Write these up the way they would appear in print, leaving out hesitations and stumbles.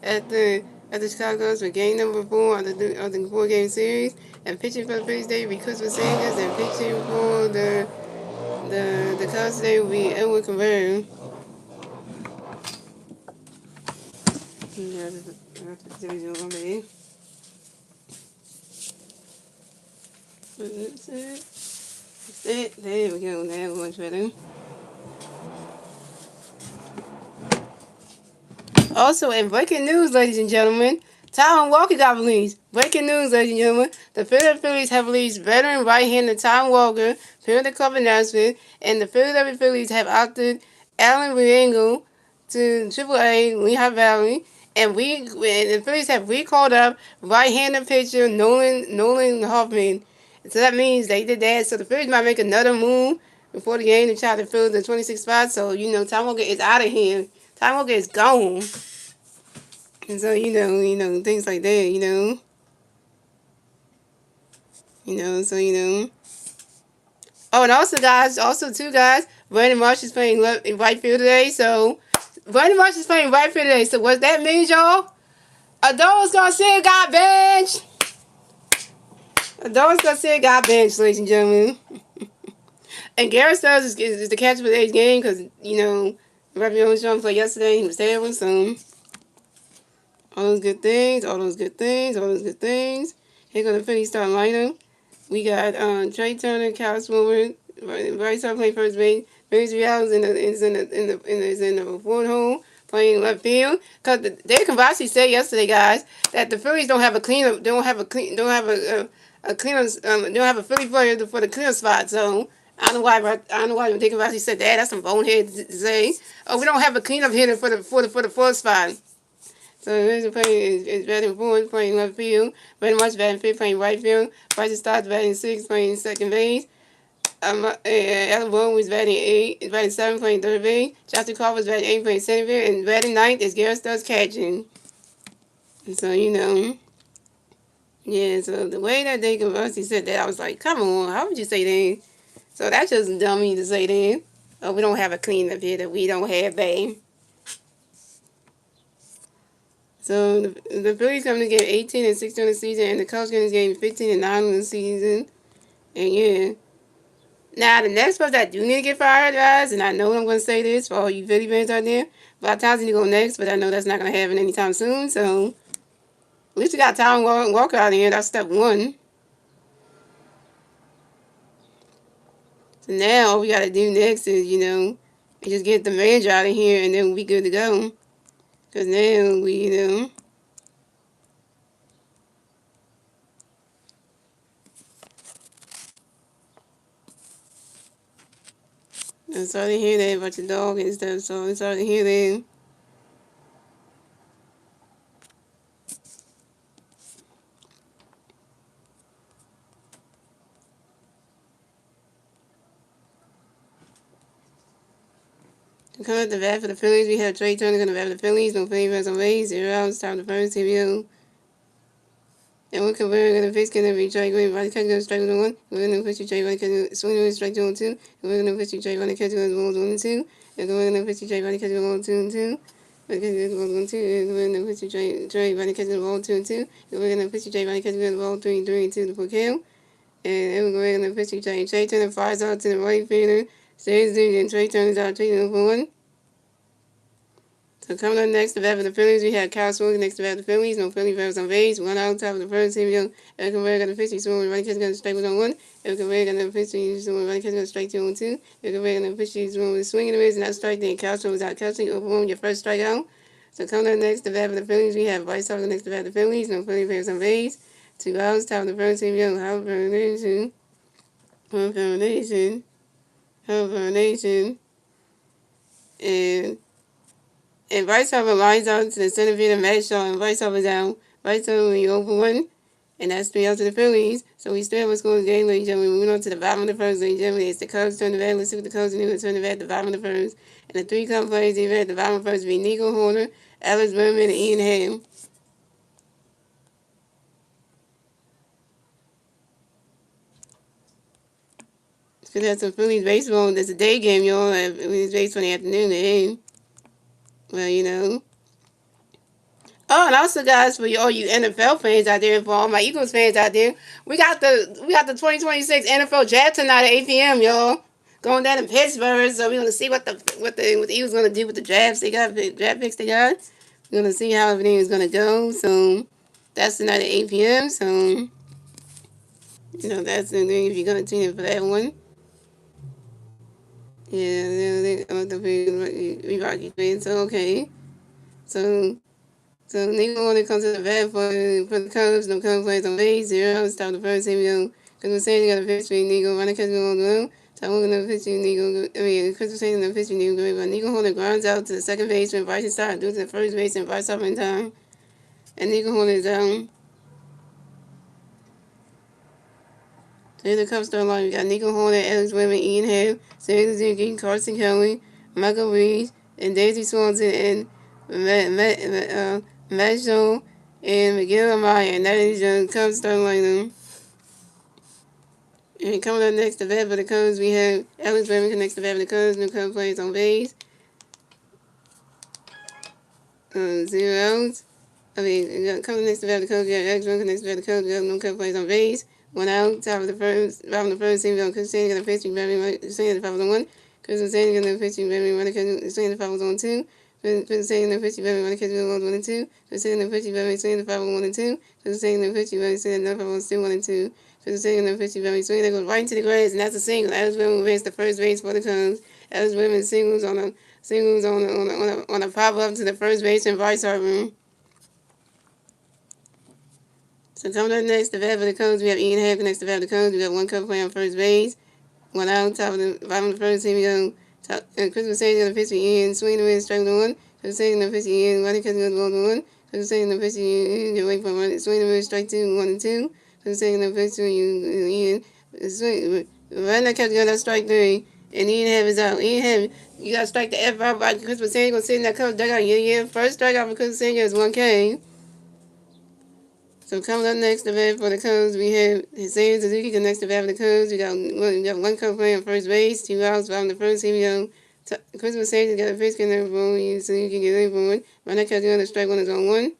at the Chicago Cubs for game number 4 of the 4-game series. And pitching for the Phillies today will be Christopher Sanders, and pitching for the Cubs today will be Edward Cabrera. Yeah, that's the division one, baby. That's it. That's it. There we go. Now much better. Also, in breaking news, ladies and gentlemen, Taiwan Walker got released. Breaking news, ladies and gentlemen, the Philadelphia Phillies have released veteran right-hander Taiwan Walker per the club announcement, and the Philadelphia Phillies have opted Alan Riengo to AAA Lehigh Valley, and the Phillies have recalled up right-hander pitcher Nolan Hoffman. So that means they did that. So the Phillies might make another move before the game to try to fill the 26th spot. So Taiwan Walker is out of here. Taiwan Walker is gone. And so, things like that, Oh, and also, guys, two guys, Brandon Marsh is playing right field today, so, Brandon Marsh is playing right field today, so what that means, y'all? Adonis Garcia got benched! Adonis Garcia got benched, ladies and gentlemen. And Garrett Stubbs is the catcher for today's game, because, Raphael was trying to play yesterday, he was terrible, so... All those good things. Here go the Phillies starting lineup. We got Trey Turner, Kyle Swimmer, Bryce Harper playing first base. Vince Rial is in the fourth hole playing left field. Cause Dave Cavazzi said yesterday, guys, that the Phillies don't have a cleanup, don't have a Philly player for the cleanup spot. So I don't know why Dave Cavazzi said that. That's some bonehead to say. Oh, we don't have a cleanup hitter for the fourth spot. So here's the playing is batting fourth, playing left field. Brandon Marsh batting fifth, playing right field. Bryson Stott batting sixth, playing second base. Alan Bowen was batting eighth, batting seventh, playing third base. Justin Carver was batting eighth, playing center field. And batting ninth is Garrett Stubbs catching. And so, yeah, so the way that they conversely said that, I was like, come on, how would you say that? So that's just dummy to say that. Oh, we don't have a cleanup hitter. We don't have that. So the Phillies coming to game 18 and 16 on the season, and the Cubs going to game 15 and 9 on the season. And yeah. Now the next person that do need to get fired, guys, and I know I'm going to say this for all you Philly fans out there, but Towns need to go next, but I know that's not going to happen anytime soon. So at least we got Tom Walker out of here. That's step one. So now all we got to do next is, just get the manager out of here, and then we'll be good to go. Because now we, I'm sorry to hear that about your dog and stuff, so I'm sorry to hear that. To come at the bat for the Phillies, we have Trey Turner going to bat for the Phillies. No Phillies runs on base. 0 outs, top of the first, here we go. And we're going to face going to be Trey Green. Body catch going to strike with 1. We're going to pitch Trey Body catch swing with strike 2 and 2. And we're going to pitch Trey Body catch with 1 and 2. And we're going to pitch Trey Body catch with 1 2 and 2. We're going to pitch Trey Body catch with 1 2 and 2. And we're going to pitch Trey Body catch with 1 3 and 2 for kill. And we're going to pitch Trey Turner fires out to the right fielder. Stays there, and Trey Turner's out 3 for 1. So coming up next, the bat for the Phillies, we have Kyle Swilling next to bat for the Phillies. No Philly runners on base. 1 out, top of the first. Here we go. Eric Cabrera got the pitch. He's swinging. Right catch got the strike with on 1. Eric Cabrera got the pitch. He's swinging. Right catch got the strike 2 on 2. Eric Cabrera got the pitch. He's swinging with a swing in the wrist and that strike. Then Kyle Swilling was out catching. Over your first strikeout. So coming up next, the bat for the Phillies, we have Bryce Harper next to bat for the Phillies. No Philly runners on base. 2 outs, top of the first. Here we go. Howard Foundation. And Bryce Harper lines out to the center field of Matt Shaw, and Bryce Harper's out. Bryce Harper will be over 1, and that's 3 out to the Phillies. So we still have what's going on game, ladies and gentlemen. Moving on to the bottom of the first, ladies and gentlemen. It's the Cubs turn the bat. Let's see what the Cubs do. Turn the bat at the bottom of the first. And the 3 Cubs players at the bottom of the first will be Nico Horner, Alex Berman, and Ian Hamm. Because that's some Phillies baseball. That's a day game, y'all. It's baseball in the afternoon. Well, Oh, and also, guys, for all you NFL fans out there, for all my Eagles fans out there, we got the 2026 NFL draft tonight at 8 p.m. Y'all going down to Pittsburgh, so we're gonna see what the Eagles gonna do with the drafts. They got draft picks. They got. We're gonna see how everything is gonna go. So that's tonight at 8 p.m. So that's the thing if you're gonna tune in for that one. Yeah, we rocky fans. So okay, so. So Nico when it comes to the bat for the Cubs, no Cubs plays on base, 0. Stop the first, here we go. Because we're saying you got a pitch for Nico, running catch going to go. So I'm going to pitch you, Nico. Chris was saying the pitch for Nico, but Nico Horner grounds out to the second baseman, Bryson Stott, due to the first baseman, Bryce up in time. And Nico Horner is down. So here's the Cubs starting line. We got Nico Horner, Alex Women, Ian Hale, Sarah Suzuki, Carson Kelly, Michael Reed, and Daisy Swanson, and Macho and Miguel Amaya. And that is the Cubs starting lineup. And coming up next to bat for the Cubs, we have Alex Women next to bat for the Cubs. New Cubs plays on base. 0 outs. Coming next to bat for the Cubs, we have Alex Women next to bat for the Cubs. We have no Cubs plays on base. 1 out, top of the first, bottom of the first, same goal. Chris Sandy got a pitching, very saying the 5 was on 1. Chris Sandy got a pitching, very saying the 5 was on 2. Chris Sandy got a pitching, very was 1 and 2. Chris Sandy got a pitching, very saying the 5 was 1 and 2. Chris Sandy got a pitching, very saying the 5 was 2, 1 and 2. Chris Sandy got a pitching, very swing that goes right into the grass, and that's a single. Alex Women raised the first base for the Cubs. Alex Women singles on a pop up to the first base and vice versa. So coming up next, the bat for the Cubs, we have Ian Happ next to the bat for the Cubs. We got 1 Cub playing on first base. 1 out, top of the bottom of the first. Here we go. Christmas Saying going to pitch for Ian. Swing the wind, strike 1. Christmas Saying going to pitch for Ian. Running catch goes 1. Christmas Saying going to pitch for Ian. Get away from it. Swing the wind, strike 2, 1 and 2. Christmas Saying going to pitch for Ian. Swing. Running catch goes, that's strike 3. And Ian Happ is out. Ian Happ, you got to strike the F out by Christmas Saying going to sit in that Cubs dugout. Yeah. First strikeout for Christmas Saying is 1K. So coming up next, the bat for the Cubs, we have Sarah Suzuki next to bat for the Cubs. We got 1 Cub playing on first base, 2 outs, bottom the first. Here we go. Christmas Sayers got a pitch in there for you, so you can get it forward. Runner catch on the strike 1 is on 1.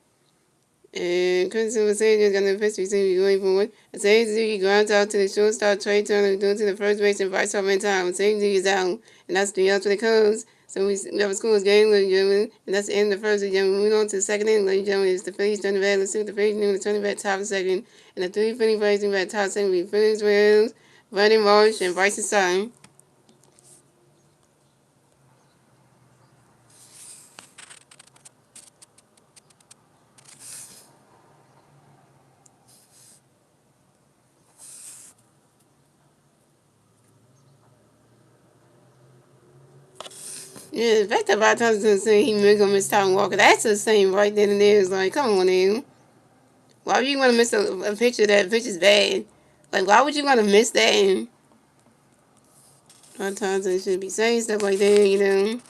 And Christopher Sayers got a pitch receiver going forward. Sarah Suzuki grounds out to the shortstop, Trey Turner, going to the first base and vice up in time. Sarah Suzuki is out, and that's 3 outs for the Cubs. So we have a scoreless game, ladies and gentlemen, and that's the end of the first, ladies and gentlemen. Moving on to the second inning, ladies and gentlemen, it's the Phillies turning back. Let's see what the Phillies do. The turning back top of the second, and the 3 Phillies players turning back top of the second will be Phillies Wells, Vernon Marsh, and Bryson Sutton. Yeah, the fact that Bob Thompson said he was gonna miss Tom Walker, that's the same right then and there. It's like, come on, man. Why would you want to miss a picture that picture's bad? Like, why would you want to miss that? Bob Thompson should be saying stuff like that.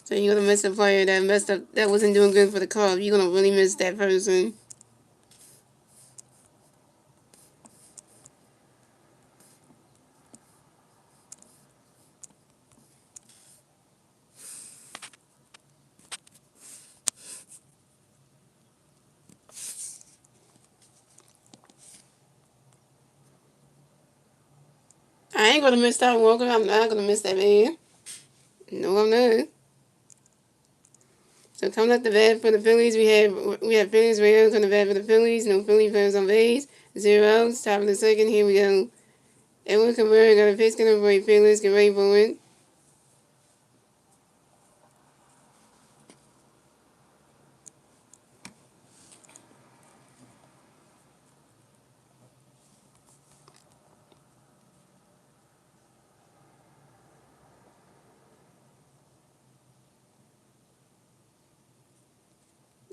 So you're gonna miss a player that messed up, that wasn't doing good for the club. You're gonna really miss that person. I ain't gonna miss Tom Walker. I'm not gonna miss that man. No, I'm not. So coming up the bat for the Phillies, we have Phillies Rams on the bat for the Phillies. No Philly players on base. 0 outs. Top of the second. Here we go. Edwin Cabrera got a pitch going for Phillies. Get ready for it.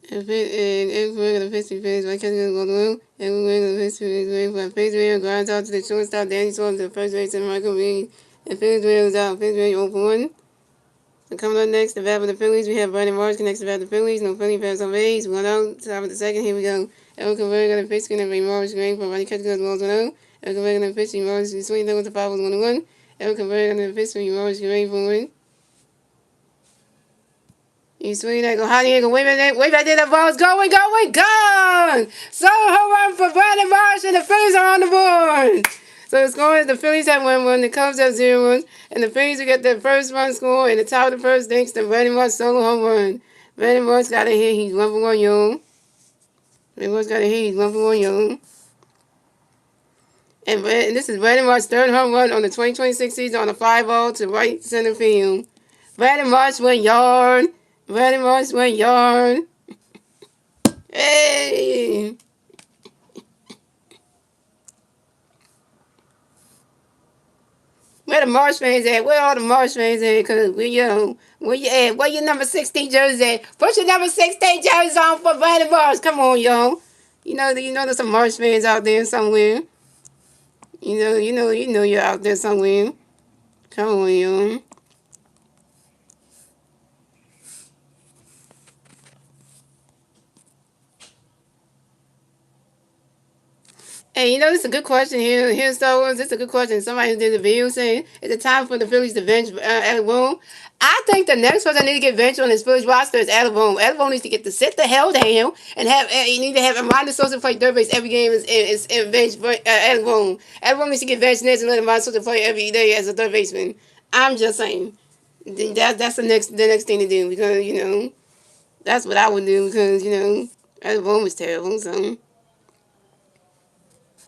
And everywhere the pitch defense, my catch going to go through. Everywhere the pitch defense, waiting for Phillies Rams grinds out to the shortstop. Danny Swanson to the first base and Michael Reed. And Phillies Rams out. Phillies Rams 0 for 1. So coming up next, the bat with the Phillies, we have Brandon Marsh connects the bat with the Phillies. No Philly fans on base. 1 out. Top of the second. Here we go. Edwin Cabrera got a pitch skin and Marsh going for Ronnie catch goes 1 0. Edwin Cabrera got a pitch. Marsh swing there with the foul was 1 1. Edwin Cabrera got a pitch. Marsh get ready for it. You swing that, go, how do you go? Wait back there, the ball's going, gone! So, home run for Brandon Marsh, and the Phillies are on the board! So the score is the Phillies have 1-1, the Cubs have 0-1, and the Phillies will get their first run score in the top of the first thanks to Brandon Marsh solo home run. Brandon Marsh got a hit, he's 1-1, yo. Brandon Marsh got a hit, he's 1-1, yo. And this is Brandon Marsh's third home run on the 2026 season on a fly ball to right center field. Brandon Marsh went yard. Brandon Marsh went yard. Hey! Where the Marsh fans at? Where all the Marsh fans at? Because where you at? Where your number 16 jersey at? Put your number 16 jersey on for Brandon Marsh. Come on, yo. You know there's some Marsh fans out there somewhere. You know you're out there somewhere. Come on, yo. Hey, this is a good question here. Here's Star Wars. This is a good question. Somebody did a video saying, is it time for the Phillies to bench Alec Boone? I think the next person that need to get benched on this Phillies roster is Alec Boone. Alec Boone needs to get to sit the hell down and you need to have Amanda Sosa play third base every game is bench Alec Boone. Alec Boone needs to get benched next and let Amanda Sosa play every day as a third baseman. I'm just saying. That's the next thing to do because, that's what I would do because, Alec Boone was terrible, so...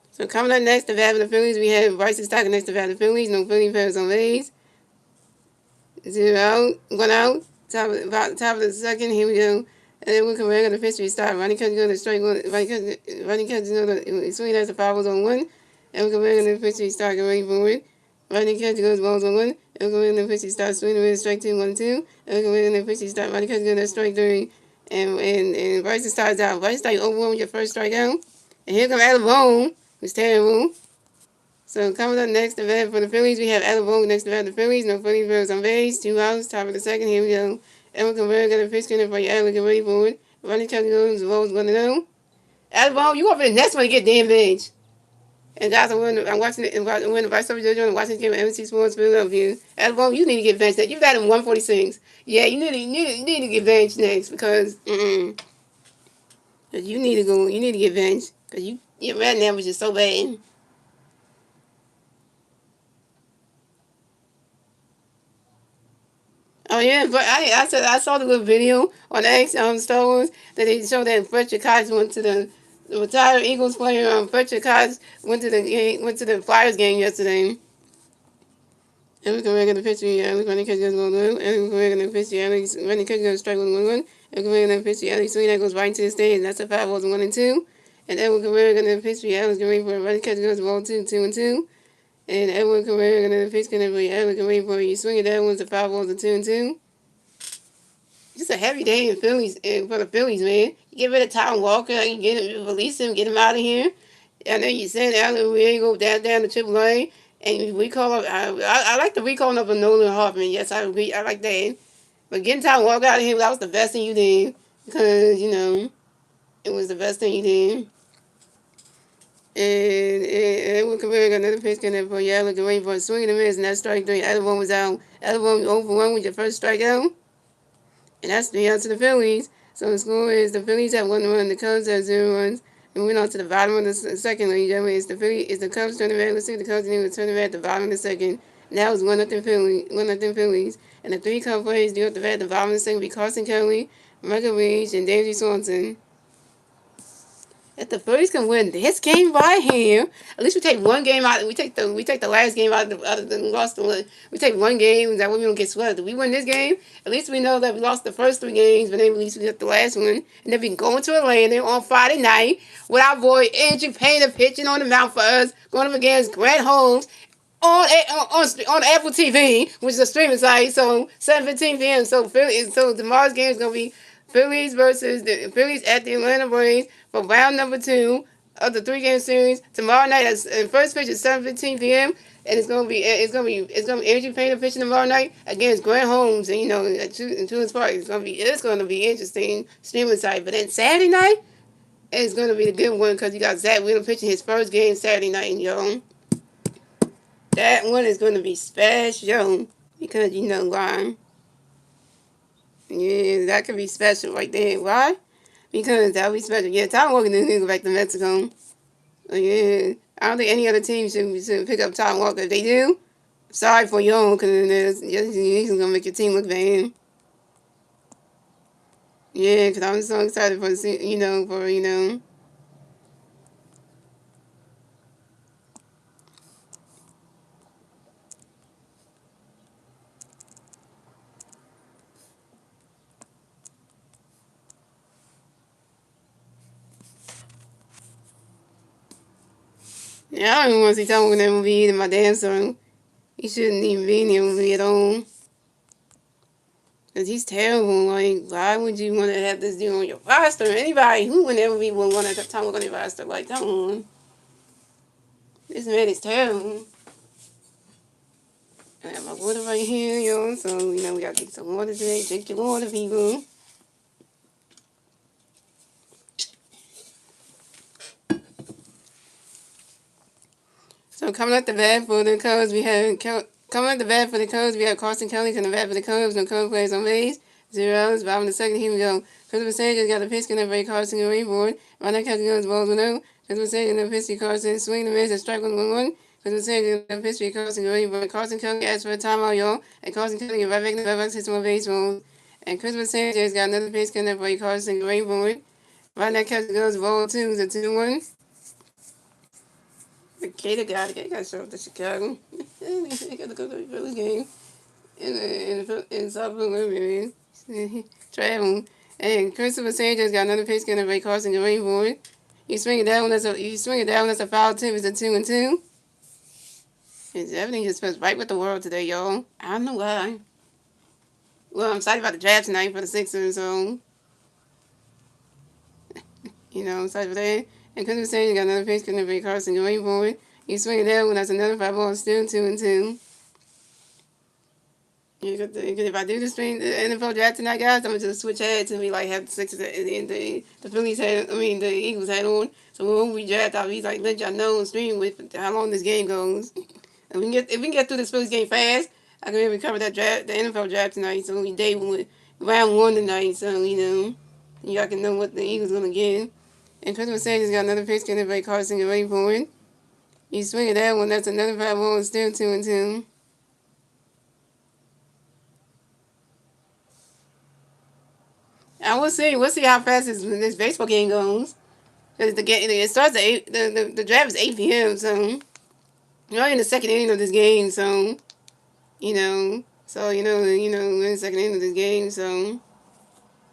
So coming up next, the battle of the Phillies, we have Bryson Stock next to battle of the Phillies. No Philly players on base. 0 out, 1 out. Top of the second, here we go. And then we'll come back on the pitch restart. Ronnie Cut go to strike one. Ronnie Cut swing as the foul was on 1. And we'll come back on the pitch restart, get ready for it. Ronnie Cut goes balls on 1. And we'll come back on the pitch restart, swing away strike 2, 1, 2. And we'll come back on the pitch restart. Ronnie Cut go to strike 3. And Bryson starts out. Bryson starts 0-1 with your first strikeout. And here comes Alec Boone. It's terrible. So coming up next, the bat for the Phillies, we have Alec Boone next to bat the Phillies. No Phillies players on base. 2 outs, top of the second. Here we go. Edwin Cabrera got a pitch in for you. Alec, get ready for it. Running Kelly goes, Rose 1-0. Alec Boone, you over the next one to get damn bench. And guys, I'm watching it. When the Vice President I'm watching the game at MC Sports Philadelphia. Alec Boone, you need to get benched. You've got him 146. Yeah, you need to get benched next because you need to go. You need to get benched because your red now was just so bad. Oh yeah, but I saw the little video on X Star Wars that they showed that Fletcher Cox went to the retired Eagles player. Fletcher Cox went to the Flyers game yesterday. And we can regular pitch. Alex running catch goes 1-1. And we can regular pitch. Alex running catch goes strike 1-1. And we can regular pitch. Alex swing that goes right into the stage. That's a 5 balls 1 and 2. And then we can regular pitch. Alex getting ready for a running catch goes ball 2, 2 and 2. And Edwin Cabrera going to pitch going to be Edwin Cabrera for you swing it. That one's a 5 balls 2 and 2. Just a heavy day in Phillies for the Phillies, man. You get rid of Tom Walker, you release him, get him out of here. I know you said Alan we go down to AAA, and we call up. I like the recalling of a Nolan Hoffman. Yes, I agree. I like that. But getting Tom Walker out of here, that was the best thing you did because it was the best thing you did. And Edwin Cabrera got another pitch coming for you. Looking ready for a swing and a miss, and that strike 3. Other one was out. Other one over 1 with your first strikeout. And that's 3 outs to the Phillies. So the score is the Phillies have 1 run, the Cubs have 0 runs. And we went on to the bottom of the second, ladies and gentlemen. It's the Cubs turning back. Let's see the Cubs turning back at the bottom of the second. And that was 1-0 Phillies. 1-0 Phillies. And the 3 Cubs players due at the bat at the bottom of the second will be Carson Kelly, Michael Reach, and Dansby Swanson. If the Phillies can win this game right here, at least we take one game out. We take the last game out of the lost. We take one game. That way we don't get swept. If we win this game, at least we know that we lost the first 3 games, but then at least we got the last one. And then we can go into Atlanta on Friday night with our boy Andrew Painter pitching on the mound for us, going up against Grant Holmes on Apple TV, which is a streaming site. So 7:15 p.m. So tomorrow's game is gonna be Phillies versus the Phillies at the Atlanta Braves for round number 2 of the 3-game series. Tomorrow night, first pitch is 7:15 p.m. and it's gonna be Andrew Painter pitching tomorrow night against Grant Holmes, and at Truist Park. It's gonna be interesting streaming site. But then Saturday night, it's gonna be the good one because you got Zach Wheeler pitching his first game Saturday night, yo. That one is gonna be special because you know why. Yeah, that could be special right there. Why? Because that would be special. Yeah, Tom Walker didn't go back to Mexico. Yeah, I don't think any other team should pick up Tom Walker. If they do, sorry for you, because he's gonna make your team look bad. Yeah, because I'm so excited for for. Yeah, I don't even want to see Tom Walker in that movie in my damn song. He shouldn't even be in the movie at all. Because he's terrible. Like, why would you want to have this dude on your roster? Anybody who would ever be would want to have Tom Walker on your roster? Like, come on. This man is terrible. I have my water right here, yo. So, we got to drink some water today. Drink your water, people. So, coming up the bat for the Cubs, coming up the bat for the Cubs, we have Carson Kelly coming the bat for the Cubs. No Cubs players on base. 0 outs. Bottom of the second. Here we go. Christopher Sanchez got a pitch connect by Carson and Rayboard. Right now, Captain goes balls 1-0. Christopher Sanchez got a pitch to Carson. Swing the miss and strike 1-1. Christopher Sanchez got a pitch to Carson and Rayboard. Carson Kelly asked for a timeout, y'all. And Carson Kelly get right back in the back hits more baseball. And Christopher Sanchez got another pitch connect by Carson and Rayboard. Right now, Captain goes ball 2. It's a 2-1. The Gator got to show up to Chicago. They got to go to the Phillies game in South Florida, man. Travel. And Christopher Sanchez got another pitch getting Ray Carson to Rainboard. You swing it down, that's a foul tip. It's a 2-2. Everything just feels right with the world today, y'all. I don't know why. Well, I'm excited about the draft tonight for the Sixers, so I'm excited for that. And Christopher Sanchez got another pitch getting Ray Carson to Rainboard. You swing it down, that's another 5-ball, still 2-2. If I do the NFL draft tonight, guys, I'm gonna just switch heads and we like have the Sixers and the Phillies had, the Eagles had on. So when we draft, I'll be like, let y'all know and stream with how long this game goes. And if we can get through this Phillies game fast, I can maybe cover that draft, the NFL draft tonight. So we day one, round one tonight. So y'all can know what the Eagles gonna get. And Christopher Sanchez got another pitch, getting Ray Carson and ready for it. You swing at that one, that's another 5-ball, still 2-2. I will see. We'll see how fast this baseball game goes. Cause it starts at 8. The draft is 8 p.m. So you're in the second inning of this game. So we're in the second inning of this game. So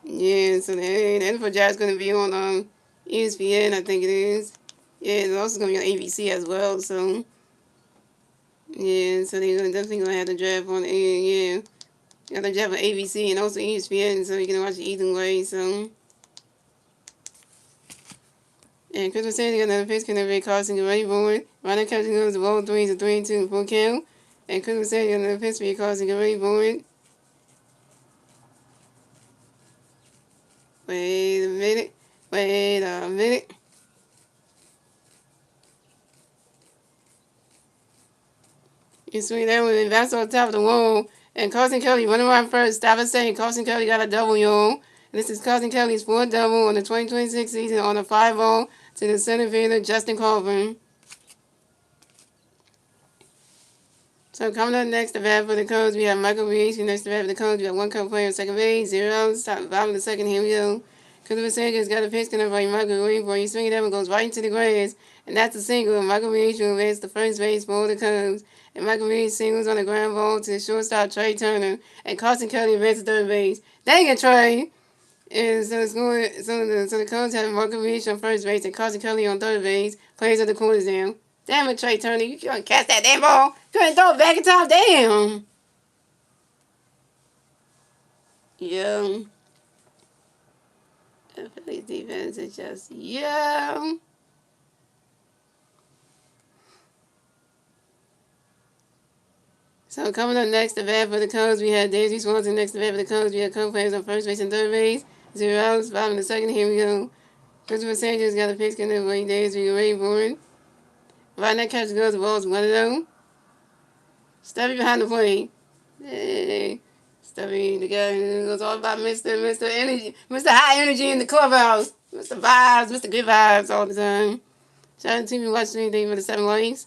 yeah. So the NFL draft is gonna be on ESPN. I think it is. Yeah, it's also gonna be on ABC as well. So yeah. So they're definitely gonna have the draft on. Yeah. Got the draft on ABC and also ESPN. So you can watch it either way. So. And Christopher Sanchez got another pitch connect Ray Carson get ready for it. Ronald Captain goes to ball 3 to 3-2 full count. And Christopher Sanchez got another pitch Ray Carson get ready for it. Wait a minute. Wait a minute. You swing that one and that's on top of the wall. And Carson Kelly running around first. Stop it saying Carson Kelly got a double, y'all. And this is Carson Kelly's fourth double on the 2026 season on a 5-0 to the center fielder Justin Colvin. So coming up next, the bat for the Cubs, we have Michael Reese. Next, the bat for the Cubs, we have one Cub player on second base, 0 outs, top bottom of the second. Here we go. Christopher Sanchez got a pitch connect by Michael Reese, where he swing it up and goes right into the grass, and that's a single. Michael Reese will advance to first base for the Cubs, and Michael Reese singles on the ground ball to the shortstop Trey Turner, and Carson Kelly advances to third base. Dang it, Trey! And so the Cubs have Michael Reese on first base and Carson Kelly on third base. Players at the corners down. Damn it, Trey Turner, you can't catch that damn ball. You couldn't throw it back in time. Damn. Yeah. The Phillies defense is just, yeah. So coming up next, the bat for the Cubs, we had Daisy Swanson. Next, the bat for the Cubs, we had Cubs players on first base and third base. 0 outs, bottom of the second. Here we go. Christopher Sanchez got a pitch connect by Daisy. We get ready for it. Right now, catch goes the balls 1-0. Stepping behind the plate. Hey. Stubby, the guy who was all about Mr. Energy, Mr. High Energy in the clubhouse, Mr. Vibes, Mr. Good Vibes all the time. Shout out to you watching anything for the 7 lanes.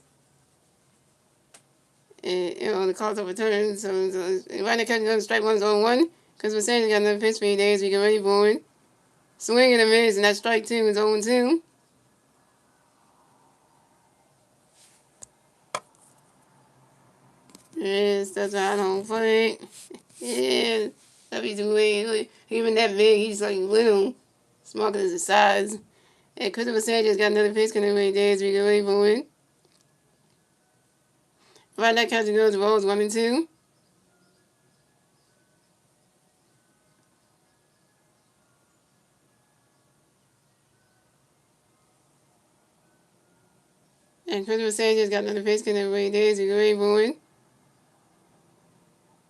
And, the calls overturned. So right now, catching on strike one's on one. Because we're saying they got another pitch for 8 days. We get ready for it. Swing and a miss, and that strike two is 0-2. Yes, that's right. I don't play. Yeah, that be too late. Even that big, he's like little, small because his size. And Christopher Sanchez got another pitch coming in 8 days. We get ready for it. Right now, catching goes rolls 1-2. And Christopher Sanchez got another pitch coming in 8 days. We get ready for it.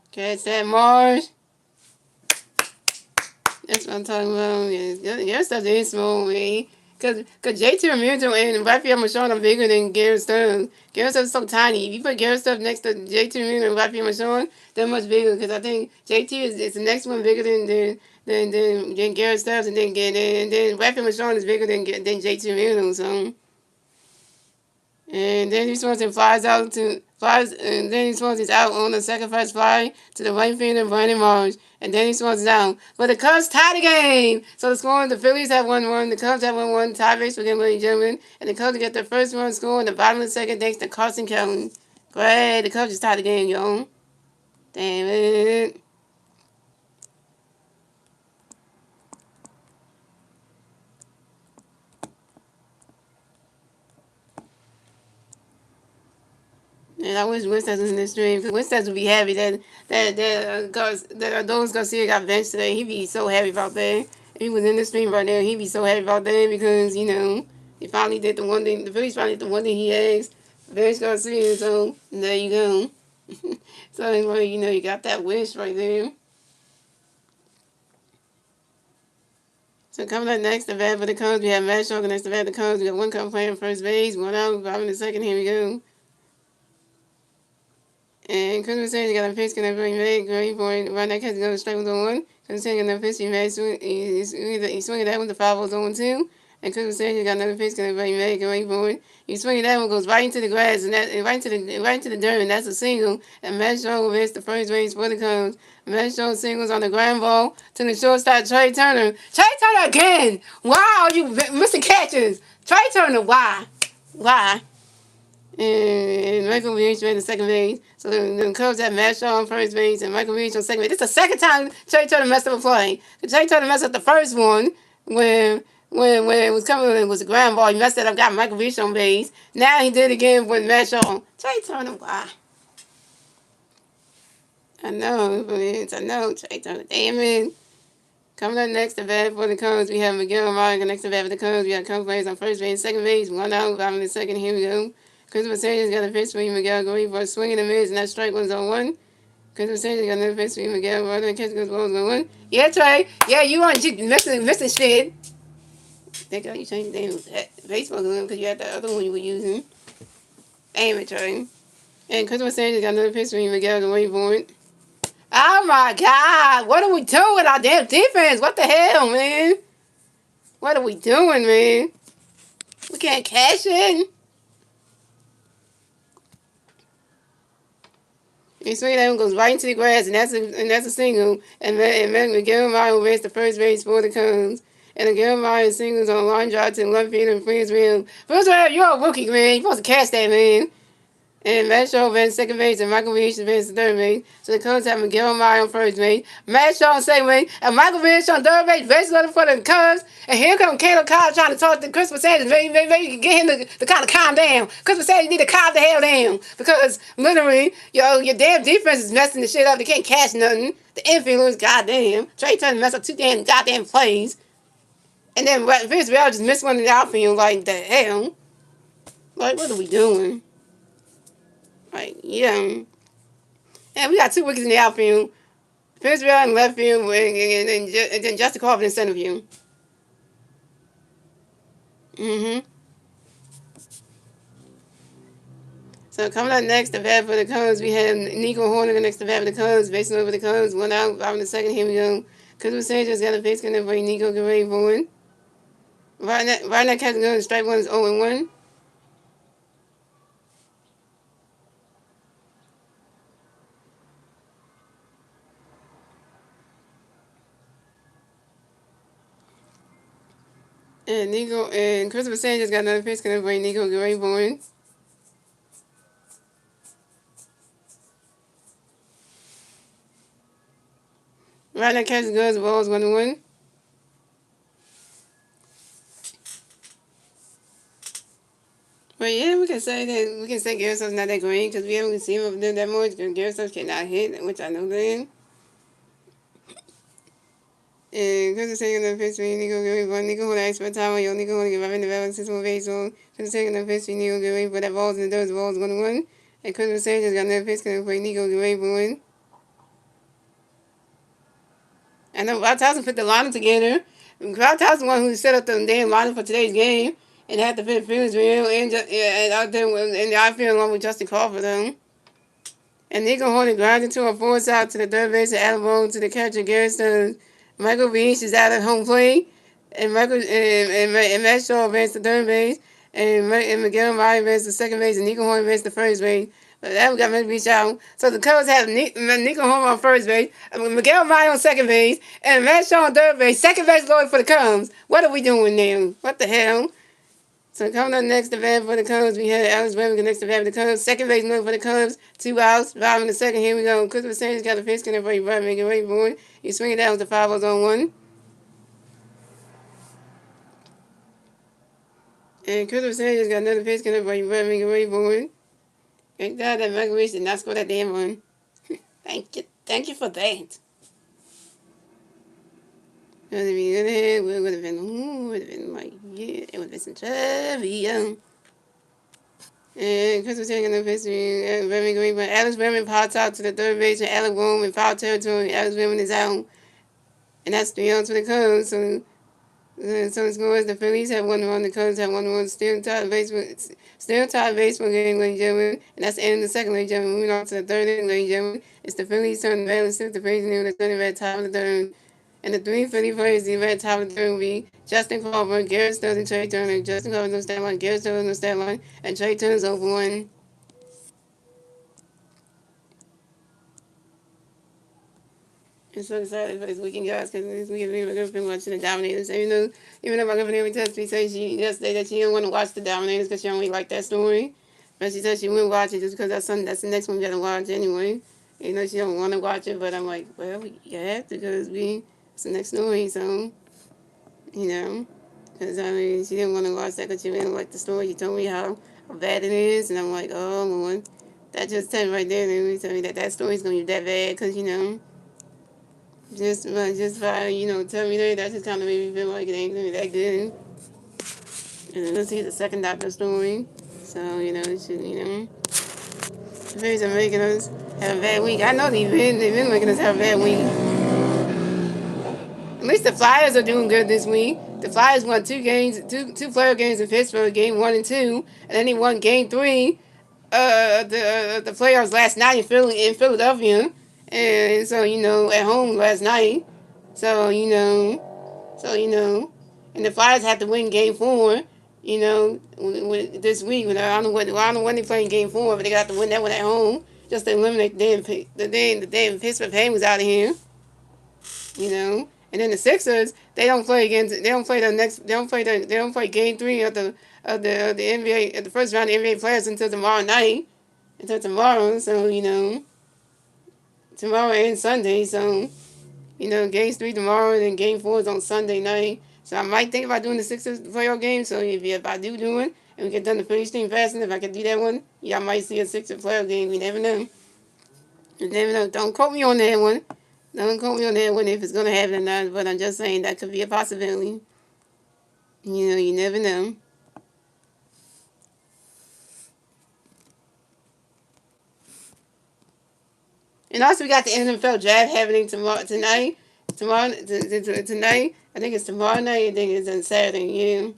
Catch that Marsh. That's what I'm talking about. Your stuff is small, man. Cause JT Ramirez and Rafael Machon are bigger than Garrett Stubbs. Garrett Stubbs is so tiny. If you put Garrett Stubbs next to JT Ramirez and Rafael Machon, they're much bigger. Because I think JT is the next one bigger than Garrett Stubbs, and then Rafael Machon is bigger than JT Ramirez. So. And then he swings and and then he swings is out on the sacrifice fly to the right fielder Brandon Marsh, and then he swings down. But the Cubs tie the game, so the score: the Phillies have 1-1, the Cubs have 1-1, tie race for game, ladies and gentlemen, and the Cubs get their first run score in the bottom of the second thanks to Carson Kelly. Great, the Cubs just tied the game, yo. Damn it. And I wish Winston was in this stream, because Winston would be happy that those Garcia got benched today. He'd be so happy about that. If he was in the stream right now, he'd be so happy about that because, he finally did the one thing, the Phillies finally did the one thing he asked. Bench Garcia, so there you go. So anyway, you got that wish right there. So coming up next, the bat for the Cubs, we have Matt Shaw next to bat the Cubs. We got one Cub playing first base, one out, 5 in the second. Here we go. And Christmas says he got a pitch, can everybody make ready for it. Right now, catch goes straight with the one. Christmas says he got another pitch, he's swinging that one, the 5-0-2. And Christmas says he got another pitch, can everybody make ready for it. He's swinging that one, goes right into the grass, and right into the dirt, and that's a single. And Matt Shaw will miss the first base for the Cubs. Matt Shaw singles on the ground ball to the shortstop, Trey Turner. Trey Turner again! Wow, you missing catches! Trey Turner, why? Why? And Michael Reach made the second base. So the Cubs have Matt Shaw on first base and Michael Reach on second base. This is the second time Trey Turner messed up a play. Trey Turner messed up the first one when it was coming, it was a ground ball. He messed it up, got Michael Reach on base. Now he did it again with Matt Shaw. Trey Turner, why? I know, Trey Turner. Damn it. Coming up next to bat for the Cubs, we have Miguel Amaya next to bat for the Cubs. We got Cubs players on first base, second base, one out, 5 in the second. Here we go. Christopher Sanchez got a pitch for Miguel going for a swing in the mids, and that strike was on one. Christopher Sanchez got another pitch for Miguel. Rather catch goes balls on one. Yeah, Trey. Yeah, you on missing shit. Thank God you changed the damn baseball glove because you had the other one you were using. Damn it, Trey. And Christopher Sanchez got another pitch for Miguel going for it. Oh my God! What are we doing with our damn defense? What the hell, man? What are we doing, man? We can't cash in. He swings that one, goes right into the grass, and that's a single. And Miguel Meyer raised the first base for the Cubs. And Miguel Meyer singles on a line drive to the left field and Freeze Rim. First of all, you're a rookie, man. You're supposed to catch that, man. And Matt Shaw advanced second base, and Michael Reach advanced third base. So the Cubs have Miguel Meyer on first base, Matt Shaw on second base, and Michael Reach on third base. Bases loaded for the Cubs. And here comes Caleb Cobb trying to talk to Christopher Sanchez. Maybe you can get him to kind of calm down. Christopher Sanchez need to calm the hell down. Because literally, your damn defense is messing the shit up. They can't catch nothing. The infielders, goddamn. Trey Turner messed up 2 damn goddamn plays. And then Vince Bell just missed one in the outfield. Like, the hell? Like, what are we doing? Like, yeah. And we got 2 wickets in the outfield. Fitzgerald in left field, and then Justin Crawford in center field. So coming up next, the bat for the Cubs, we have Nico Horner next to bat for the Cubs, basing over the Cubs, 1 out, bottom of the second. Here we go. Christopher Sanchez got a face connect for Nico, get ready for one. Right now, catch goes, strike one is 0-1. And Nico and Christopher Sanchez got another face connect for Nico, get ready for one. Right now, catch goes, balls 1-1. But yeah, we can say Garrett's not that great because we haven't seen him do that much. Because Garrett's cannot hit, which I know that. And Chris is taking the pitch for Nico Gary, but Nico will expert time. Yo, Nico will give up in the balance system baseball. Chris is taking the pitch for Nico Gary, but that ball's in the dirt, the ball's going to win. And Chris was saying just got another pitch for Nico Gary for win. And then Rob Thompson put the lineup together. Rob Thompson one who set up the damn lineup for today's game and had to put Phillies real and out there in the outfield along with Justin Crawford though. And Nico Horner grounded to a force out to the third base and elbow to the catcher Garrett Stones. Michael Reese is out at home plate. And Matt Shaw advanced to third base. And Miguel Meyer advanced to second base. And Nico Horner advanced to first base. But that got Matt Reese out. So the Cubs have Nico Horner on first base. Miguel Meyer on second base. And Matt Shaw on third base. Second base going for the Cubs. What are we doing now? What the hell? So coming up next to bat for the Cubs, we had Alex Weber next to bat for the Cubs. Second base for the Cubs, 2 outs. Bottom in the second, here we go. Christopher Sanchez got the pitch connect for you, right, make it ready for it. You swing it down with the 5 on 1. And Christopher Sanchez got another pitch connect for you, right, make it ready for it. Thank God that Michael Reese did not score that damn run. Thank you. Thank you for that. It would have been good. It would have been like, yeah, it would have been some trivia. And Chris was taking the pitch and Remy Green, but Alex Redmond pops out to the third base and Alec Boone in foul territory. Alex Redmond is out. And that's 3 outs for the Cubs. So the score is the Phillies have 1-1, the Cubs have 1-1, still tied baseball game, ladies and gentlemen. And that's the end of the second, ladies and gentlemen. Moving on to the third inning, ladies and gentlemen. It's the Phillies turn the battle, the Phillies new, the turning red top of the third. And the 3 Philly players, the red top of the third will be Justin Crawford, Garrett Stubbs, and Trey Turner. Justin Crawford on stat line, Garrett Stubbs on stat line, and Trey Turner's over 1. I'm so excited for this weekend, guys, because this weekend we're going to be watching the Dominators. And even though my girlfriend every time she says yesterday that she didn't want to watch the Dominators because she don't really like that story, but she said she wouldn't watch it just because that's the next one we got to watch anyway. You know, she don't want to watch it, but I'm like, well, you have to because it's the next story, so, you know. Because, I mean, she didn't want to watch that because she didn't like the story. She told me how bad it is, and I'm like, oh, Lord. That just tells me right there, and tell me that story's going to be that bad because, you know, just by, you know, telling me that just kind of made me feel like it ain't gonna be that good. And then let's see the second doctor story. So, you know, it should, you know, the Phillies are making us have a bad week. I know they've been making us have a bad week. At least the Flyers are doing good this week. The Flyers won 2 player games in Pittsburgh, game 1 and 2, and then they won game 3 the playoffs last night in Philadelphia, and so you know at home last night. So you know, and the Flyers have to win game 4. You know, this week. I don't know when they play in game 4, but they got to win that one at home just to eliminate the damn Pittsburgh Penguins out of here. You know, and then the Sixers they don't play game 3 of the NBA at the first round of the NBA players until tomorrow night. Until tomorrow, so you know, tomorrow and Sunday, so you know, game 3 tomorrow, and then game 4 is on Sunday night. So I might think about doing the Sixers playoff game. So if I do it, and we get done the Phillies team fast enough, if I can do that one, y'all might see a Sixers playoff game. You never know. You never know. Don't quote me on that one. Don't quote me on that one if it's gonna happen or not. But I'm just saying that could be a possibility. You know, you never know. And also, we got the NFL draft happening tonight. Tonight, I think it's tomorrow night. I think it's on Saturday. Yeah.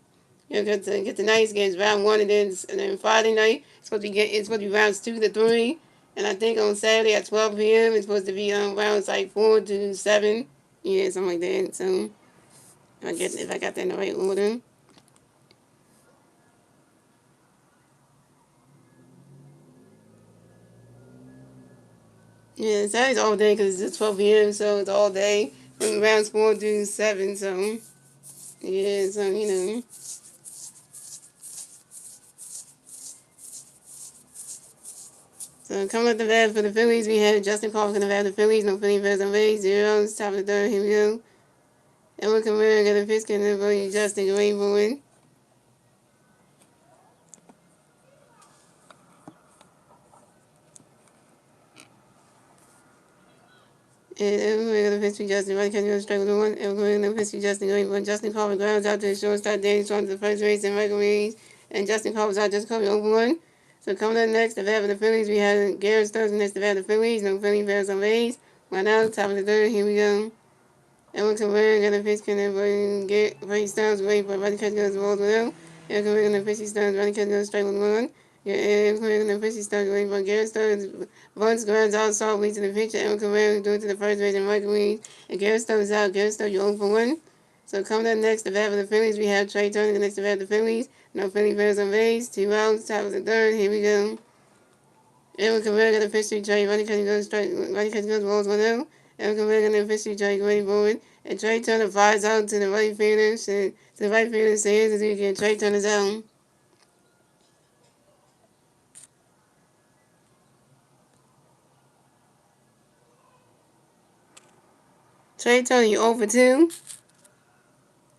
You know, get the nice games round one, and then Friday night it's supposed to be rounds 2 to 3, and I think on Saturday at 12 p.m. it's supposed to be rounds like 4 to 7, yeah, something like that. So if I got that in the right order. Yeah, Saturday's all day because it's 12 p.m. So it's all day from rounds 4 to 7. So yeah, so you know. So coming up the bat for the Phillies, we have Justin Clark in the bat for the Phillies. No Philly fans on base. 0 top of the third. Here we go. And we're coming got a pitch and then Justin Greenwood. And we're going to pitch to Justin. Right catch goes strike with one. And we're going to pitch to Justin Greenwood. Justin Clark grounds out to the shortstop. Danny Swan to the first base and Michael Reeves. And Justin Clark was out just coming over one. So coming up next, the bat for the Phillies, we have Garrett Stokes next to bat for the Phillies. No Philly fans on base. Right now, top of the third. Here we go. And we're going to pitch and get Brady Stones waiting for running catch goes balls with him. And we're going to pitch Stones running catch goes strike with one. Yeah, and we're going to pitch Stones waiting for Garrett Stones. Runs grounds out, soft lead to the pitcher. And we're do it to the first base and Michael Reed. And Garrett Stones out. Garrett Stones, you're 0 for 1. So coming up next, the bat for the Phillies, we have Trey Turner next to bat for the Phillies. No Philly fans on base. 2 outs, top of the third. Here we go. Edwin Cabrera got a pitch to Trey. Running catch goes strike. Running catch goes balls 1-0. Edwin Cabrera got a pitch to Trey going forward. And Trey Turner flies out to the right fielder. To the right fielder says as you can. Trey Turner's out. Trey Turner, you 0 for 2.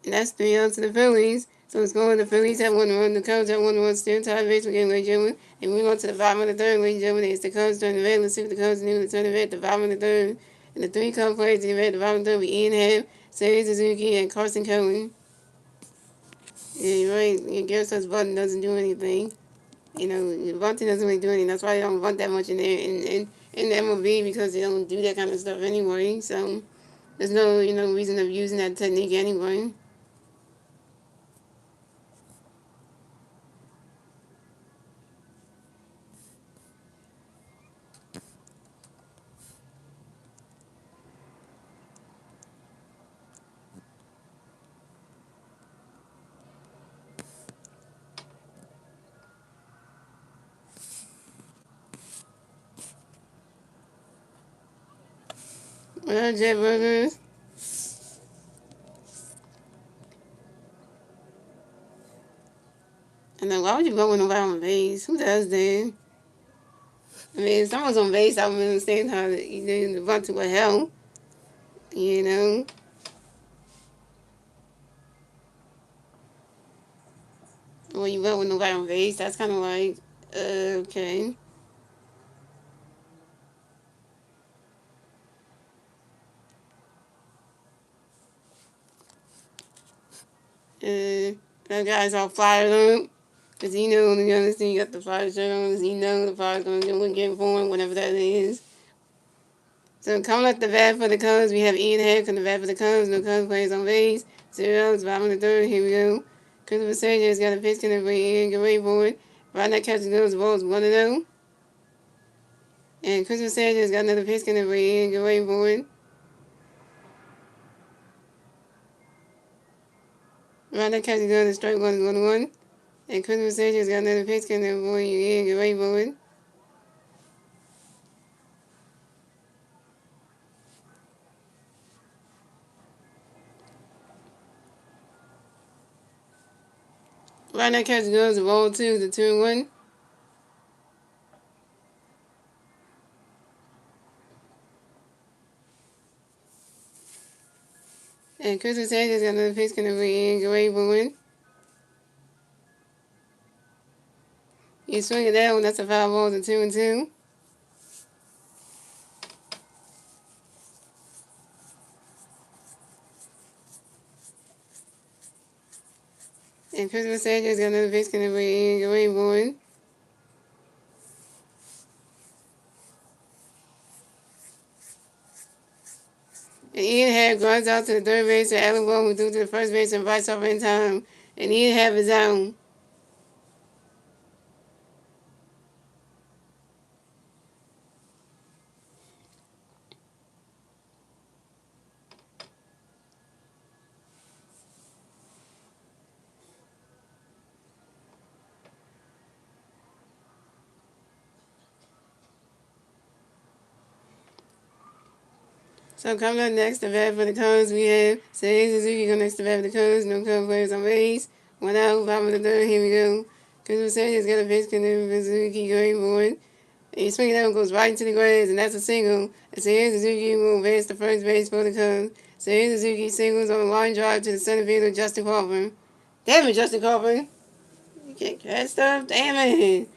And that's 3 outs to the Phillies. So it's going to the Phillies have 1 run. The Cubs have 1 run. Still tied base again, ladies and gentlemen. And we go to the bottom of the third, ladies and gentlemen. It's the Cubs turning the red. Let's see what the Cubs do to turn the red at the bottom of the third. And the 3 Cubs players in the red at the bottom of the third with Ian Hamm, Seiya Suzuki, and Carson Kelly. Yeah, you're right. Your Garrett's button doesn't do anything. You know, bunting doesn't really do anything. That's why they don't bunt that much in there in the MLB because they don't do that kind of stuff anyway. So there's no reason of using that technique anyway. Well, Jet Burgers. And then why would you go with nobody on base? Who does that? I mean, if someone's on base, I would understand how the bunt to a hell. You know. When you go with nobody on base, that's kind of like, okay. Uh, that guy's all fired up. Because he knows the other thing, you got the fire shirt on, because he knows the fire's going to get for him, whatever that is. So coming up the bat for the Cubs, we have Ian Hack on the bat for the Cubs. No Cubs players on base. 0 outs, bottom of the third. Here we go. Christopher Sanchez got a pitch in for Ian. Get ready for it. Right now, catching those balls 1-0. And Christopher Sanchez got another pitch in for Ian. Get ready for it. Right now, catching those strike 1-1. And Christopher Sanchez got another pitch in for Ian. Get ready for it. Right now, catching goes the ball 2 to 2-1. And Christopher Sanchez got another pitch in for Ian. Get ready for it. You swing it that one, that's a foul ball to 2-2. And Christopher Sanchez got another pitch in for Ian. Get ready for it. And Ian had runs out to the third base and Allen Wong who threw to the first base and vice over in time. and he'd have his own. So coming up next, the bat for the Cubs, we have Seiya Suzuki go next to bat for the Cubs. No Cubs players on base. One out, bottom of the third. Here we go. Christopher Sanchez got a pitch, and Suzuki going for it. He swings out, goes right into the grass, and that's a single. And Seiya Suzuki will advance to first base for the Cubs. Seiya Suzuki singles on a line drive to the center field of Justin Crawford. Damn it, Justin Crawford. You can't catch stuff. Damn it.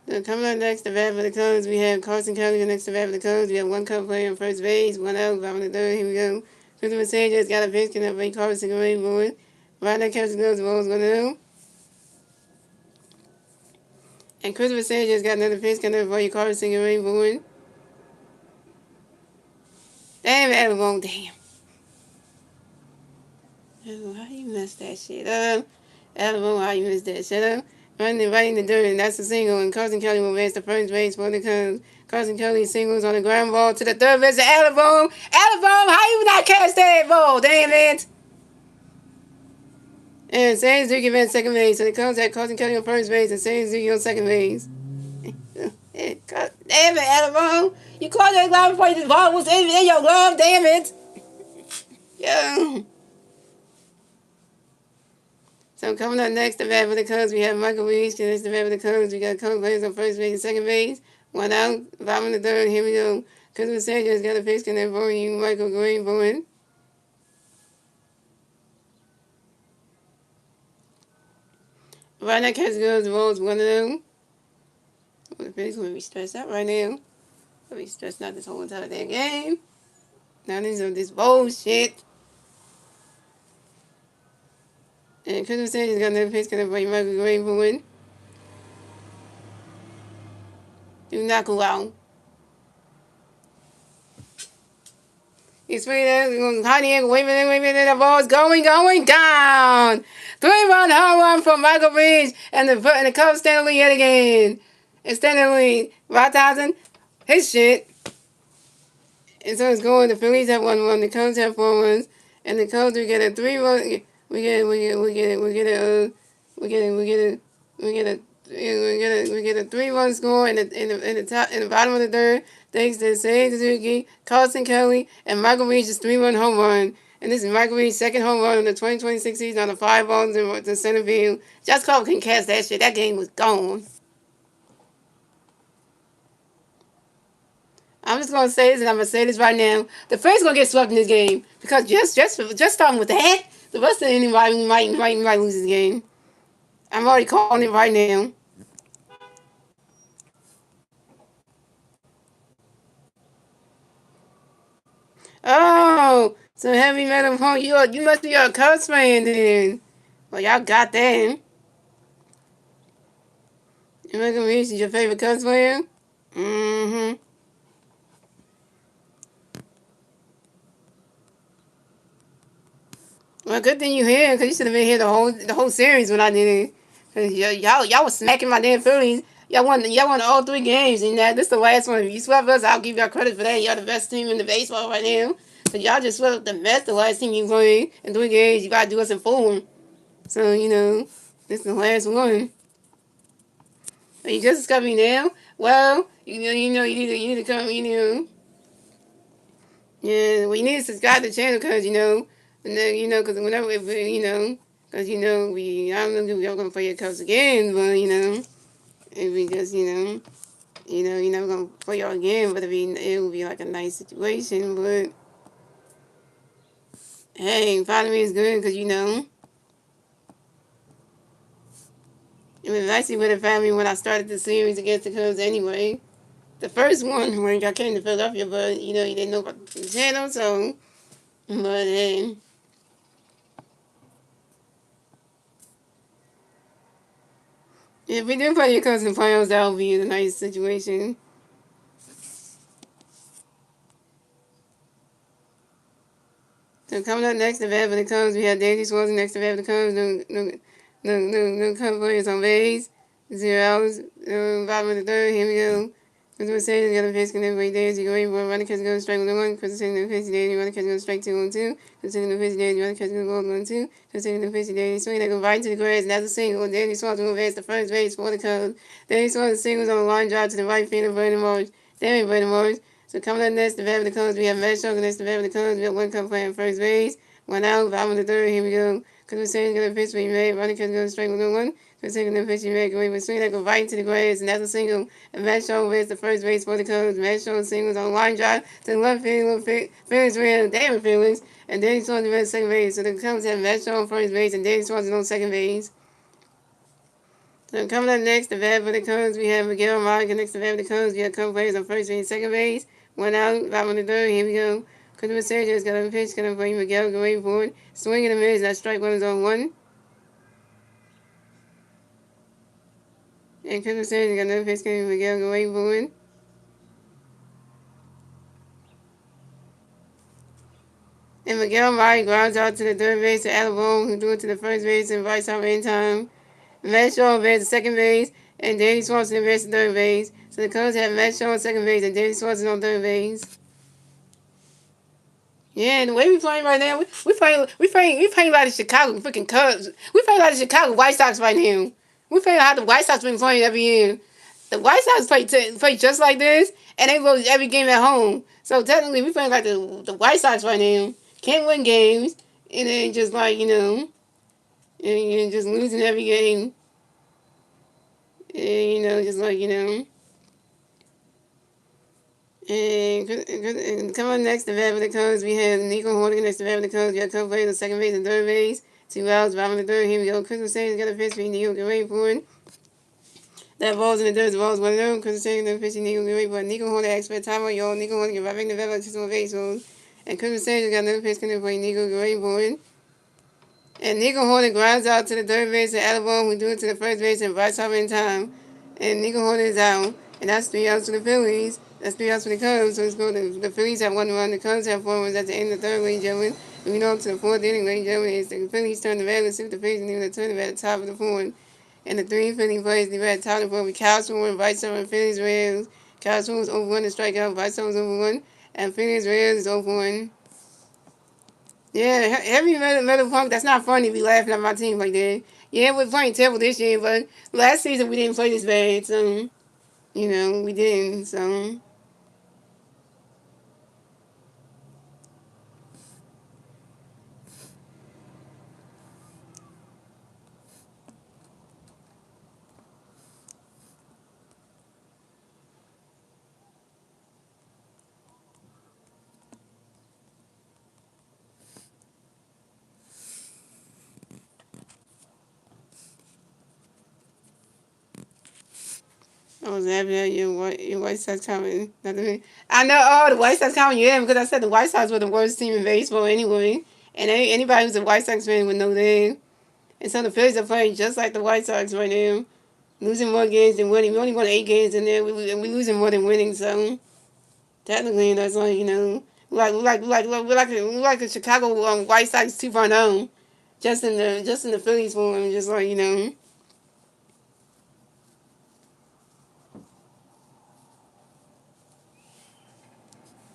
So coming up next, the bat for the Cubs, we have Carson Kelly next to bat for the Cubs. We have one Cub player on first base, one out, bottom of the third. Here we go. Christopher Sanchez got a pitch, and up Carson away for it. Right now, catches goes, balls 1-0. And Christopher Sanchez got another pitch, and up Carson away for it. Damn, Alabama, damn. Oh, how you messed that shit up? Alabama, how you messed that shit up? Running right in the dirt, and that's a single. And Carson Kelly will advance to first base for the Cubs. Carson Kelly singles on the ground ball to the third base. Alabama, Alabama, how you not catch that ball? Damn it! And Sam Zuki at second base. So the Cubs had Carson Kelly on first base and Sam Zuki on second base. Damn it, Alabama! You caught that glove before the ball was in your glove. Damn it! Yeah. So coming up next, the bat for the Cubs, we have Michael Reese. Next, the bat for the Cubs, we got Cubs players on first base and second base. One out, bottom of the third. Here we go. Christopher Sanchez got a pitch in there for you, Michael Green Bowen. Right now, catch goes, the ball's 1-0. The pitch going to be stressed out right now. I'll be stressed out this whole entire damn game. Now this bullshit. And Christopher Sanchez got another pitch coming for you, Michael Green Bowen. Do not go out. He's swinging out, high angle, wait a minute, the ball's going down. 3-1 home run for Michael Reese, and the Cubs stand the lead yet again. And stand the lead. Rothhausen, his shit. And so it's going, the Phillies have 1-1, the Cubs have 4-1, and the Cubs, we get a 3-1, we get a 3-1 score in the bottom of the third, thanks to Seiya Suzuki, Carson Kelly, and Michael Reach's 3-1 home run. And this is Michael Reach's second home run in the 2026 season on the 5 balls in the center field. Just Carl couldn't catch that shit. That game was gone. I'm just gonna say this, and I'm gonna say this right now. The Phillies gonna get swept in this game because just starting with that, the rest of the inning might lose this game. I'm already calling it right now. Oh, so heavy metal punk. You must be a Cubs fan then. Well, y'all got that. Michael Reese is your favorite Cubs player? Mm-hmm. Well, good thing you here, because you should have been here the whole series when I did it. Because y'all was smacking my damn Phillies. Y'all won all 3 games, and this is the last one. If you swept us, I'll give y'all credit for that. Y'all the best team in the baseball right now. But y'all just swept the Mets the last team you played in 3 games. You gotta do us in 4. So, this is the last one. Are you just discovering now? Well, you need to come, Yeah, well, you need to subscribe to the channel because, and then, because whenever, because, I don't know if we're going to play your Cubs again, but, if we just, you're never going to play y'all again, but it will be like a nice situation, but, hey, part of me is good because, it was nicely with the family when I started the series against the Cubs anyway. The first one, when I came to Philadelphia, but, you didn't know about the channel, so, but, hey. If we do play your Cubs in the playoffs, that would be a nice situation. So coming up next to bat for the Cubs, we have Danny Swanson next to bat for the Cubs. No Cubs players on base. 0 outs. Bottom of the third. Here we go. Chris Mercedes got a pitch connected by Days. You go wait for running catch goes strike 1. Chris taking the pitch Danny. Running catch goes strike 2-1-2. Chris taking the pitch Danny. Running catch goes ball 1-2. Chris taking the pitch Danny. Swing that goes right to the grass. And that's a single. Danny Swanson will advance to first base for the Cubs. Danny Swanson singles on a line drive to the right field of Brandon Morris. Damn Brandon Morris. So coming up next, the bat of the Cubs, we have Matt Shogun next, the bat of the Cubs. We have one Cub playing first base. 1 out, bottom of the third. Here we go. Chris Mercedes got a pitch we made. Running catch goes strike 1-1. Chris taking the pitch he made. Away with swing that goes right into the grass. And that's a single. And Matt Shogun is the first base for the Cubs. Matt Shogun singles on line drive to the left field. Felix ran. Damn Felix. And Danny Swanson ran second base. So the Cubs have Matt Shogun first base and Danny Swanson on second base. So coming up next, the bat for the Cubs, we have Miguel Monica next to the bat for the Cubs. We have Cubs players on first base and second base. 1 out, bottom of the third. Here we go. Christopher Sanchez got a pitch, gonna play Miguel going forward. Swing and a miss. That strike one is on 1. And Christopher Sanchez got another pitch, gonna Miguel going forward. And Miguel Monica grounds out to the third base to Alabama, who threw it to the first base and vice out in time. Matt Shaw advanced to second base, and Danny Swanson advanced to third base. So the Cubs have Matt Shaw on second base and Danny Swanson on third base. Yeah, and the way we playing right now, we playing like the Chicago freaking Cubs. We playing like the Chicago White Sox right now. We playing how the White Sox been playing every year. The White Sox play just like this, and they lose every game at home. So technically, we playing like the White Sox right now. Can't win games, and then just like and just losing every game. And just like And coming next to bat for the Cubs, we have Nico Hornigan next to bat for the Cubs. We have Cubs players on second base and third base. 2 outs, bottom of the third. Here we go. Christmas Saints got a pitch for Nico. Get ready for it. That ball's in the dirt. The ball's 1-0. Christmas Saints got a pitch for Nico. Get ready for it. Nico Hornigan expert timeout, y'all. Nico Hornigan right back to the bat to some baseball. And Christmas Saints got another pitch coming for Nico. Get ready for it. And Nico Horner grounds out to the third base and Alabama, who do it to the first base and right time in time. And Nico Horner is out. And that's 3 outs for the Phillies. That's 3 outs for the Cubs. So let's go to the Phillies have 1 run. The Cubs have 4 runs at the end of the third, ladies and gentlemen. And we know to the fourth inning, ladies and gentlemen. It's the Phillies turn the bat. Let's see what the Phillies can do. They turn the bat at the top of the fourth. And the 3 Philly players, the bat at the top of the fourth. With Kyle Swan, Bryce Summer, Phillies, Reds. Kyle Swan was over 1 to strike out. Bryce Summer was over 1. And Phillies, Reds is over 1. Yeah, heavy metal punk. That's not funny to be laughing at my team like that. Yeah, we're playing terrible this year, but last season we didn't play this bad, so we didn't. So I was happy that your White Sox coming. I know. Oh, the White Sox coming. Yeah, because I said the White Sox were the worst team in baseball anyway, and anybody who's a White Sox fan would know that. And so the Phillies are playing just like the White Sox right now, losing more games than winning. We only won 8 games in there. We losing more than winning. So technically, that's like we're like the Chicago White Sox 2.0, just in the Phillies form, just like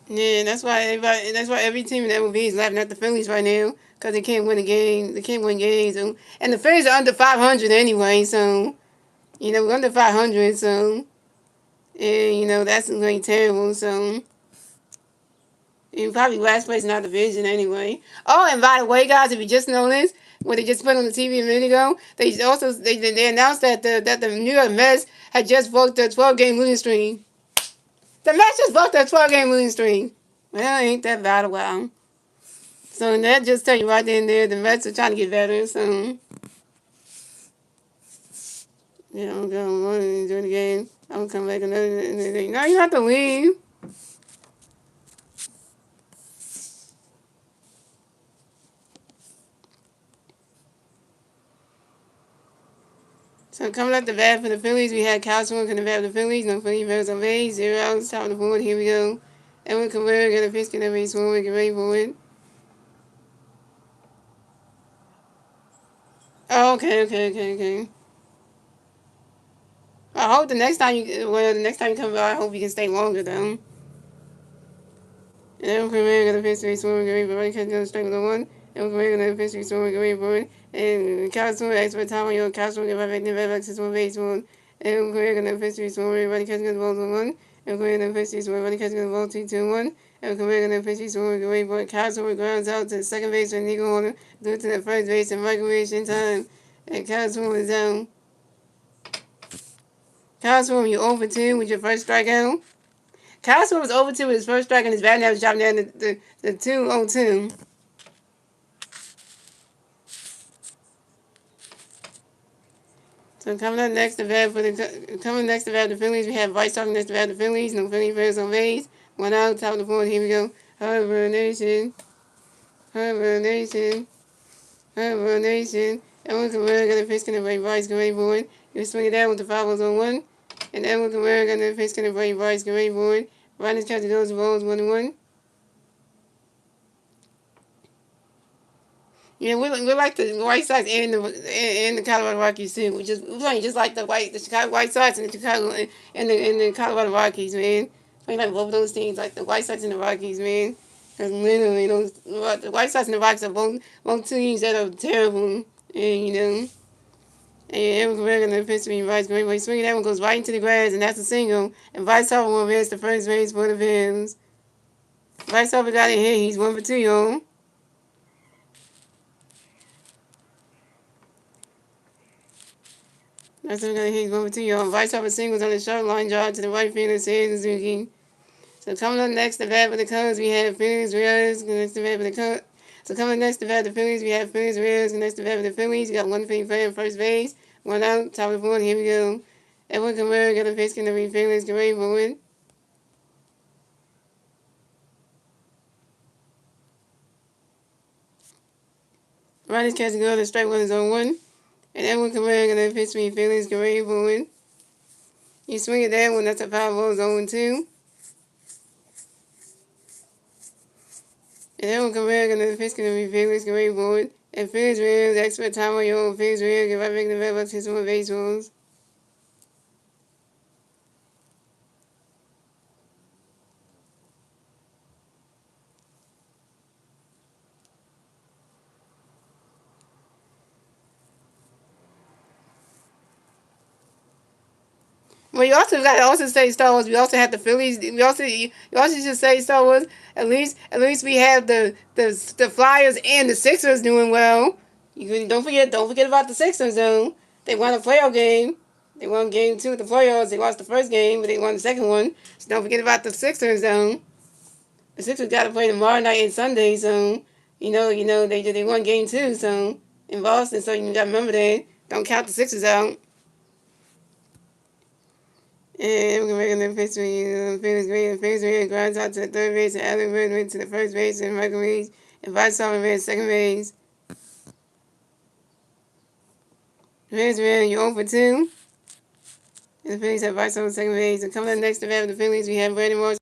Yeah, that's why every team in the MLB is laughing at the Phillies right now because they can't win a game. They can't win games, and the Phillies are under 500 anyway. So we're under 500. So and that's like terrible. So. And probably last place in our division anyway. Oh, and by the way, guys, if you just noticed, what they just put on the TV a minute ago, they announced that the New York Mets had just broke the 12-game losing streak. The Mets just broke their 12-game losing streak. Well, ain't that bad a while. So that just tell you right then and there, the Mets are trying to get better. So I'm going to enjoy the game. I'm gonna come back another day. No, you have to leave. So coming up the bat for the Phillies, we had Kyle Swing in the bat for the Phillies. No Phillies runs on base. 0 outs. Top of the board. Here we go. Edwin Cabrera got a pitch. Get every swing. Get ready for it. Oh, okay. I hope the next time you come by, I hope you can stay longer though. And Edwin Cabrera got a pitch. Get swing. Get ready for it. Catch another strike with the one. Edwin Cabrera got a pitch. Get swing. Get ready for it. And Kyle Swing expert time on your Kyle Swing. Get right back. Get back to one base one. Edwin Cabrera got a pitch. Get swing. Everybody catching the ball to one. And we're going to pitch this one. Everybody catching the ball 2-2-1. And we're going to pitch this one. We're going to Castro grounds out to the second base with Nico Horner. Due to the first base and recreation time. And Castro is down. Castro, you over 2 with your first strikeout. Castro was over 2 with his first strike and his batting average dropping down to the 202. So coming next to bat the Phillies, we have White Sox next to bat the Phillies. No Philly players on base. 1 out, top of the board. Here we go. Harbor Nation. Harbor Nation. Harbor Nation. Edwin Cabrera got a pitch in the right Bryce Gray board. You swing it down with the fouls on 1. And Edwin Cabrera got a pitch in the right Bryce Gray board. Riders catching those balls 1-1. Yeah, we like the White Sox and the Colorado Rockies too. We playing just like the Chicago White Sox and the Chicago and the Colorado Rockies, man. Playing like both of those teams, like the White Sox and the Rockies, man. Because literally, the White Sox and the Rockies are both teams that are terrible, and and Edwin Cabrera and the pitch to Bryce Gray, but swinging that one goes right into the grass, and that's a single. And Bryce Harper will advance the first base for the Phillies. Bryce Harper got a hit. He's 1 for 2, y'all. That's what he's going to you. Vice Harper singles on the short line drive to the right fielder, Seiya Suzuki. So coming up next to bat for the Cubs, we have Phillies Reyes. Next to bat for the Cubs. So coming next to bat for the Phillies, we have Phillies Reyes. Next to bat for the Phillies, we got one Philly player at first base. 1 out, top of the board. Here we go. Edwin Cabrera got a pitch in the Phillies. Get ready for it. Riders catch the go to strike 1 is on 1. And Edwin Cabrera got a pitch to Phillies. Get ready for it. You swing it that one, that's a foul ball, 0-2. And Edwin Cabrera got a pitch to Phillies. Get ready for it. And Phillies Reyes, expert time on your own. Phillies Reyes, get right back in the red box, hit some more baseballs. Well, you also say Star Wars. We also have the Phillies. You also should say Star Wars. At least we have the Flyers and the Sixers doing well. Don't forget about the Sixers though. They won a playoff game. They won game 2 of the playoffs. They lost the first game, but they won the second one. So don't forget about the Sixers though. The Sixers got to play tomorrow night and Sunday. So they won game 2 so in Boston. So you got to remember that. Don't count the Sixers out. And we're going to pitch Phillies Green. Phillies Green grounds out to the third base, and Allen Wood went to the first base, and Michael Reed and Vice Sullivan ran second base. Phillies ran you 0 for 2. And the Phillies have Vice Sullivan second base. And coming up next to bat the Phillies, we have Brandon Morris.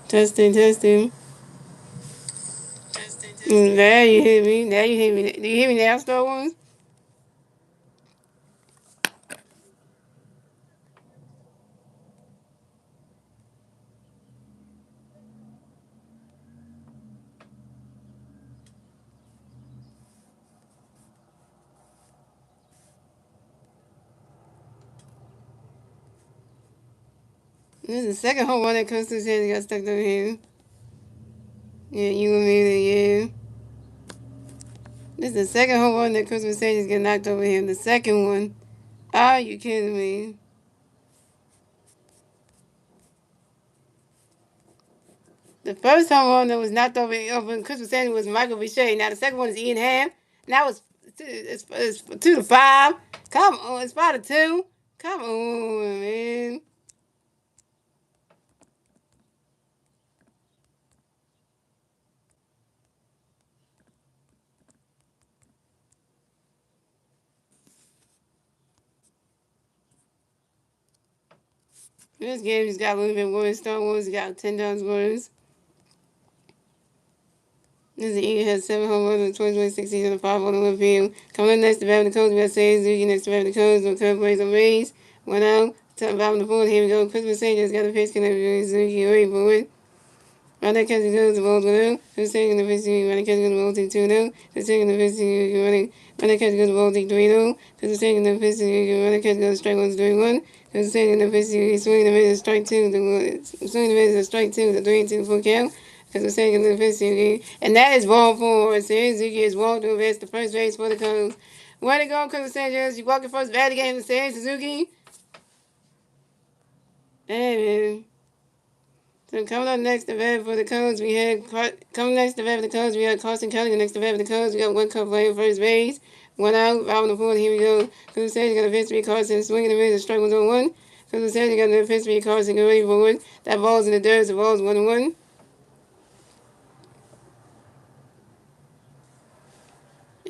Testing, testing. There you hear me. Now you hear me. Do you hear me now, Star Wars? This is the second home run that comes to his head and got stuck over here. Yeah, you and me, yeah. This is the second home run that Christmas Sages get knocked over him. The second one. Are you kidding me? The first home run that was knocked over Christmas Sages was Michael Bichet. Now the second one is Ian Hamm. Now it's 2-5. Come on, it's 5-2. Come on, man. This game just got a little bit worse. Star Wars got 10 times worse. This is Eagle has 7 home runs in the 2026 season and 5 on the left field. Coming up next to batting the Colts, we got Say Zuki next to batting the Colts. No third place on base. One out. Bottom of the fourth. Here we go. Christmas Say just got a pitch connected with Zuki. Wait for it. Right there catches goes the ball's 1-0. Who's taking the pitch to right there catches goes the ball take 2-0. Who's taking the pitch to right there catches goes the ball take 3-0. Who's taking the pitch to right there catches goes strike 1 3-1. Who's taking the pitch to swinging the pitch strike 2 swinging the pitch strike 2 the 3-2 full count. Because we're taking the pitch to and that is ball 4. Suzuki is walked over as the first base for the Cubs. Way to go, Cubs Sanchez. You walk your first bat game to say Suzuki. Hey, man. So coming up next to bat for the Cubs, we had Carson Kelly. Next to bat for the Cubs, we got one cup playing first base, one out, out on the fourth. Here we go. Cubs says you got a pitch to be Carson swinging the middle, strike 1-1. Cubs says you got a pitch to be Carson going forward. That ball's in the dirt. The ball's 1-1.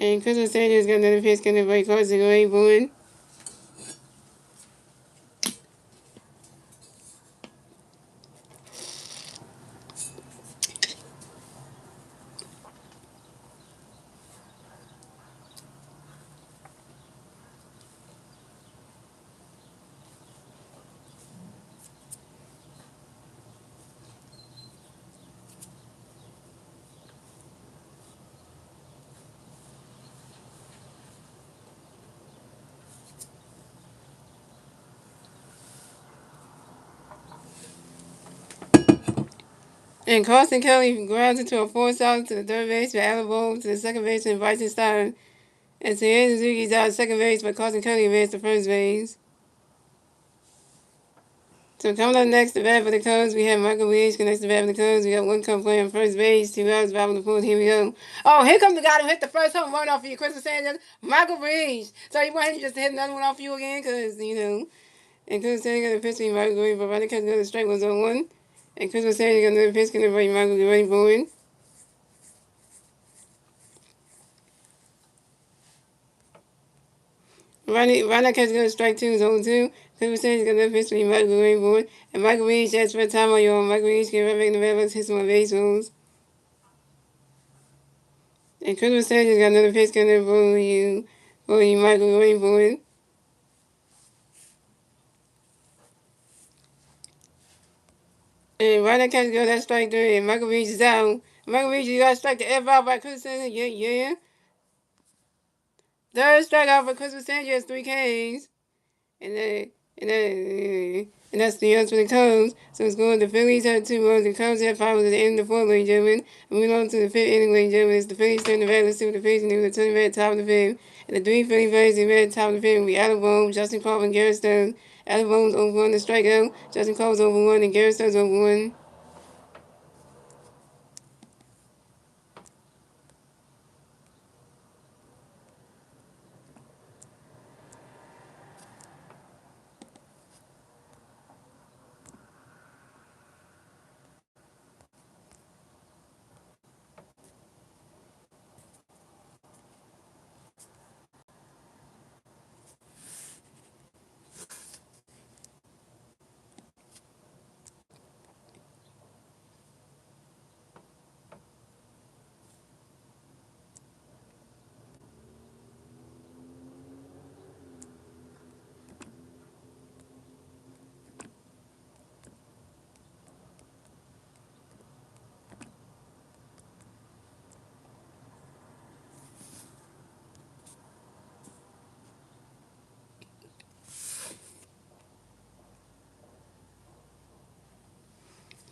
And Christmas Sanders got another pitch coming by Carson going forward. And Carson Kelly grounds into a force out to the third base for Alabama to the second base and Bryson Stein. And Seiya Suzuki's out at second base, but Carson Kelly advanced to first base. So coming up next to bat for the Cubs, we have Michael Leach. Next to bat for the Cubs, we got one cup playing first base, 2 outs, 5 on the fourth. Here we go. Oh, here comes the guy who hit the first home run off of you, Christmas Sanchez, Michael Leach. So you want him just to hit another one off you again, because and Christmas Sanchez got a pitch to Michael Leach, but Ronnie Catch got a strike 1-1. And Christmas Sanchez got another pitch to Michael Leach forward. Ronnie Catch got a strike 2, 0-2. Christmas Sanchez got another pitch to Michael Leach forward. And Michael Leach, that's for time on your own. Michael Leach can right back in the bad hit some baseballs. And Christmas Sanchez got another pitch coming for you, Michael waiting for it. And right now catch go that strike 3 and Michael Reach is out. Michael Reach, you got to strike the F out by Christmas Sanchez. Yeah, yeah. Third strikeout for Christmas Sanchez, 3 Ks. And then and that's the answer for the Cubs. So it's going. The Phillies had 2 runs. The Cubs had 5 at the end of the 4th, ladies and gentlemen. Moving on to the 5th inning, ladies and gentlemen. It's the Phillies turn the bat. Let's see what the Phillies can do. The turn the bat top of the 5th. And the 3 Philly players in red top of the 5th will be Adam Bones, Justin Crawford, and Garrett Stone. Adam Bones over 1 to strikeout. Justin Crawford's over 1, and Garrett Stone's over 1.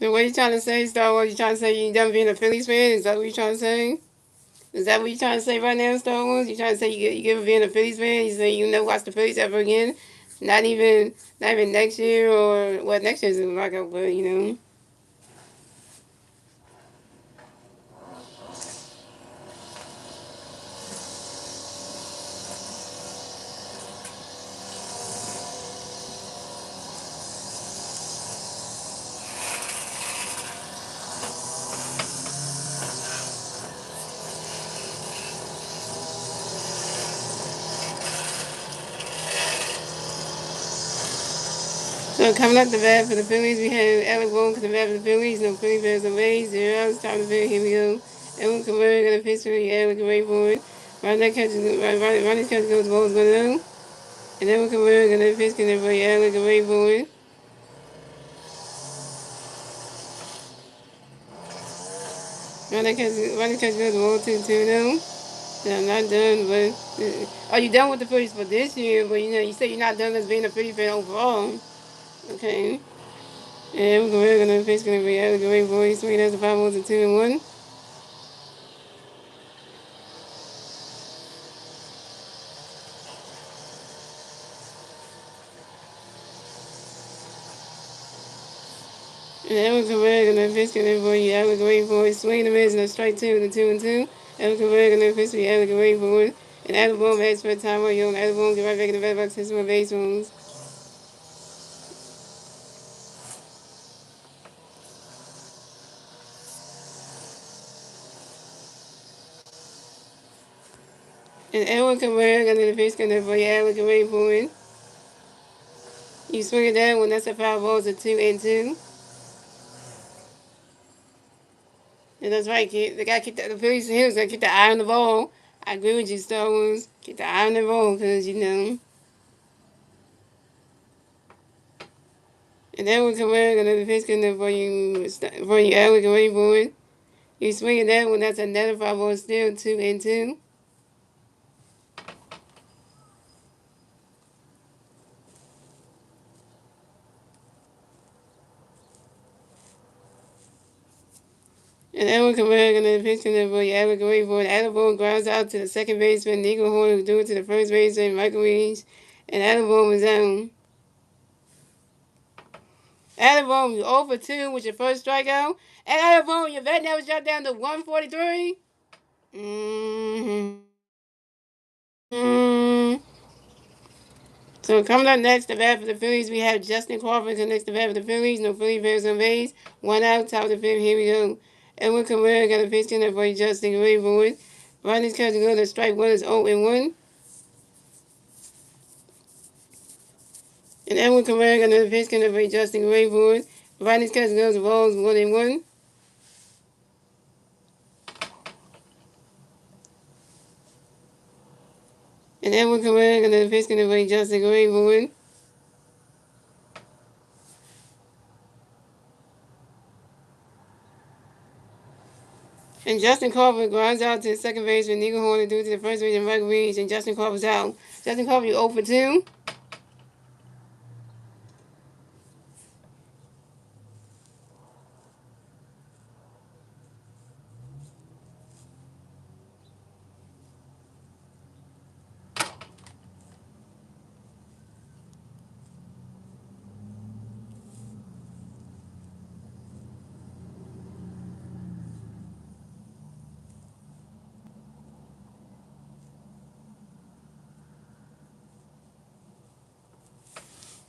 So what you trying to say, Star Wars? You trying to say you done being a Phillies fan? Is that what you trying to say? Is that what you trying to say right now, Star Wars? You trying to say you give being a Phillies fan? You say you never watch the Phillies ever again? Not even next year or what? Next year's like a but you know. So coming up the bat for the Phillies, we have Alec Boone to the bat for the Phillies. No Philly Bears on base. 0 outs. Time to bat. Here we go. Edwin Cabrera gonna pitch for the Alec Raybourn. Ronnie's catch goes balls 1-0. And Edwin Cabrera gonna pitch for the Alec Raybourn. Ronnie's catch goes balls 2-2-0. I'm not done, but are you done with the Phillies for this year? But you know, you say you're not done as being a Philly fan overall. Okay. And we're gonna face gonna be a great voice. Three that's a 5 1 2 and 1. And Edwin Cabrera gonna face gonna be a great voice. Swing the mids and a strike two, the 2-2. Edwin Cabrera gonna face me a great voice. And Adam Boom has for time where you Adam Boom get right back in the red box, hits some base rules. And Edwin Cabrera gonna face gonna be a great voice. You swing it down when that's a 5 balls, a 2-2. And that's right, kid. They gotta keep the Phillies Hills gotta keep the eye on the ball. I agree with you, Star Wars. Keep the eye on the ball, cause you know. And then we come back another pitch gonna for you Alec away board. You swing it that one, that's another 5 ball still 2-2. And then we come back another pitch gonna for you Alec away board. Alec ball grounds out to the second baseman, Nico Horn, who do it to the first baseman, Michael Reeves. And Alec ball was down. Alec ball was 0 for 2 with your first strikeout. And Alec ball, your vet now was dropped down to 143. Mm-hmm. Mm-hmm. So coming up next, the bat for the Phillies, we have Justin Crawford. So next, the bat for the Phillies, no Philly Bears on base. 1 out, top of the fifth. Here we go. Edwin Cabrera got a pitch in there for Justin Raybourn. Ronnie's catch go to strike one is 0-1. And Edwin Cabrera got another pitch in there for Justin Raybourn. Ronnie's catch goes to balls 1-1. And Edwin Cabrera got another pitch in there for Justin Raybourn. And Justin Crawford grounds out to the second base with Nico Horner due to the first base and Michael Reeves. And Justin Crawford's out. Justin Crawford, you 0 for 2.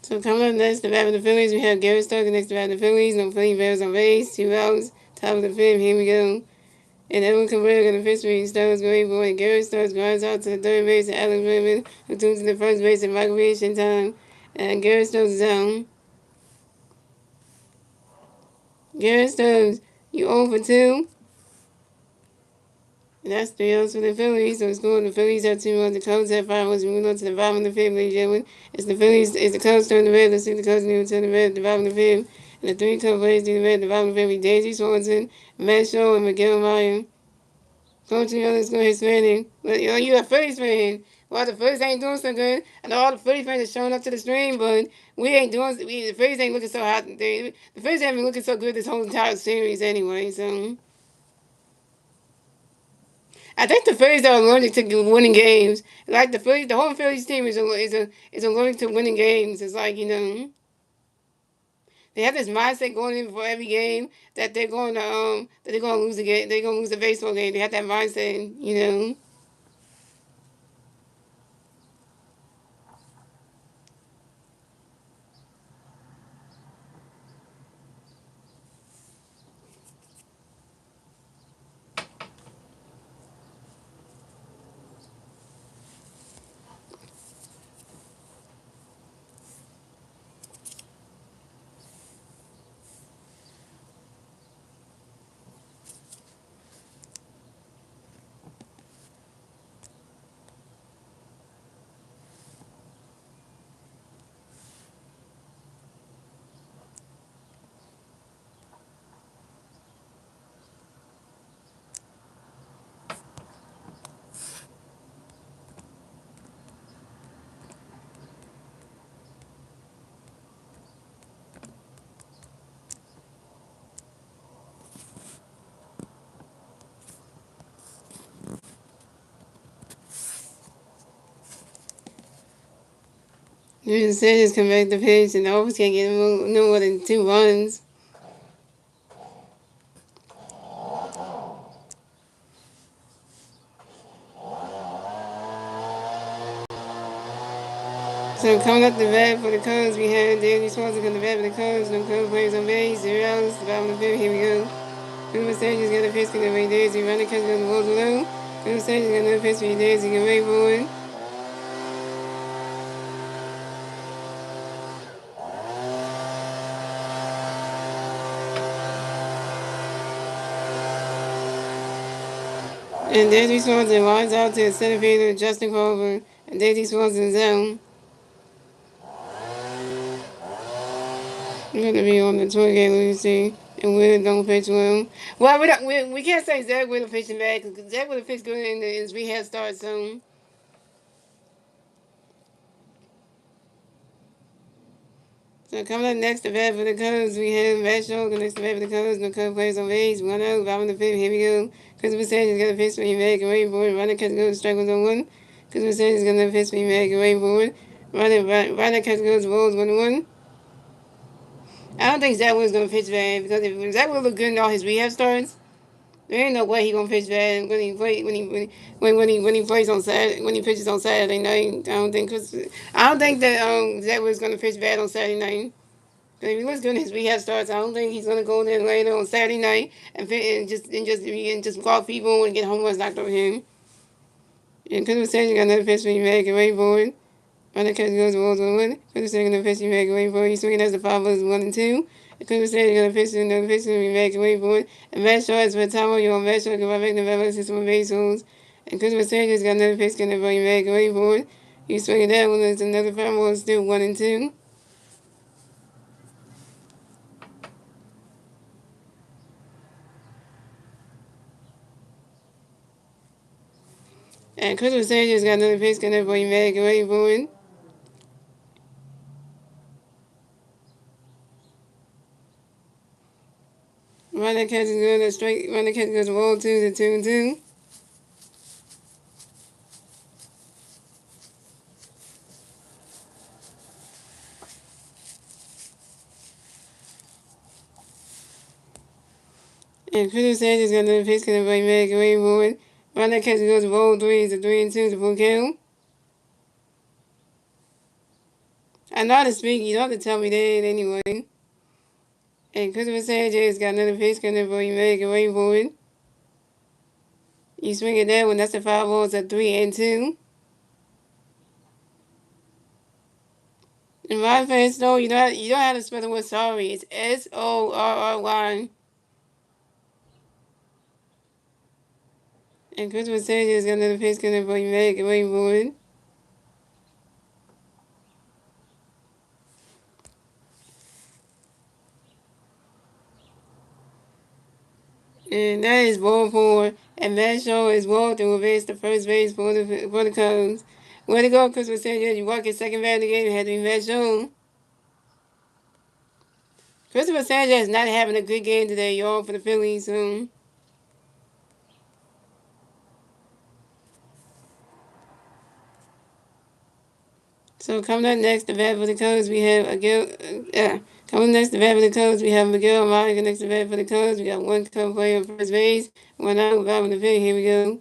So coming up next, the bat of the Phillies, we have Gary Stokes next to bat of the Phillies. No Philly Bears on base. 2 outs. Top of the fifth. Here we go. And Edwin Cabrera going to pitch for Stokes going boy. And Gary Stokes grinds out to the third base. And Alex Raymond who turns to the first base. And Michael Reach in time. And Gary Stokes is down. Gary Stokes, you 0 for 2. And that's 3 outs for the Phillies. So scoring the Phillies have 2 runs. The Cubs have 5 runs. Moving on to the bottom of the fifth, ladies and gentlemen. It's the Cubs turn the red. Let's see the Cubs new turn the red at the bottom of the fifth. And the 3 Cubs players do the red at the bottom of the fifth. Daisy Swanson, Matt Shaw, and Miguel Meyer. Coach, let's go ahead, Spanning. You're a Phillies fan. Well, the Phillies ain't doing so good. I know all the Phillies fans are showing up to the stream, but we ain't doing. The Phillies ain't looking so hot. The Phillies haven't been looking so good this whole entire series anyway. So I think the Phillies are allergic to winning games. Like the Phillies, the whole Phillies team is allergic to winning games. It's like they have this mindset going in for every game that they're going to lose the game. They're going to lose the baseball game. They have that mindset. You just said just come back the pitch and always can't get no more than 2 runs. So coming up the bat for the Cubs, we have David Swanson coming to bat for the Cubs. No Cubs players on base. 0 outs. The bottom of the fifth. Here we go. Good Sanders got a pitch to the way Daisy. Running catch on the balls below. Good Sanders got another pitch for Daisy. Get wait for it. And Daisy Swanson lines out to the center fielder Justin Crawford. And Daisy Swanson's zone. We're going to be on the tour game, Lucy. And Will don't pitch well. Well, we can't say Zach Will pitching bad because Zach Will pitch good in his rehab start soon. So coming up next, the bat for the Cubs, we have Matt Shaw. Next, the bat for the Cubs. No Cubs players on base. 1 out. Bottom of the fifth. Here we go. Christopher Sanchez got a pitch for you, Mac. Away for it. Runner catch goes. Strike was on 1. Christopher Sanchez got another pitch for you, Mac. Away for it. Runner catch goes. Balls 1-1. I don't think Zach Will's gonna pitch bad because if Zach Will look good in all his rehab starts, there ain't no way he gonna pitch bad when he plays on Saturday when he pitches on Saturday night. I don't think that Zach Will's gonna pitch bad on Saturday night. But if he looks good in his rehab starts, I don't think he's gonna go there later on Saturday night and just walk people and get home runs knocked over him. And Christopher Sanchez got another pitch for you, Mac. Away for it. Runner catch goes to Walls 1-1. Christopher Sanchez got a pitch for you, Mac. Away for it. He's swinging as the five was 1-2. Clippers said you're gonna pitch another pitch to be back away for it. And Matt Shaw is for time you're on Matt Shaw because I make the better system of base holes. And Christopher said he's got another pitch gonna bring back away for it. You swing that one, there's another five ball still 1-2. And Christopher said he's got another pitch gonna bring back away for it. Runner catch is good, straight runner catch goes roll 2 to 2-2. And Christopher said he's got another pitch gonna bring back away for it. Runner catch goes roll 3 to 3-2 to full count. I know how to speak, you don't have to tell me that anyway. And Christopher Sanchez got another pitch coming for you, make away for it. You swing it that one, that's the five balls at 3-2. And my fans know you don't have to spell the word sorry. It's SORRY. And Christopher Sanchez got another pitch coming for you, make away for it. And that is ball four. And Matt Shaw is walked and will base the first base for the Cubs. Way to go, Christopher Sanchez. You walk your second bat of the game. You had to be matched on. Christopher Sanchez is not having a good game today, y'all, for the Phillies. So coming up next, the bat for the Cubs, we have coming next, the bat for the Cubs, we have Miguel Amaya. Next, the bat for the Cubs, we got one Cub player on first base, one out, bottom of the fifth. Here we go.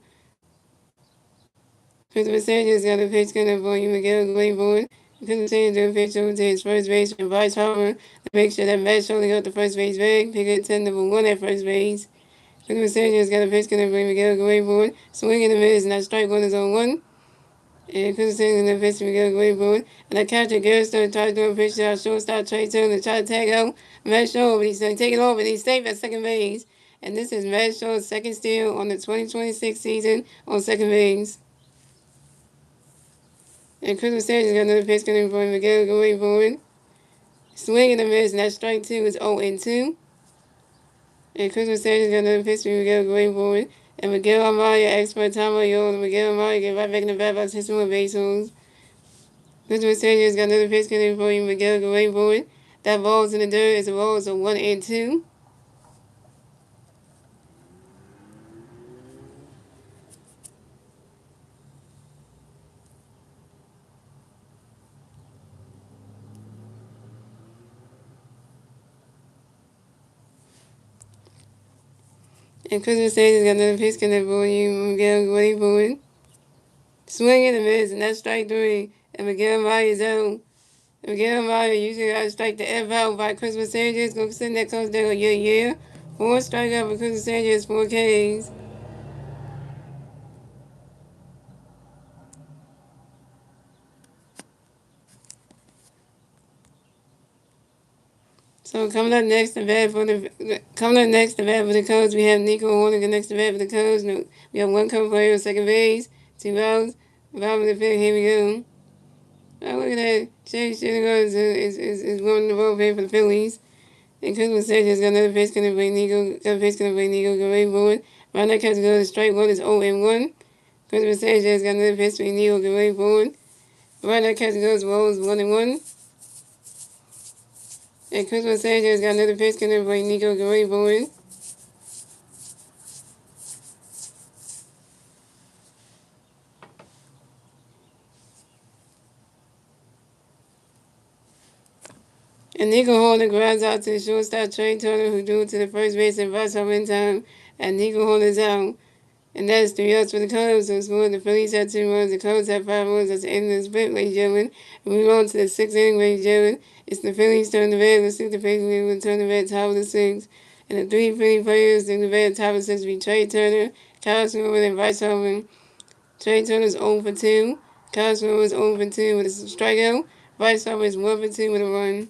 Christopher Sanchez got a pitch coming for you, Miguel going forward. Christopher Sanchez pitch over to his first base and Bryce Harper to make sure that Matt Shirley got the first base bag. Pick up 10 number one at first base. Christopher Sanchez got a pitch coming for Miguel going forward. Swing in the middle, and that strike one is on one. And Chris in the pitch, we got a great board. And the catcher, Garrett Stone, tried to do a pitch to our shortstop, Trey Turner, try to tag out Matt Shaw, but he's going to take it over, and he's safe at second base. And this is Matt Shaw's second steal on the 2026 season on second base. And Chris Sanchez got another pitch coming for him, Miguel going forward. Swing and a miss, and that strike two is 0 and 2. And Chris Sanchez got another pitch for Miguel going forward. And Miguel Amaya, expert time on you, and Miguel Amaya get right back in the bat by 61 base holes. Christopher Sanchez got another pitch coming for you, Miguel going forward. That ball's in the dirt. It's a ball, so 1 and 2. And Christopher Sanchez got another pitch coming for you, Miguel going forward. Swing and a miss, and that's strike three. And Miguel Myers out. And Miguel Myers usually got to strike the F out by Christopher Sanchez. Go send that comes down yeah. 4 strikeout for Christopher Sanchez, 4 Ks. So coming up next, the bat for the Cubs, we have Nico Horner. Next, the bat for the Cubs, we have one Cub player on second base, 2 outs. Bottom of the fifth, here we go. Oh, look at that. Chase Shinnigan is winning the ball for the Phillies. And Christopher Sanchez got another pitch going to play Nico. Got a pitch going to play Nico. Go right forward. Right now, catch goes strike one is 0 and 1. Christopher Sanchez got another pitch for Nico. Go right forward. Right now, catch goes rolls 1 and 1. And Christopher Sanchez got another pitch going to play Nico. Go right forward. And Nico Horner grounds out to the shortstop Trey Turner, who drew to the first base and brought home in time. And Nico Horner's out. And that's 3 outs for the Cubs. So scored the Phillies had 2 runs. The Cubs had 5 runs. That's the end of the split, ladies and gentlemen. And we move on to the 6th inning, ladies and gentlemen. It's the Phillies turn the red. Let's see if the Phillies will turn the red top of the 6th. And the 3 Philly players in the red top of the 6th will be Trey Turner, Kyle Smith, and Bryce Harper. Trey Turner's 0 for 2. Kyle Smith was 0 for 2 with a strikeout. Bryce Harper is 1 for 2 with a run.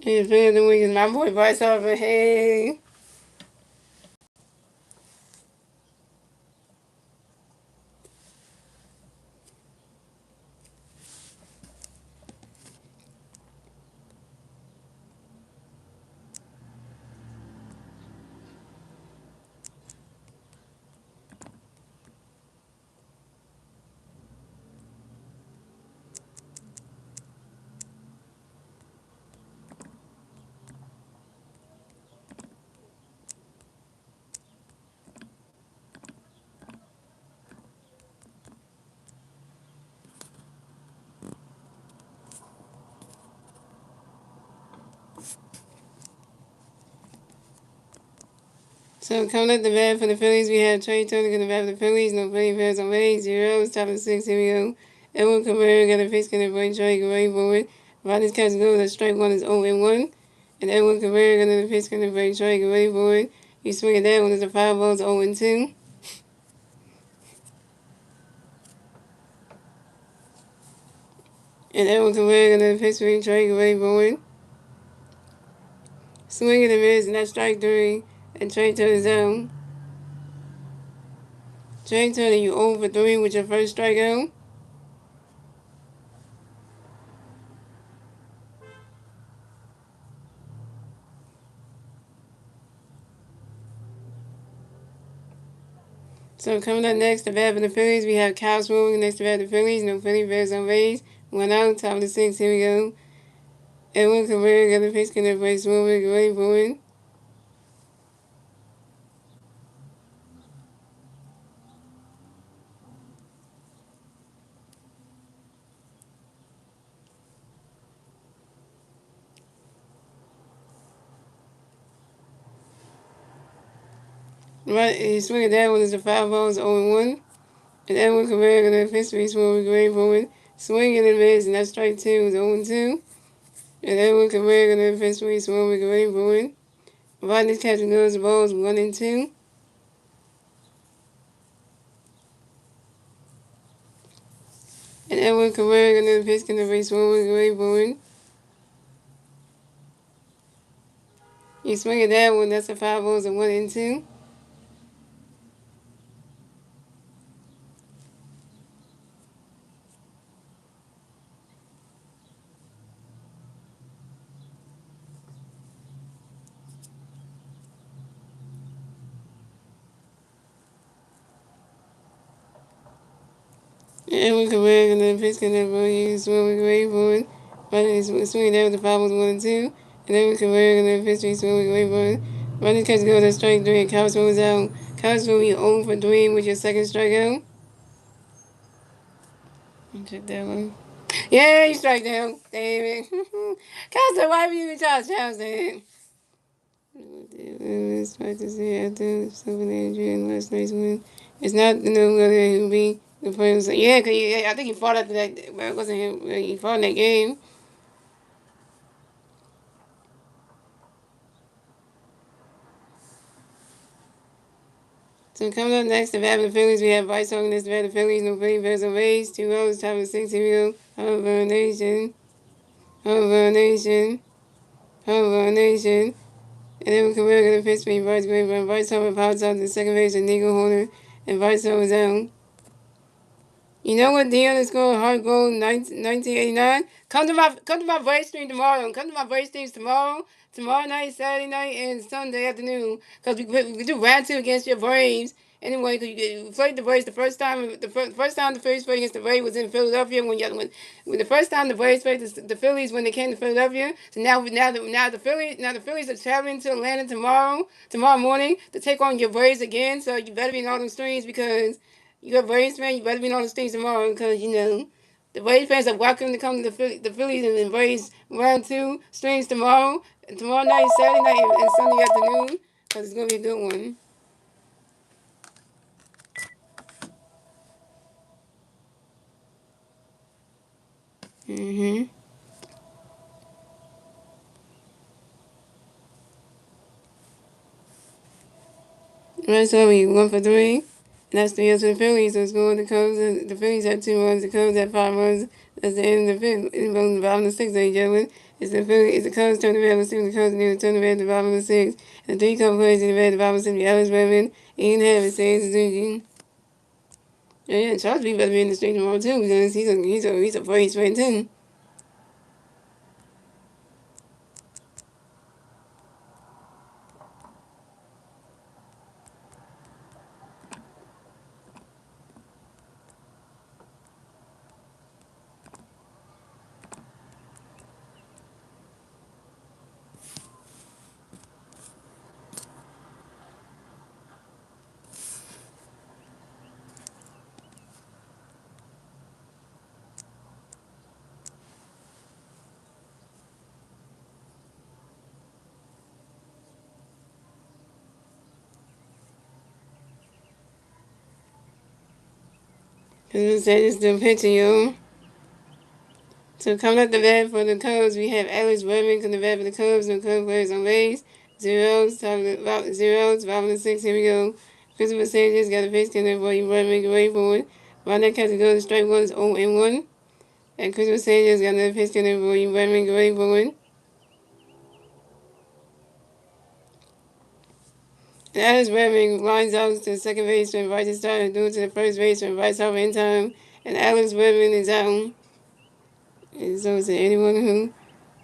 And the fan of the week is my boy Bryce Harper. Hey. So coming up the bat for the Phillies, we have Trey Turner going to bat for the Phillies. No Philly players on base. Zeros, top of six. Here we go. Edwin Cabrera got a pitch going to break Trey Cabrera forward. Ronnie's catch goes. That strike one is 0-1. And Edwin Cabrera got a pitch going to break Trey Cabrera forward. You swing at that one. It's a 5 balls 0-2. And Edwin Cabrera got a pitch for Trey Cabrera forward. Swing and a miss, and that's strike three. And Trey Turner's down. Trey Turner, you 0 for 3 with your first strikeout. So coming up next, the bat for the Phillies, we have Kyle Swilling next to bat the Phillies. No Philly bears on base. 1 out, top of the six. Here we go. Edwin Cabrera got the pitch connect by Swilling, going forward. Right, he swing at that one is a 5 balls 0-1. And Edwin Cabrera got the pitch for Swilling, going forward. Swing and a miss, and that's strike two is 0-2. And Edwin Cabrera got the pitch for Swilling, going forward. Rodney's catching those balls 1-2. And Edwin Cabrera got the pitch connect by Swilling, going forward. You swing at that one, that's a 5 balls 1-2. Edwin Cabrera and the pitch connect for you, swing away forward. Running swing down with the 5 balls 1-2. And Edwin Cabrera and the pitch swing away forward. Running catch goes at strike three, and Kyle swings out. Kyle swing you 0 for 3 with your second strikeout. Check that one. Yeah, you strike down. Damn it. Kyle said, why were you even trying to challenge that? Let's try to see after something injury and last night's win. It's not whether he'll be the player. Yeah, cause I think he fought after that. But it wasn't him. He fought in that game. So coming up next, the bat of the Phillies, we have Bryce Harper next to bat of the Phillies. No Philly bears on base. 2 outs, top of six. Here we go. Hover Nation. Hover Nation. Hover Nation. And then we can really get a pitch between Bryce Green, but Bryce Harper pops out to second base and Nico Horner, and Bryce Harper's out. You know what Dion is going hard goal 1989? Come to my Braves stream tomorrow. Come to my Braves streams tomorrow. Tomorrow night, Saturday night, and Sunday afternoon. Because we do round two against your Braves. Anyway, cause you played the Braves the first time. First time the Phillies played against the Braves was in Philadelphia when the first time the Braves played the Phillies when they came to Philadelphia. So now the Phillies are traveling to Atlanta tomorrow morning to take on your Braves again. So you better be in all them streams because you're a Braves fan. You better be on the streets tomorrow because the Braves fans are welcome to come to the Phillies and the Braves round two streams tomorrow. And tomorrow night, Saturday night, and Sunday afternoon because it's gonna be a good one. Mm-hmm. Right, so we 1 for 3. And that's 3 outs for the Phillies. So it's going the Cubs. The Phillies have 2 runs. The Cubs have 5 runs. That's the end of the fifth. In the bottom of the sixth, ladies and gentlemen. It's the Cubs turn the red. Let's see the Cubs need to turn the red at the bottom of the sixth. And the 3 Cubs players in the red at the bottom of the sixth. Alice Redmond, Ian Harris, Sayers Suzuki. Yeah, Charles B better be in the street tomorrow too because he's a Braves fan too. Christmas said it's the pitcher, yo. So coming up the bat for the Cubs, we have Alex Redmond coming the bat for the Cubs. No Cubs players on base. Zeros, talking about zeros, bottom of the six. Here we go. Christopher Sanchez got a base coming for you. Redmond, get ready for it. Ron catches goes straight one is 0 and 1. And Christopher Sanchez got another pitch coming for you. Redmond, get ready for it. And Alex Redmond lines out to the second base to invite the starter, due to the first base to invite over in time. And Alex Redmond is out. And so is anyone who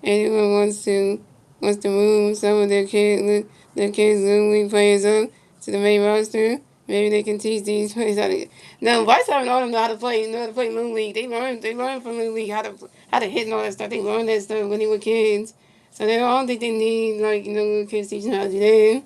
anyone wants to move some of their kids little league players up to the main roster. Maybe they can teach these players how to. Now, Vice haven't all them know how to play. Know how to play little league. They learn from little league how to hit and all that stuff. They learned that stuff when they were kids. So I don't think they need like little kids teaching how to do that.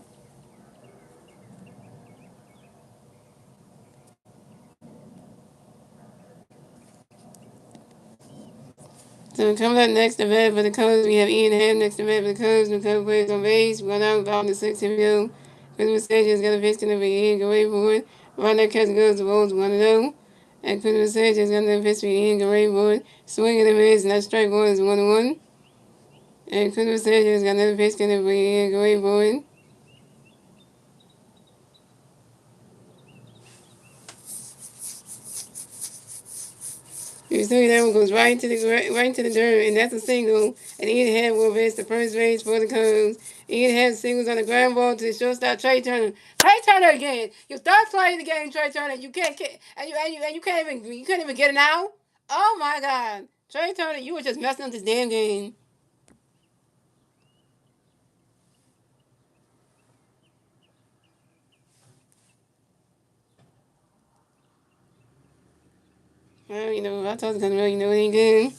So coming up next, the bat for the Cubs, we have Ian Hamm next to bat for the Cubs. The Cubs players on base. Run out about the sixth infield. Christmas Sanchez got a pitch to the Ian. Go wait for it. Run that catch goes. The Rolls 1-0. And Christmas Sanchez got another pitch to Ian. Go wait for it. Swing and a miss. And that strike one is 1-1. And Christmas Sanchez got another pitch to the Ian. Go wait for it. You see that one goes right into the dirt, and that's a single. And Ian Head will miss the first base for the Cubs. Ian Head singles on the ground ball to the shortstop Trey Turner. Trey Turner again. You start playing the game, Trey Turner. You can't and you can't even get it out. Oh my God, Trey Turner, you were just messing up this damn game. Well, Rod Thompson coming around. It ain't good.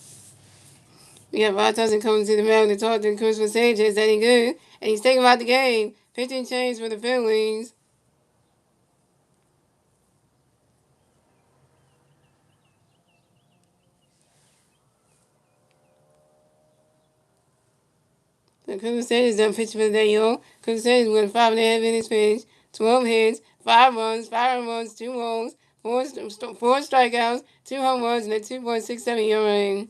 We got Rod Thompson coming to the mound to talk to Christopher Sanchez. That ain't good, and he's taking him out the game. Pitching change for the Phillies. The Cooper Sanders done pitching for the day, y'all. Cooper Sanders went 5.5 innings pitched, 12 hits, 5 runs, 2 walks, four strikeouts, 2 home runs, and a 2.67 ERA.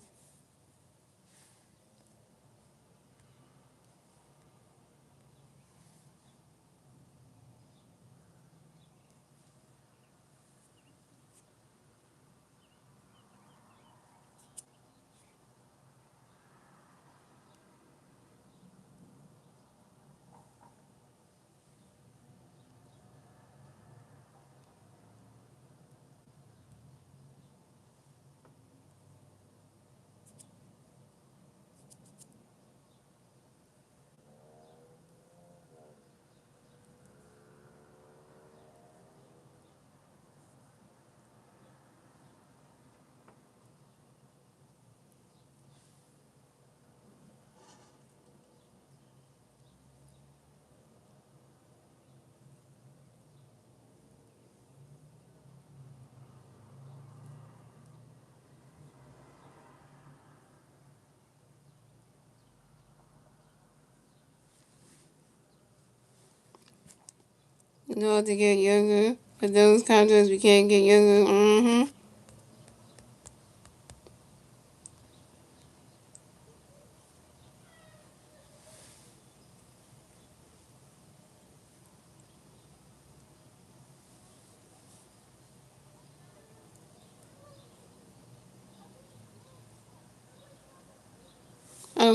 In order to get younger, for those contracts we can't get younger.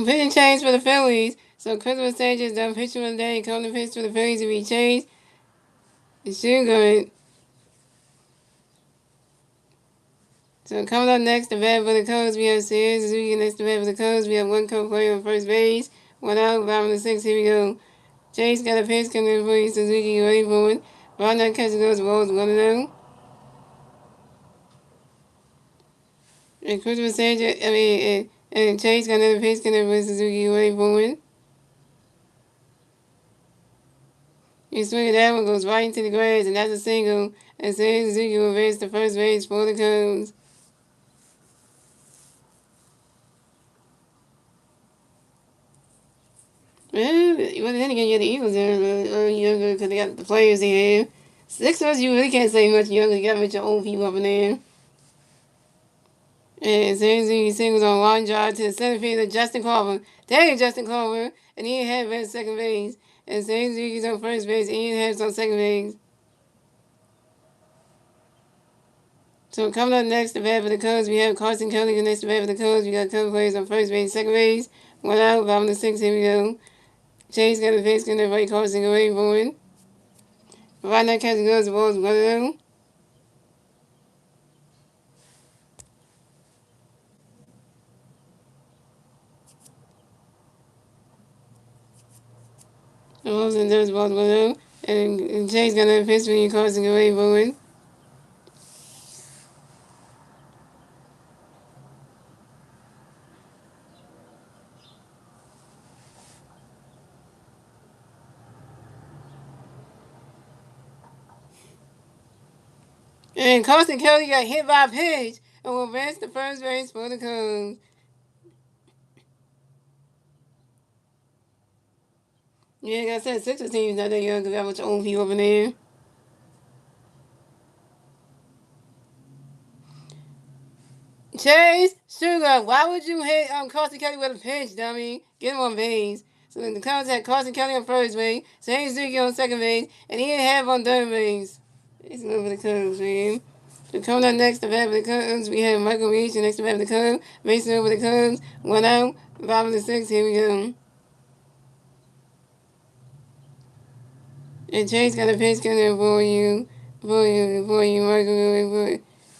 Pitching change for the Phillies. So Christopher Sanchez done pitching for the day. Come to pitch for the Phillies to be changed. It should go. So coming up next, the bat for the Cubs, we have Sierra Suzuki. Next, the bat for the Cubs, we have one Cub player on first base. One out, bottom of the sixth. Here we go. Chase got a pitch coming in for you. Suzuki ready for it. Ron catches goes balls 1-0. And Christopher Sanchez, and Chase got another pitch coming in for Suzuki ready for it. You swing at that one, goes right into the grass, and that's a single. And Sierra Suzuki will advance to first base for the Cubs. Well, then again, yeah, the Eagles are younger because they got the players they have. Sixers, you really can't say much younger. You got a bunch of old people up in there. And Zay singles on line drive to the center field of Justin Carver. Dang, Justin Carver. And Ian Happ at second base. And Zay is on first base. Ian Happ's on second base. So coming up next, the bat for the Cubs, we have Carson Kelly. The next the bat for the Cubs, we got Cubs players on first base, second base. One out, bottom of the sixth. Here we go. Chase got a face, gonna invite Carson away, going. Right now, catching goes, the ball's 1-0. The ball's in there, the ball's 1-0. And Chase got a face, when Carson away, going. And Carson Kelly got hit by a pitch and will advance to first base for the Cubs. Yeah, like I said, Sixers team's not that young because I was old people over there. Chase, Sugar, why would you hit Carson Kelly with a pitch, dummy? Get him on base. So the Cubs had Carson Kelly on first base, James Zuki on second base, and he didn't have on third base. It's over the Cubs, man. So coming up next to bat for the Cubs, we have Michael Reach, next to bat for the Cubs, Mason over the Cubs, one out, bottom of the sixth, here we go. And Chase got a pitch coming for you, Michael.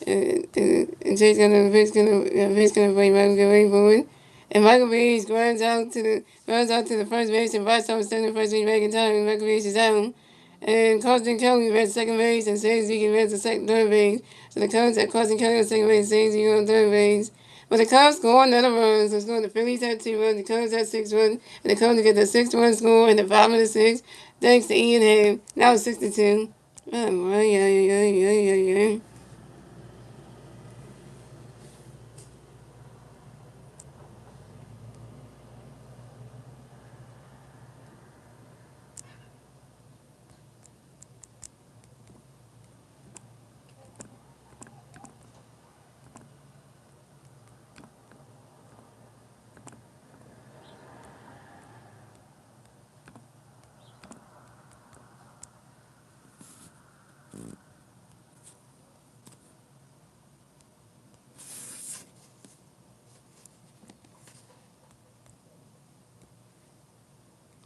And Chase got a pitch coming for you, Michael forward. And Michael Reeves runs out to the first base and Bryce Thomas standing first base back in time. And Michael Reeves is out. And Carson Kelly ran second base and James Zeke ran to third base. So the Cubs had Carson Kelly on second base, James Zeke on third base. But the Cubs scored another run. So the Phillies had 2 runs, the Cubs had 6 runs, and the Cubs get the 6 run score in the bottom of the sixth. Thanks to Ian Hamm. Now it's 62. Oh, yeah.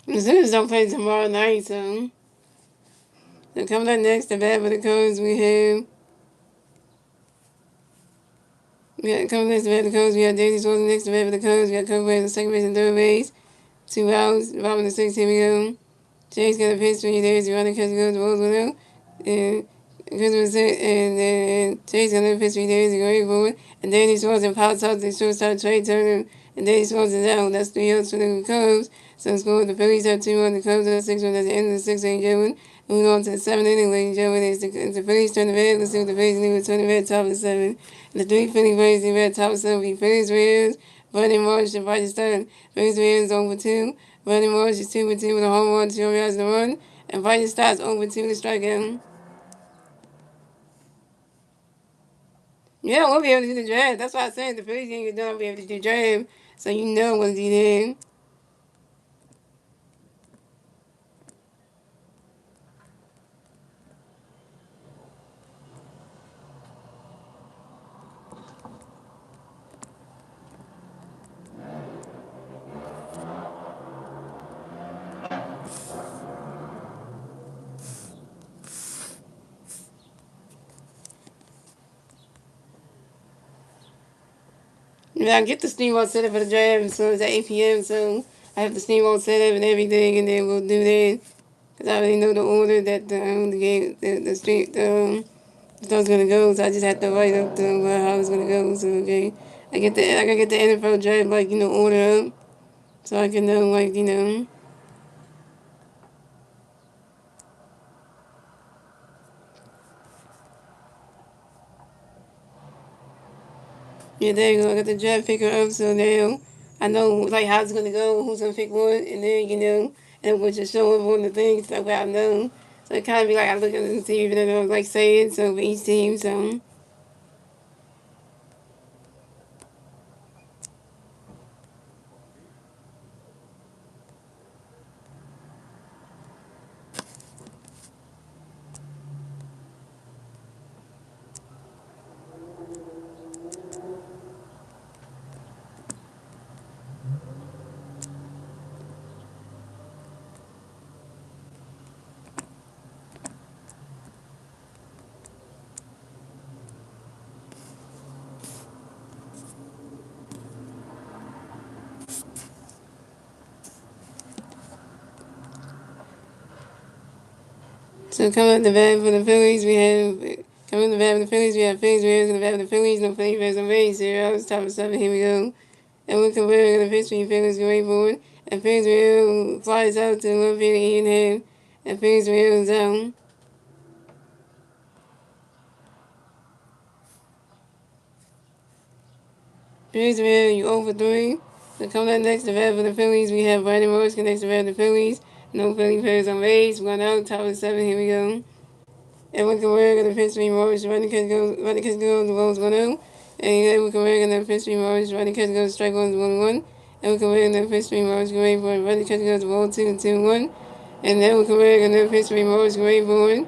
The Sooners don't play tomorrow night, so. So coming up next, the bat for the Cubs, we have. Coming next, the bat for the Cubs, we have Daisy Swanson next, the bat for the Cubs, we got Cubs players on second base and third base. 2 outs, bottom of the sixth, here we go. Chase got a pitch 3 days, running catch goes, the balls went out. And Christmas and Chase got a pitch 3 days, he going forward. And Danny Swanson pops out the shortstop Trey Turner. And Danny Swanson's out. That's 3 outs for the Cubs. So score the Phillies have 2 runs, the Cubs have 6 runs at the end of the sixth, ladies and gentlemen. Moving on to the seventh inning, ladies and gentlemen. It's the Phillies turn the red. Let's see what the Phillies do with turn the red top of the seventh. And the 3 Philly players in red top of the seventh will be Phillies Reds, Brandon Marsh, and Bryce Stud. Phillies Reds over 2. Brandon Marsh is 2-2 with a home run, 2 yards to run. And Bryce starts over 2 to strike out. Yeah, we'll be able to do the draft. That's why I said the Phillies ain't get done. We'll be able to do the draft. So you know what to do then. Yeah, I get the steamboat set up for the draft, so it's at 8 p.m. So I have the steamboat set up and everything, and then we'll do that. Because I already know the order that the game, the stuff's gonna go. So I just have to write up how it's gonna go. So okay, I gotta get the NFL draft order up, so I can know Yeah, there you go. I got the draft picker up, so now I know how it's gonna go, who's gonna pick what, and then and we'll just show everyone the things that I know. So it kind of be like I look at the team and then I say it. So for each team, so So coming up the bat for the Phillies, we have coming up the bat for the Phillies, we have Phillies Reds in the bat for the Phillies, no Phillies Reds on base. 0 top of 7. Here we go. And we can wear the pitch between Phillies going forward. And Phillies Real flies out to the left field and him. And Phillies Real is down. Phillies Real, you over 3. So coming up next, the bat for the Phillies, we have Brandon Morris next to bat for the Phillies. No Philly players on base. 1 out, top of 7. Here we go. And we can wear the pitch between Morris, running catch goes, the ball's 1 0. And we can wear the pitch between Morris, running catch goes, strike 1 1. And we can wear the pitch between Morris, going for running catch goes, the ball 2 2 1. And then we can wear the pitch between Morris, going for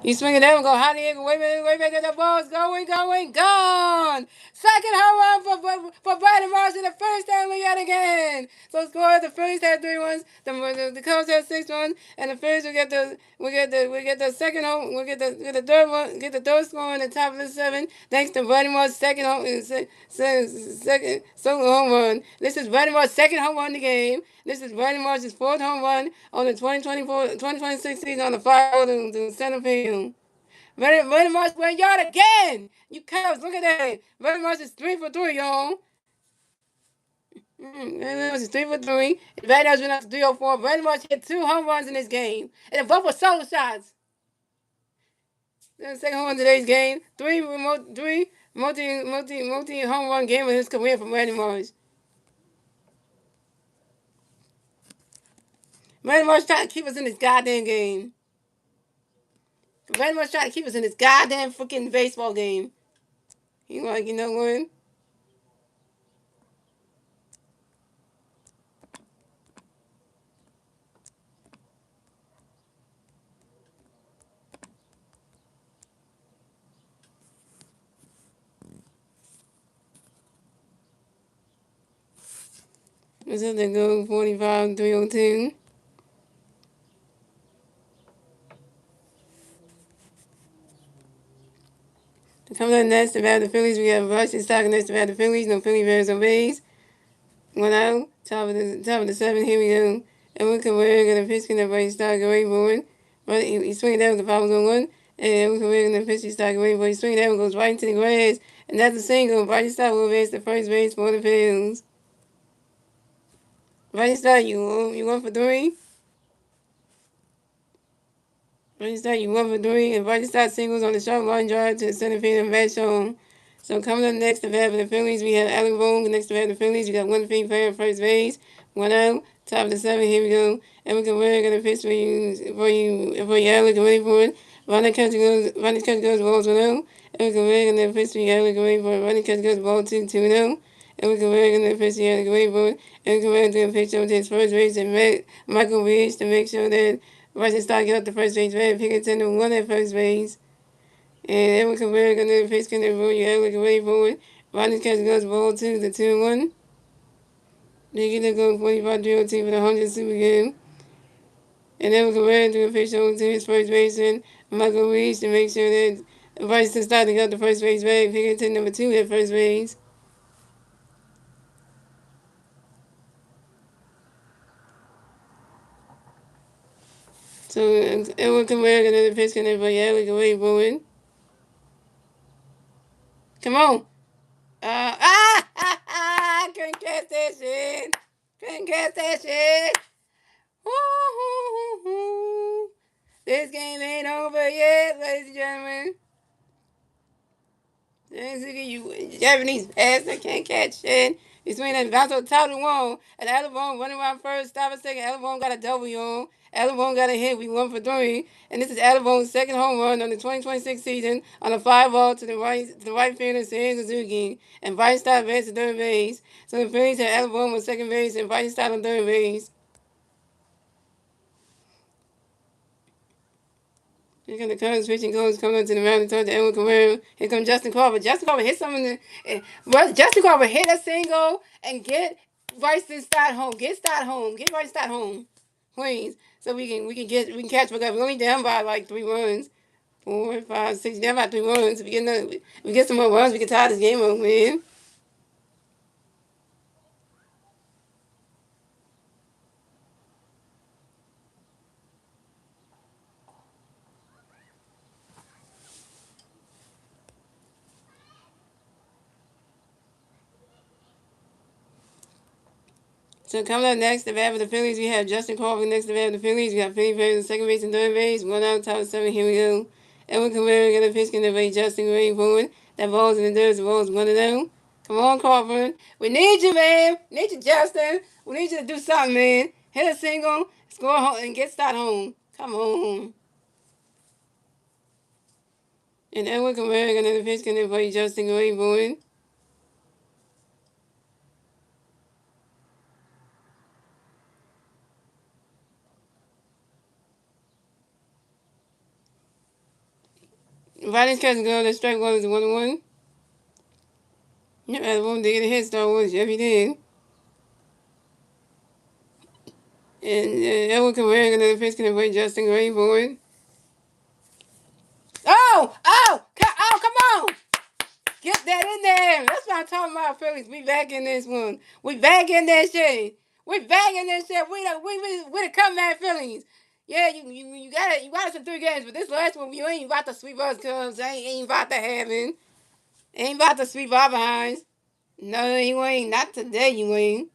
You swing it down, go high the angle, way back, the ball's going, gone! Second home run for Brandon Morris in the first time yet again. So score the Phillies had 3 runs, the Cubs had 6 runs, and the Phillies will get the second home, get the third one, get the third score in the top of the 7, thanks to Brandon Morris' second home run. This is Brandon Morris' second home run in the game. This is Brandon Morris' 4th home run on the 2026 season on the fire to center field. Brandon Morris went yard again. You Cubs, look at that. Brandon Morris is 3 for 3, y'all. Brandon Morris is 3 for 3. The Bad went up to 304. Brandon Morris hit 2 home runs in this game, and both were solo shots. The second home run in today's game. Three multi home run game of his career for Brandon Morris. Brandon Morris trying to keep us in this goddamn game. Brandon Morris trying to keep us in this goddamn freaking baseball game. He like, you know what? This is the go 45 302. Coming up next, the bat of the Phillies, we have Rush and Stock next to bat of the Phillies. No Philly Bears on base. 1 out, top of the 7. Here we go. And we can wear the pitch in the right Stock away forward. But he's swinging down with the foul on 1. And we can wear the pitch Stock away forward. He's swinging down and goes right into the grass. And that's a single. Brighty Stock will advance to first base for the Phillies. Brighty Stock, you 1 for 3. Brighty Stock, you 1 for 3. And Brighty Stock singles on the sharp line drive to the center field and back home. So coming up next to bat for the Phillies, we have Alec Boone. Next to bat for the Phillies, we got 1 free player at first base. 1 out, top of the 7. Here we go. And we can wear gonna pitch for you Alec away for it. Running catch goes balls 1 out. And we can wear gonna pitch for you Alec away for it. Running catch goes ball 2 2 0. And we can wear gonna pitch for you Alec away for it. And we can wear gonna pitch over to his first base and Michael Reach to make sure that Russian Stock get up the first base. Pickerton to 1 at first base. And then we can wear another pitch can roll your head, look away forward. Ronnie catch goes ball 2, the 2 1. They get to go 45 302 for the 100 super game. And then we can wear into a pitch over to his first baseman, Michael Reach, to make sure that Bryson Stott to get the first base back. Pickerton number 2 at first base. So, and we can wear another pitch can roll your head, look away forward. Come on. Couldn't catch that shit. Couldn't catch that shit. Woo-hoo-hoo-hoo. This game ain't over yet, ladies and gentlemen. You Japanese bastard can't catch shit. He's swinging that bounce on top of the wall. And Alabama running around first, stop a second. Alabama got a W on. Alabama got a hit. We 1 for 3. And this is Alabama's second home run on the 2026 season on a fly ball to the right fielder, San Suzuki. And Bryce Stott advanced to third base. So the Phillies had Alabama on second base and Bryce Stott on third base. Here comes the Cubs pitching coach coming up to the mound and towards the Edwin Cabrera. Here comes Justin Carver. Justin Carver hit something. Justin Carver hit a single and get Bryson Stott home. Get Stott home. Get Bryson Stott home, please. So we can catch back up. We're only down by like 3 runs. 4, 5, 6. Down by 3 runs. If we get some more runs, we can tie this game up, man. So coming up next, the bat for the Phillies, we have Justin Crawford next to the bat for the Phillies. We got Philly players in second base and third base. One out, top of seven. Here we go. Edwin Cabrera gonna pitch in the way. Justin going forward. That ball's in the dirt. The ball's 1-0. Come on, Crawford. We need you, man. Need you, Justin. We need you to do something, man. Hit a single, score home, and get start home. Come on. And Edwin Cabrera gonna pitch in the way. Justin going forward. Riding catch go. The strike one is 1-1. Yep, I won't get a hit, Star Wars. Yep, he did. And Edwin Cabrera gonna pitch in the way. Justin going forward. Oh, come on. Get that in there. That's what I'm talking about, Phillies. We back in this one. We back in that shit. We back in this shit. We the comeback Phillies. Yeah, you got us in 3 games, but this last one you ain't about to sweep us, Cubs. Ain't about to happen. Ain't about to sweep our behinds. No, you ain't. Not today, you ain't.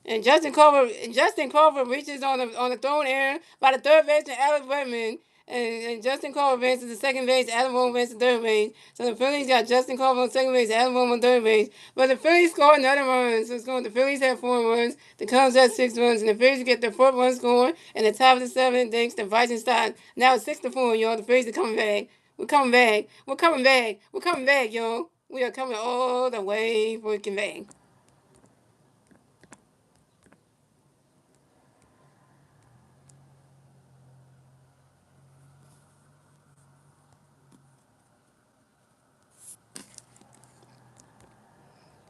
And Justin Culver reaches on the thrown air by the third baseman Alex Redmond. And Justin Culver advances to second base, Adam Rome advances to third base. So the Phillies got Justin Culver on second base, Adam Rome on third base. But the Phillies scored another run. So the Phillies had 4 runs, the Cubs had 6 runs, and the Phillies get their fourth run score. And the top of the seventh, thanks to Weissenstein. Now it's 6-4, y'all. The Phillies are coming back. We're coming back. We're coming back. We're coming back, y'all. We are coming all the way freaking back.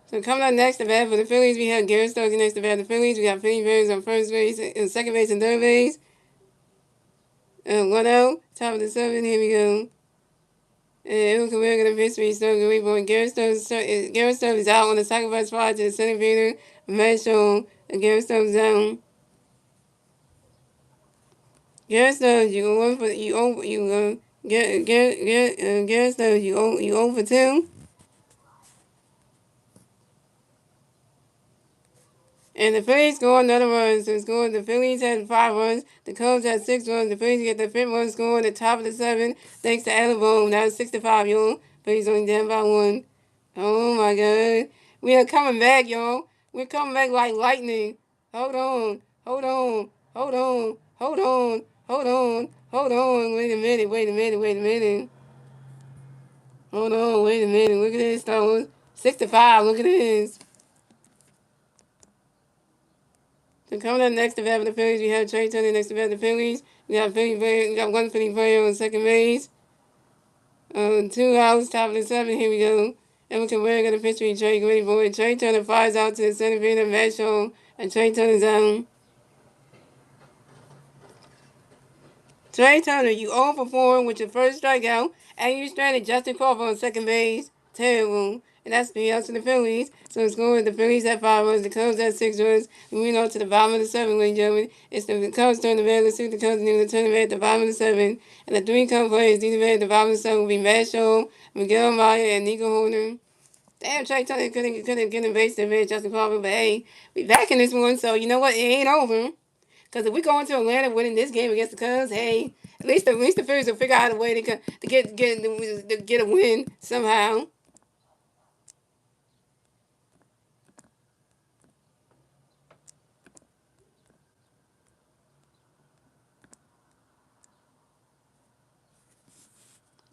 So coming up next, the bat for the Phillies, we have Garrett Stokes next to bat for the Phillies. We got Philly Birds on first base, and second base, and third base. 1-0, top of the seventh. Here we go. And Edwin Cabrera gonna pitch me. Stokes going for Garrett Stokes is out on the sacrifice fly to the center fielder. Matt Show, and Garrett Stokes down. Garrett Stokes, you go for Garrett Stokes, you 0 for 2. And the Phillies scored another run. So the Phillies had 5 runs. The Cubs had 6 runs. The Phillies get the fifth run score at the top of the seventh. Thanks to Adam Bohm. That was 6-5, y'all. Phillies only down by 1. Oh my God. We are coming back, y'all. We're coming back like lightning. Hold on. Hold on. Hold on. Hold on. Hold on. Hold on. Wait a minute. Wait a minute. Wait a minute. Hold on. Wait a minute. Look at this, Stones. 6-5. Look at this. So coming up next to bat for the Phillies, we have Trey Turner next to bat for the Phillies. We got one Philly player on second base. 2 outs, top of the seventh. Here we go. Edwin Cabrera got a pitch for Trey Grady Boy. Trey Turner flies out to the center fielder, Matt Show, and Trey Turner's down. Trey Turner, you 0 for 4 with your first strikeout, and you stranded Justin Crawford on second base. Terrible. And that's 3 outs to the Phillies. So it's going with the Phillies at 5 runs, the Cubs at 6 runs. Moving on to the bottom of the seventh, ladies and gentlemen. It's the Cubs turn the red. Let's see what the Cubs do. The turn the red at the bottom of the seventh. And the 3 Cubs players do the red at the bottom of the seventh will be Matt Show, Miguel Meyer, and Nico Horner. Damn, Trey Turner couldn't get a base to red Justin Crawford. But hey, we back in this one, so you know what? It ain't over. Because if we go into Atlanta winning this game against the Cubs, hey, at least the Phillies will figure out a way to get a win somehow.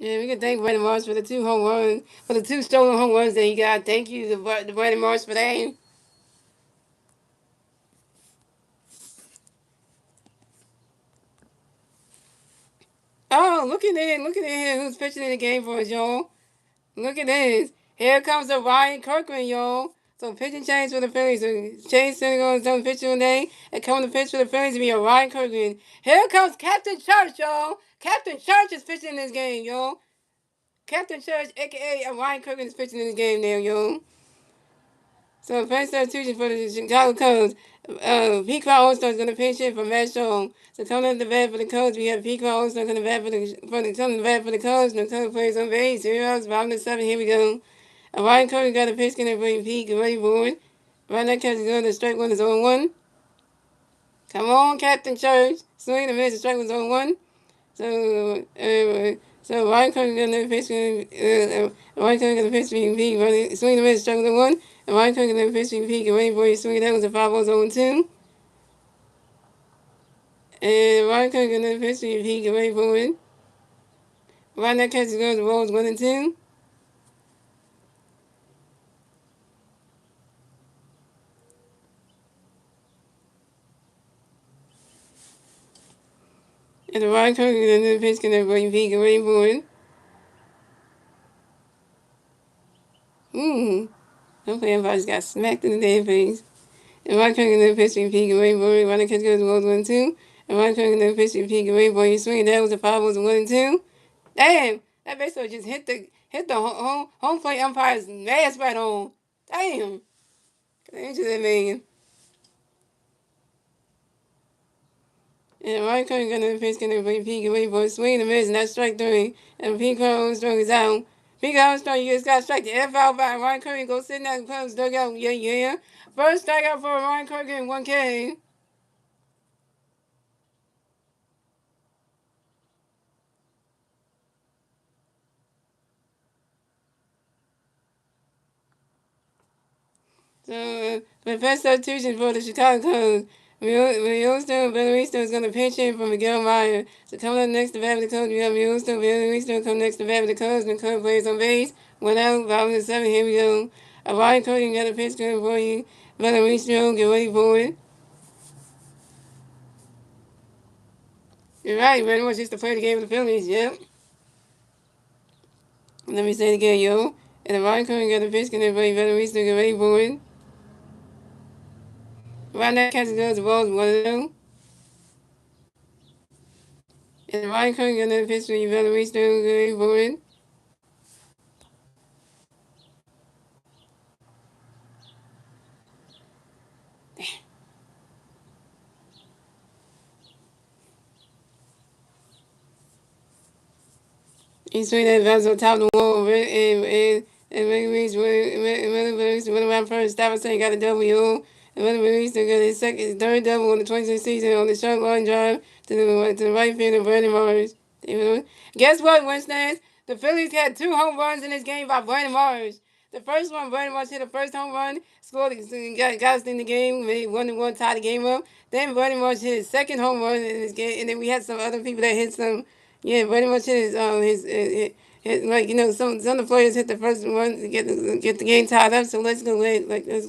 Yeah, we can thank Brandon Marsh for the 2 home runs, for the 2 stolen home runs that he got. Thank you to Brandon Marsh for that. Oh, look at it, who's pitching in the game for us, y'all. Look at this. Here comes the Ryan Kirkman, y'all. So pitching change for the Phillies. So Chase Senegal is done pitching today. And coming to pitch for the Phillies to be a Ryan Kirkman. Here comes Captain Church, y'all. Captain Church is pitching in this game, y'all. Captain Church, a.k.a. Ryan Kirkman, is pitching in this game now, y'all. So first substitution for the Chicago Cubs. Peacock All-Star is going to pitch in for Matt Shaw. So coming up the bat for the Cubs, we have Peacock All-Star coming to bat for the Cubs. No Cubs players on base. 0 outs, bottom of the seventh. Here we go. Ryan Curry got a pitch in for Pete. Get ready for it. Right now, catch is good. The strike one is on 1. Come on, Captain Church. Swing the miss. The strike was on 1. So Ryan Curry got another pitch. Ryan Curry got a pitch for Pete. Swing the miss. The strike was on 1. And Ryan Curry got another pitch for Pete. Get ready for it. Swing. That was a 5-0-2. And Ryan Curry got another pitch for Pete. Get ready for it. Right now, catch is good. The ball is 1-2. And the Ryan Curry got another pitch. Get ready for it. Hopefully everybody got smacked in the damn face. And Ryan Curry got another pitch for Pete. Get ready for it. Right now, catch is good. The ball is 1-2. And Ryan Curry got another pitch for Pete. Get ready for it. Swing. That was a 5-1-2. Damn, that baseball just hit the home plate umpire's mask right on. Damn, injure that man. And Ryan Curry got another pitch, getting ready Pete, get ready for a swing and a miss, and that's strike 3. And Pete Armstrong is out. Pete Armstrong, you just got struck the F out by Ryan Curry. Go sit down and Cubs dugout. Yeah. First strikeout for Ryan Curry getting 1K. So, the first substitution for the Chicago Cubs. Wilson Bellaristo is going to pitch in for Miguel Meyer. So coming up next to bat with the Cubs, we have Wilson Bellaristo come next to bat with the Cubs, and the Cubs plays on base. 1 out, bottom of the 7, here we go. Ryan Curry got a pitch coming for you. Bellaristo, get ready for it. You're right, very much used to play the game with the Phillies, yep. Let me say it again, yo. And Ryan Curry got a pitch coming for you. Bellaristo, get ready for it. Right now, catches goes the balls 1-0. And Ryan Curry got another pitch for you. Bellaristo, get ready for it. He swung that bounce on top of the wall and went around first. Stuyvesant got a W. And Willie Reese got his third double on the 26th season on the short line drive to the right field of Brandon Morris. Guess what, Winston? The Phillies had 2 home runs in this game by Brandon Morris. The first one, Brandon Morris hit the first home run, scored, got us in the game, made 1-1, tied the game up. Then Brandon Morris hit his second home run in this game, and then we had some other people that hit some. Yeah, pretty much some of the players hit the first one to get the game tied up. So let's go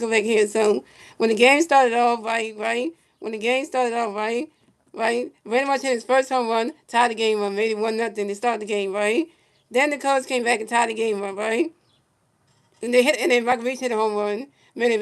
back here. So when the game started off, right, when the game started off, right, pretty much hit his first home run, tied the game up, made it 1-0 to start the game, right. Then the Cubs came back and tied the game up, right. And then Mark Reach hit a home run. Couldn't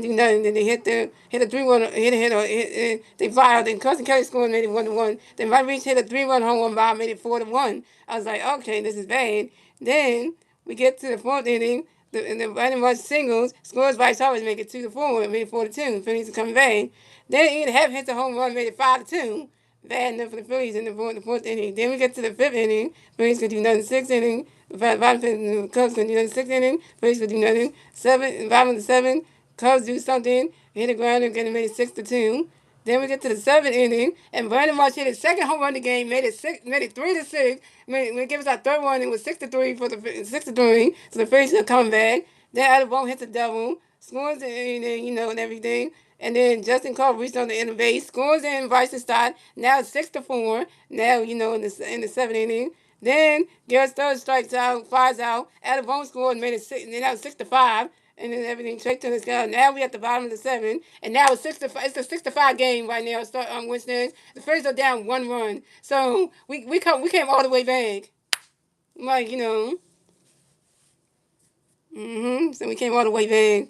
do nothing. Then they hit a 3-1, they filed, and Cousin Kelly scored, made it 1-1. Then Mark Reach hit a 3-1 home run bomb, made it 4-1. I was like, okay, this is bad. Then we get to the 4th inning, and the running rush singles, scores by Chavez, make it 2-4, made it 4-2. Phillies are coming back. Then Ian Happ hit the home run, made it 5-2. Bad enough for the Phillies in the 4th inning. Then we get to the 5th inning. Phillies could do nothing. 6th inning. The Cubs could do nothing. 6th inning. Phillies could do nothing. Bottom of the 7th. Cubs do something. Hit the ground and get made it 6-2. Then we get to the 7th inning, and Brandon Marsh hit his second home run of the game, made it 3-6. Give us our third one. It was 6-3 for the 6-3. So the Phillies are coming back. Then Adams hits a double, scores and everything. And then Justin Cole reached on the end of base, scores in Bryson Stott. Now it's 6-4. Now in the 7th inning. Then Garrett Sturridge strikes out, flies out. Adam Bone scored and made it 6. And then now it's 6-5. And then everything straight to the sky. Now we at the bottom of the 7th, and now it's 6-5. It's a 6-5 game right now. Start on Wednesdays. The Phillies are down 1 run, so we came all the way back. Like so we came all the way back.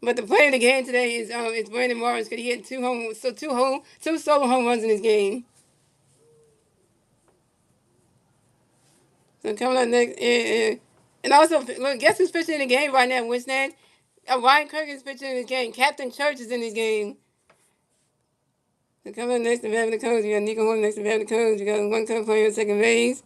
But the player of the game today is Brandon Morris, because he hit two solo home runs in this game. So coming up next, and also look, guess who's pitching in the game right now, Winston? Ryan Kirk is pitching in this game. Captain Church is in this game. So coming up next to bat with the Cubs, you got Nico Horton next to bat with the Cubs. You got one Cub player on second base.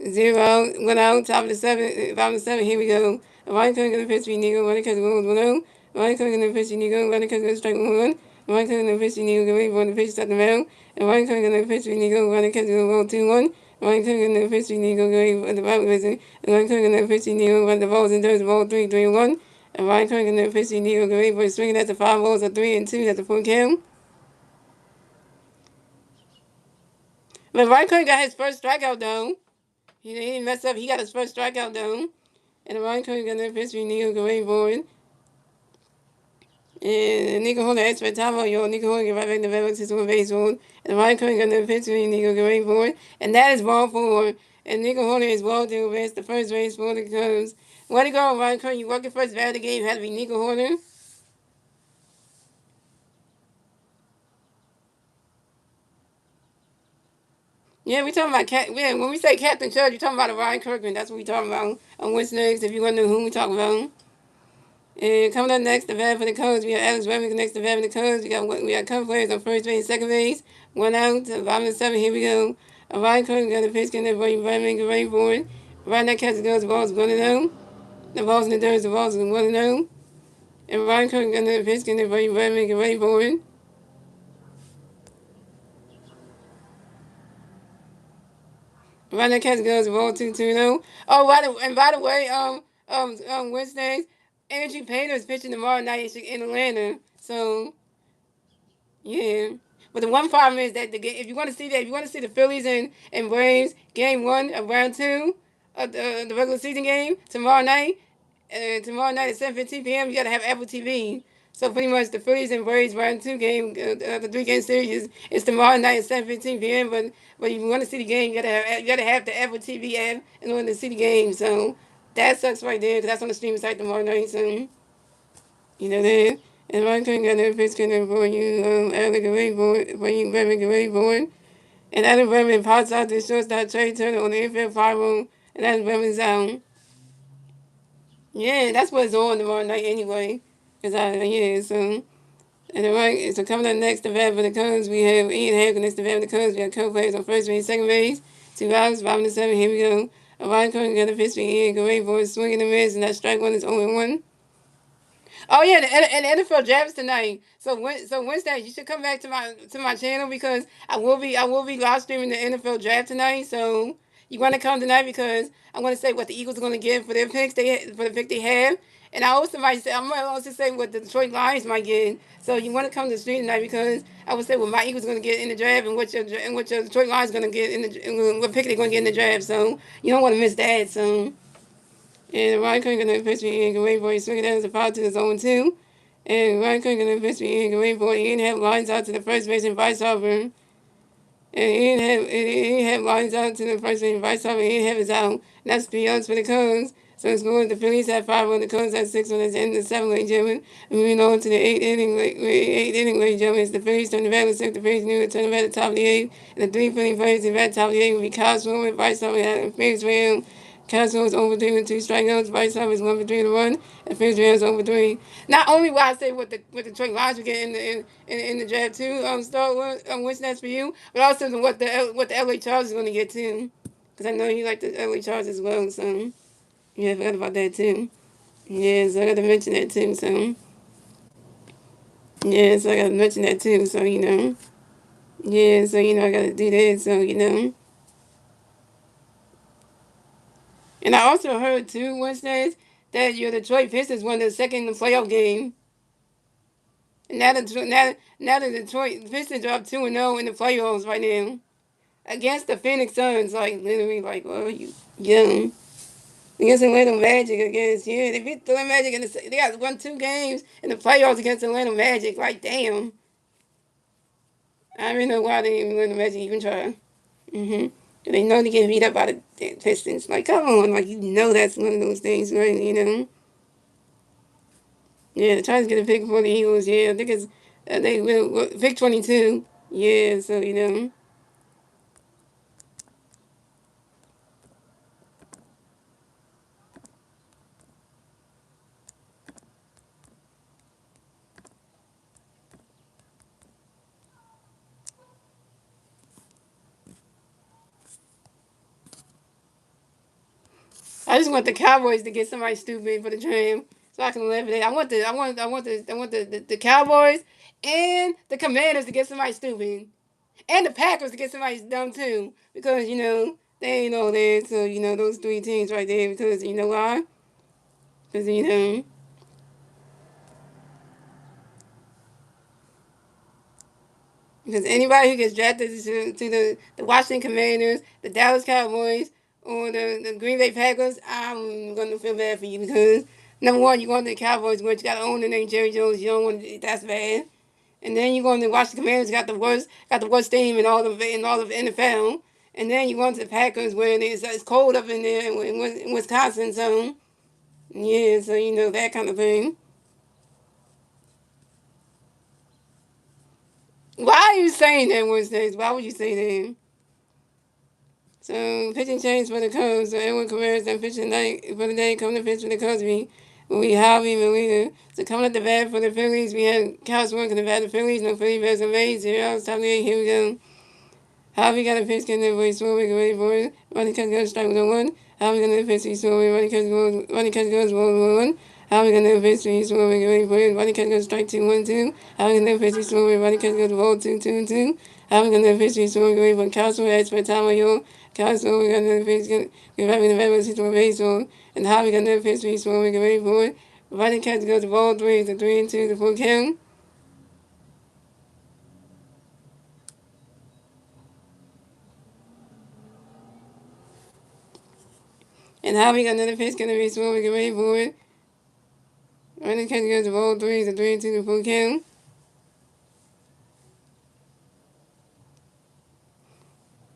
Zero out, 1 out, top of the seventh, bottom of the seventh. Here we go. Ryan Cook in the pitch, Negro, running catch goes 1-0. Ryan Cook in the pitch, Negro, running catch goes strike 1-1. Ryan Cook in the pitch, Negro, wait for the pitch at the mound. And Ryan Cook in the pitch, Negro, running catch goes 2-1. Ryan Cook in the pitch, Negro, wait for the ball visit. And Ryan Cook in the pitch, Negro, run the balls and does the ball 3-3-1. And Ryan Cook in the pitch, Negro, wait for swinging at the 5 balls, a 3-2, that's the full count. But Ryan Cook got his first strikeout though. He didn't mess up. He got his first strikeout though. And Ryan Cook got the pitch, Negro, go wait for it. And Nico Holder asked for time on yo. Nico Holder get right back to Vegas is on baseball. And Ryan Cook got the pitch and Nico get ready for it. And that is ball four. And Nico Holder is ball to advance the first base for the Cubs. Way to go, Ryan Cook. You walk your first bat of the game. Had to be Nico Holder. Yeah, we talking about yeah, when we say Captain Church, you're talking about Ryan Kirkman. That's what we talking about on What's Next. If you want to know who we talking about. And coming up next, the bat for the Cubs, we have Alex Remick next to bat for the Cubs. We got Cubs players on first base, second base, 1 out, to the bottom of the seventh. Here we go. Ryan Cook got the pitch, getting everybody Remick get ready for it. Right now, catch goes, the ball's 1-0. The ball's in the dirt, the ball's 1-0. And Ryan Cook got the pitch, getting everybody Remick get ready for it. Right now, catch goes, the ball 2-2-0. Oh, by the way, Wednesdays, Energy Painter is pitching tomorrow night in Atlanta. So yeah, but the one problem is that if you want to see that, if you want to see the Phillies and Braves game one of round two of the regular season game tomorrow night at 7:15 p.m. You got to have Apple TV. So pretty much the Phillies and Braves round two game, the 3 game series is tomorrow night at 7:15 p.m. But if you want to see the game, you gotta have the Apple TV app in order to see the game. So that sucks right there because that's on the streaming site tomorrow night. So you know that. And one thing I know is going to for you, Alec away for you, Reverend away for it. And Adam Reverend pops out the shortstop Trey Turner on the infield fly room, and that's Reverend's out. Yeah, that's what's on tomorrow night anyway. Yeah, so. And all right, so coming up next, the bat for the Cubs, we have Ian Hackett next to the bat for the Cubs. We have co-players on first base, second base, 2 outs, bottom of the seventh. Here we go. A Ryan Cohen got a pitch for Ian, go away for it, swing and a miss, and that strike one is 0-1. Oh yeah, and the NFL drafts tonight. So Wednesday, you should come back to my channel because I will be live streaming the NFL draft tonight. So you want to come tonight because I'm going to say what the Eagles are going to get for their picks for the pick they have, and I'm going to also say what the Detroit Lions might get. So you want to come to the stream tonight because I will say what my Eagles are going to get in the draft and what your Detroit Lions are going to get and what pick they're going to get in the draft. So you don't want to miss that. So. And Ryan Cook gonna pitch me in away for it. Swing it down as a foul to the zone 2. And Ryan Cook gonna pitch me in away for it. He didn't have lines out to the first base and vice over. And he didn't have lines out to the first base and vice over. He didn't have his out. And that's 3 outs for the Cubs. So it's going the Phillies at 5 on the Cubs at 6 on the end of the 7th, ladies and gentlemen. Moving on to the 8th inning, ladies and gentlemen. It's the Phillies turn the bat with 6. The Phillies knew to turn the bat at the top of the 8th. And the 3 Philly players in the bat top of the 8th will be Kyle Swim, vice over at Phoenix Ram. Castro is over 3 with 2 strikeouts. Vice Hub is 1 for 3 to 1. And Fitzgerald is over 3. Not only will I say what the Detroit Lions will get in the draft too, Star which that's for you, but also what the LA Chargers is going to get too, because I know you like the LA Chargers as well. So yeah, I forgot about that too. Yeah, so I got to mention that too. So yeah, so I got to mention that too. So yeah, so I got to do that. So and I also heard too Wednesdays that your Detroit Pistons won the second playoff game. And now the Detroit Pistons are up 2-0 in the playoffs right now against the Phoenix Suns. Like literally, like you young against Atlanta Magic. Against they beat the Atlanta Magic and they got won 2 games in the playoffs against Atlanta Magic. Like damn, I don't really know why they even Atlanta Magic even try. They know they get beat up by the Pistons. Like come on, like that's one of those things, right? Yeah, the Chargers get a pick for the Eagles. Yeah, I think it's they will pick 22. Yeah, so I just want the Cowboys to get somebody stupid for the tram so I can eliminate. I want the Cowboys and the Commanders to get somebody stupid, and the Packers to get somebody dumb too, because they ain't all there. So those three teams right there. Because you know why? Because because anybody who gets drafted to the Washington Commanders, the Dallas Cowboys, or the Green Bay Packers, I'm gonna feel bad for you because number one, you're going to the Cowboys, which you got to own the name Jerry Jones. You don't want that's bad. And then you're going to Washington Commanders, got the worst team in all of NFL. And then you're going to the Packers, where it's cold up in there in Wisconsin. So yeah, so that kind of thing. Why are you saying that, Wednesdays? Why would you say that? So pitching change for the Cubs. So Edwin Cabrera's done pitching tonight for the day. Coming to pitch for the Cubs, we Javi Molina. So coming at the bat for the Phillies, we had Kyle Swank in the bat. The Phillies, no Philly bats are made. 0 outs, top of the eight. Here we go. Javi got a pitch, getting that way slow, make it ready for it. Running catch goes strike with a one. Javi got a pitch, he's slow, running catch goes ball 1. Javi got a pitch, he's slow, make it ready for it. Running catch goes strike 2 1 2. Javi got a pitch, he's slow, running catch goes ball 2 2 2. Javi got a pitch, he's slow, make it ready for Castle. That's for time of your Castle. We got another pitch, get back in the red, he's slow, baseball. And Javi got another pitch, he's slow, make it ready for it. Running catch goes ball 3, the 3 and 2, the full count. And Javi got another pitch, gonna be slow, make it ready for it. Running catch goes to ball 3, the 3 and 2, the full count.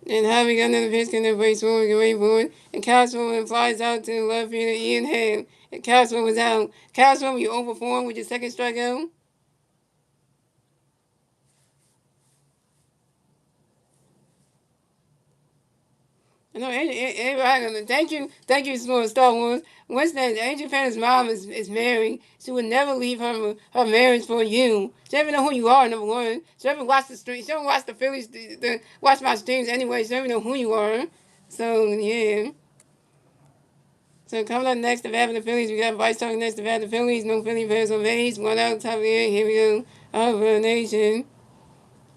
And Javi got another pitch, gonna break forward, get ready for it. And Castleman flies out to the left fielder, Ian Hamm. And Castleman was out. Castleman, you overperformed with your second strikeout. I know everybody. Thank you for Star Wars. Once that Angel Penn's mom is married, she would never leave her marriage for you. She doesn't know who you are. Number one, she doesn't watch the street. She don't watch the Phillies. Watch my streams anyway. She doesn't know who you are. So yeah. So coming up next, the bat for the Phillies, we got Vice talking next, the bat for the Phillies. No Philly fans on base. One out, top of the eighth. Here we go. Harbor Nation.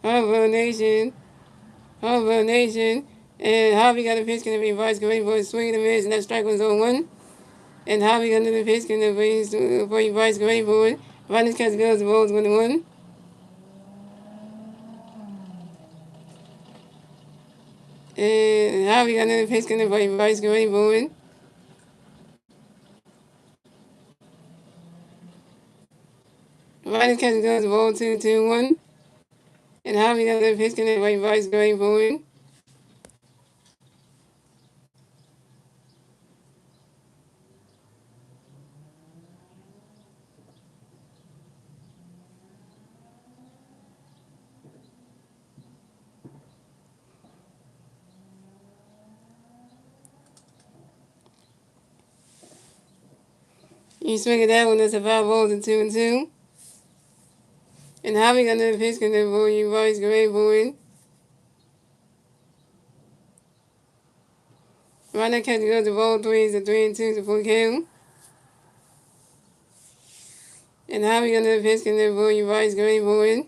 Harbor Nation. Harbor Nation. And Harvey got a pitch, gonna be Vice going for a swing and a miss, and that strike was on one. And Harvey got another pitch, gonna be for Vice going for it. Running catch goes, the ball's 1-1. And Harvey got another pitch, gonna be Vice going for it. Running catch goes, the ball 2-2-1. And Harvey got another pitch, gonna be Vice going for it. You swing at that one, that's a 5 balls and 2-2. And Harvey got another pitch, gonna be Vice going for it. Runner catch goes, the ball 3 is a 3-2, the full count. And Harvey got another pitch, gonna be Vice going for it.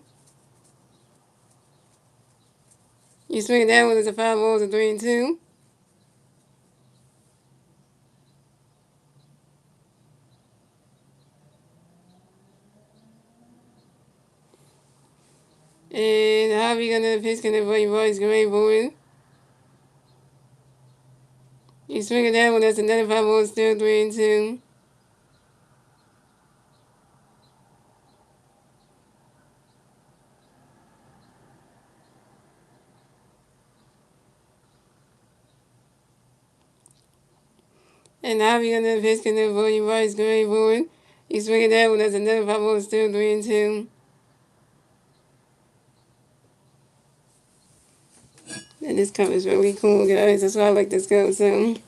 You swing that one, it's a 5 balls, a 3-2. And Javi got another pitch, gonna play Vice great for it. You swing that one, that's another 5 balls, still 3-2. And Javi got another pitch, gonna play Vice great for it. You swing that one, that's another 5 balls, still 3-2. And this cup is really cool, guys. That's why I like this cup. So, and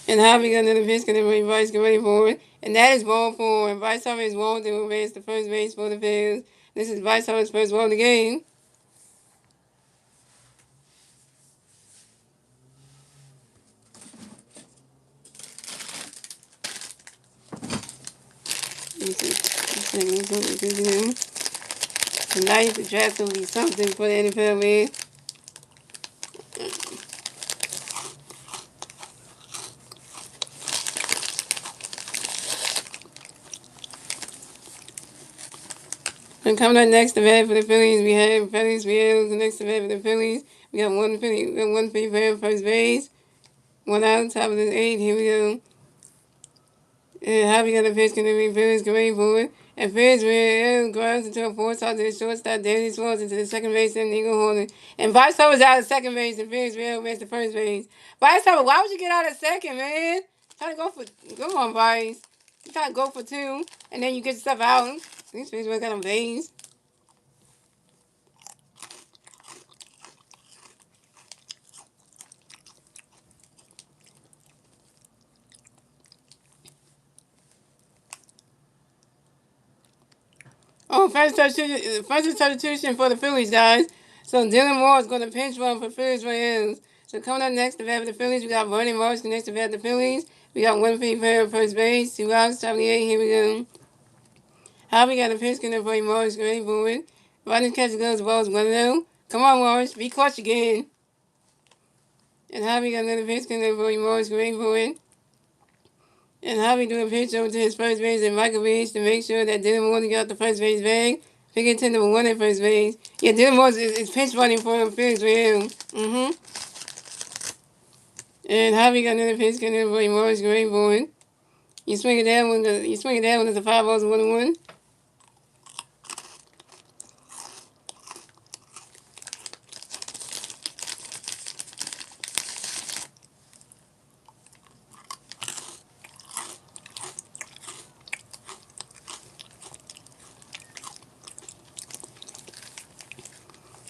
Javi got another pitch, gonna play Vice great for it. And that is ball 4. And Vice Javi is wrong to advance the first base for the Phillies. This is Bryce Harper's first walk of the game. Tonight, the draft will be something for the NFL, man. And coming up next, the bat for the Phillies, we have Phillies. We have the next bat for the Phillies. We got one Philly player first base. One out, top of the eighth. Here we go. And Javi got a pitch, going to be Phillies going forward. And Phillies will grounds into a four toss to the shortstop. Danny Smalls into the second base and Eagle Holden. And Bryce Harper's out of second base, and Phillies will miss the first base. Bryce Harper, why would you get out of second, man? Try to go for, come on, Bryce. You try to go for two, and then you get yourself out. These Phillies will got on base. Oh, first substitution for the Phillies, guys. So Dylan Moore is going to pinch run for Phillies Rams. So coming up next to bat the Phillies, we got Vernon Marsh next to bat the Phillies. We got one Philly player first base, two outs, top of the eight. Here we go. Harvey got a pitch going for Morris, ready for it. Running catch goes, balls 1-0. Come on, Morris, be clutch again. And Harvey got another pitch going for Morris, ready for it. And Javi doing a pitch over to his first base and Michael Reese to make sure that Dylan Moore got the first base bag. Figure to number one at first base. Yeah, Dylan Moore is pitch running for Phillies with him. And Javi got another pitch coming for Morris Gray Boy. You swing it down when it's a 5 balls and 1-1.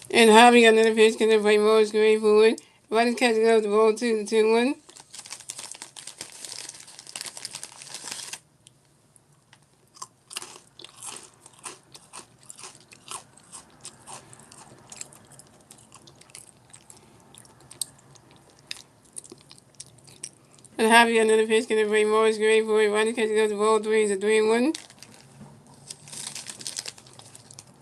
And Javi got another pitch coming for Morris Gray Boy. Running catch goes the ball 2-1. And Javi got another pitch coming for Morris Gray Boy. Running catch goes the ball 3-1.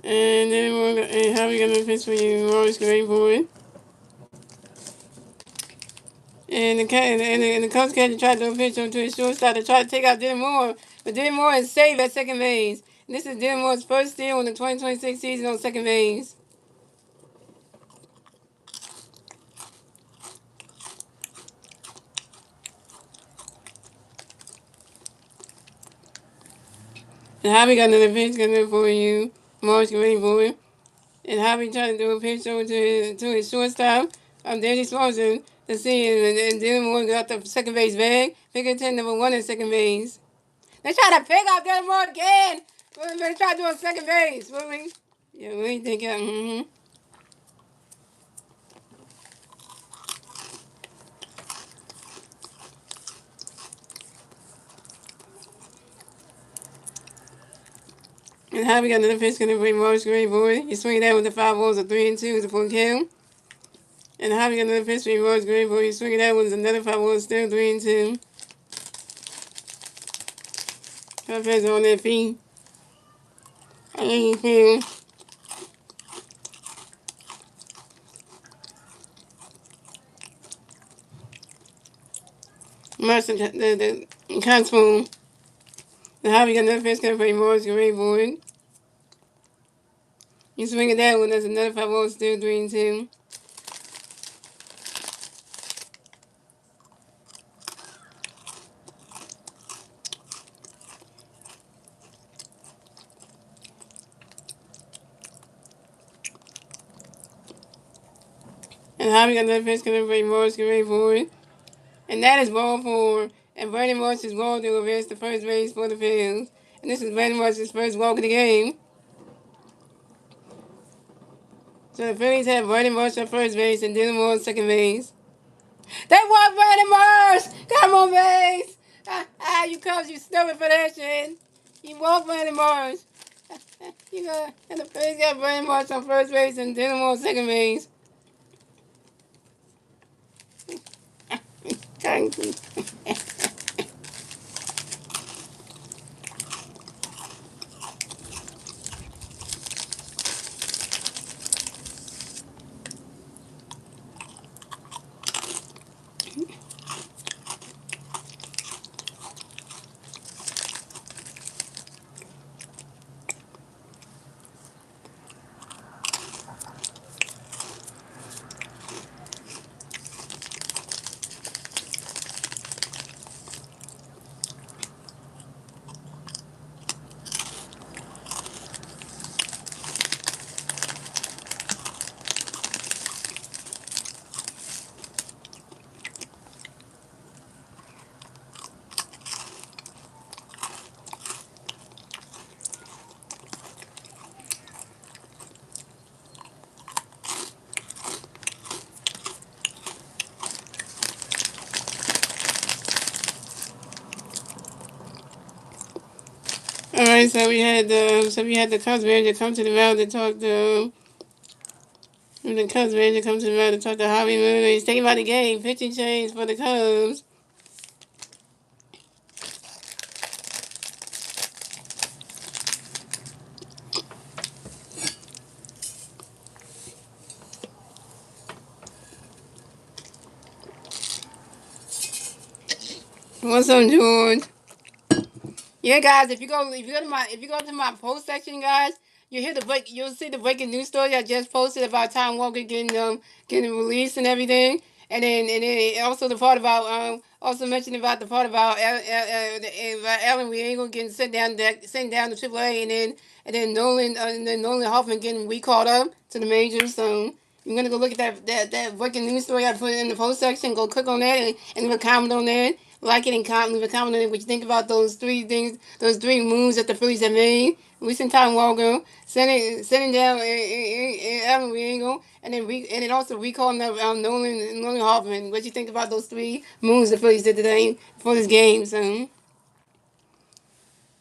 And then Javi got another pitch for Morris Gray Boy. And the Cubs catcher tried to pitch him to his shortstop to try to take out Dylan Moore. But Dylan Moore is safe at second base. And this is Dylan Moore's first steal in the 2026 season on second base. And Javi got another pitch coming for you. Moore's ready for it. And Javi tried to do a pitch over to his shortstop. Danny Swanson to see him. And Dylan Moore got the second base bag. Figure 10, number one at second base. They try to pick up Dylan Moore again. They try to do on second base. Really? Yeah, really think And Javi got another pitch coming for Morris Gray Boy. You swing that with the 5 balls of 3-2 to full count. And Javi got another pitch for Morris Gray Boy. You swing that with another 5 balls, still 3-2. Trappers on their feet. How do you feel? Master the constable. And Javi got another pitch coming for Morris Gray Boy. You swing it that one, that's another 5 balls, still 3-2. And Javi got another pitch coming for Morris Gray Boy. And that is ball 4. And Brandon Marsh is going to advance the first base for the Phillies. And this is Brandon Marsh's first walk of the game. So the Phillies have Brandon Marsh at first base and Dylan Moore at second base. They walk Brandon Marsh! Come on, base! You Cubs, you stupid for that shit. You walk Brandon Marsh. And the Phillies got Brandon Marsh on first base and Dylan on second base. Thank you. All right, so we had the Cubs manager come to the mound to talk to the Cubs manager come to the mound to talk to Harvey Moon. He's thinking about the game, pitching change for the Cubs. What's up, George? Yeah, guys, if you go to my post section, guys, you'll see the breaking news story I just posted about Tom Walker getting released and everything, and then also the part about also mentioned about the part about Alan Riego getting sent down to AAA, and then Nolan Hoffman getting recalled up to the majors. So you're gonna go look at that breaking news story I put in the post section. Go click on that and leave a comment on that. Like it and comment, leave a comment on it. What you think about those three things, those three moves that the Phillies have made? Recent time Walker, sending down Alan Riego, and then also recalling Nolan Hoffman. What you think about those three moves the Phillies did today for this game? So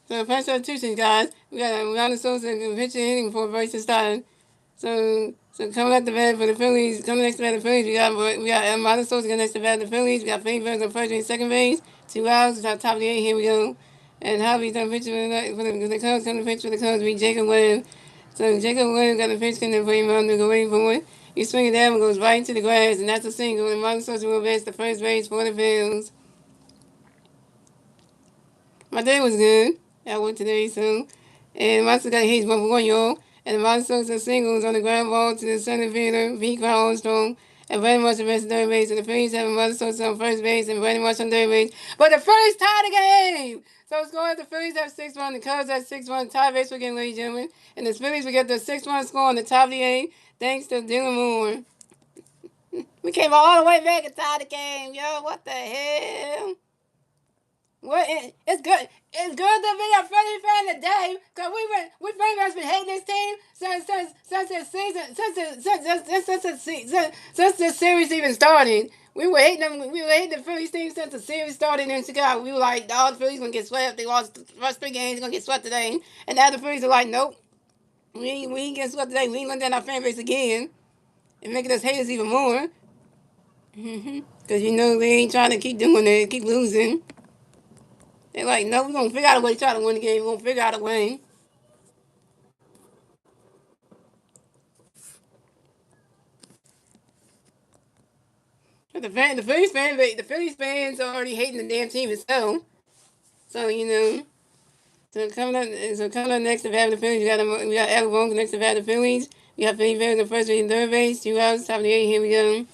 first substitutions, guys. We got Ronald Sosa pitching hitting for versus starting. So coming at the bat for the Phillies, coming next to bat the Phillies, we got Ronald Sosa coming next to bat the Phillies. We got Phillies on first base, second base, 2 outs. It's our top of the 8th. Here we go. And Javi's done pitch for the Cubs. Coming to pitch for the Cubs, we Jacob Williams. So Jacob Williams got the pitch coming for him on the waiting for it. He swings it down and goes right into the grass, and that's a single. And Ronald Sosa will advance to first base for the Phillies. My day was good. I went today, so. And Monster got hit one for 1 y'all. And the Monster singles on the ground ball to the center fielder, V. Crown Armstrong. And Brandon Marsh advanced to third base. And the Phillies have Monster on first base and Brandon Marsh on third base. But the Phillies tied the game! So scoring the Phillies have 6-1, the Cubs have 6-1, tie base again, ladies and gentlemen. And the Phillies will get the 6-1 score on the top of the 8th, thanks to Dylan Moore. We came all the way back and tied the game, yo. What the hell? Well, it's good. It's good to be a Philly fan today because we pretty much been hating this team since this season since this series even started. We were hating them. We were hating the Phillies team since the series started in Chicago. We were like, all the Phillies gonna get swept. They lost the first 3 games. Gonna get swept today. And now the Phillies are like, nope, we ain't get swept today. We ain't letting down our fan base again and making us hate us even more. Because they ain't trying to keep doing it, keep losing. They're like, no, we're going to figure out a way to try to win the game. We're going to figure out a way. But the Phillies fans are already hating the damn team itself. So, so coming up next to bat the Phillies, we got Alec Bohm next to bat the Phillies. We got Philly fans on first base and third base. 2 outs, top of the 8th. Here we go.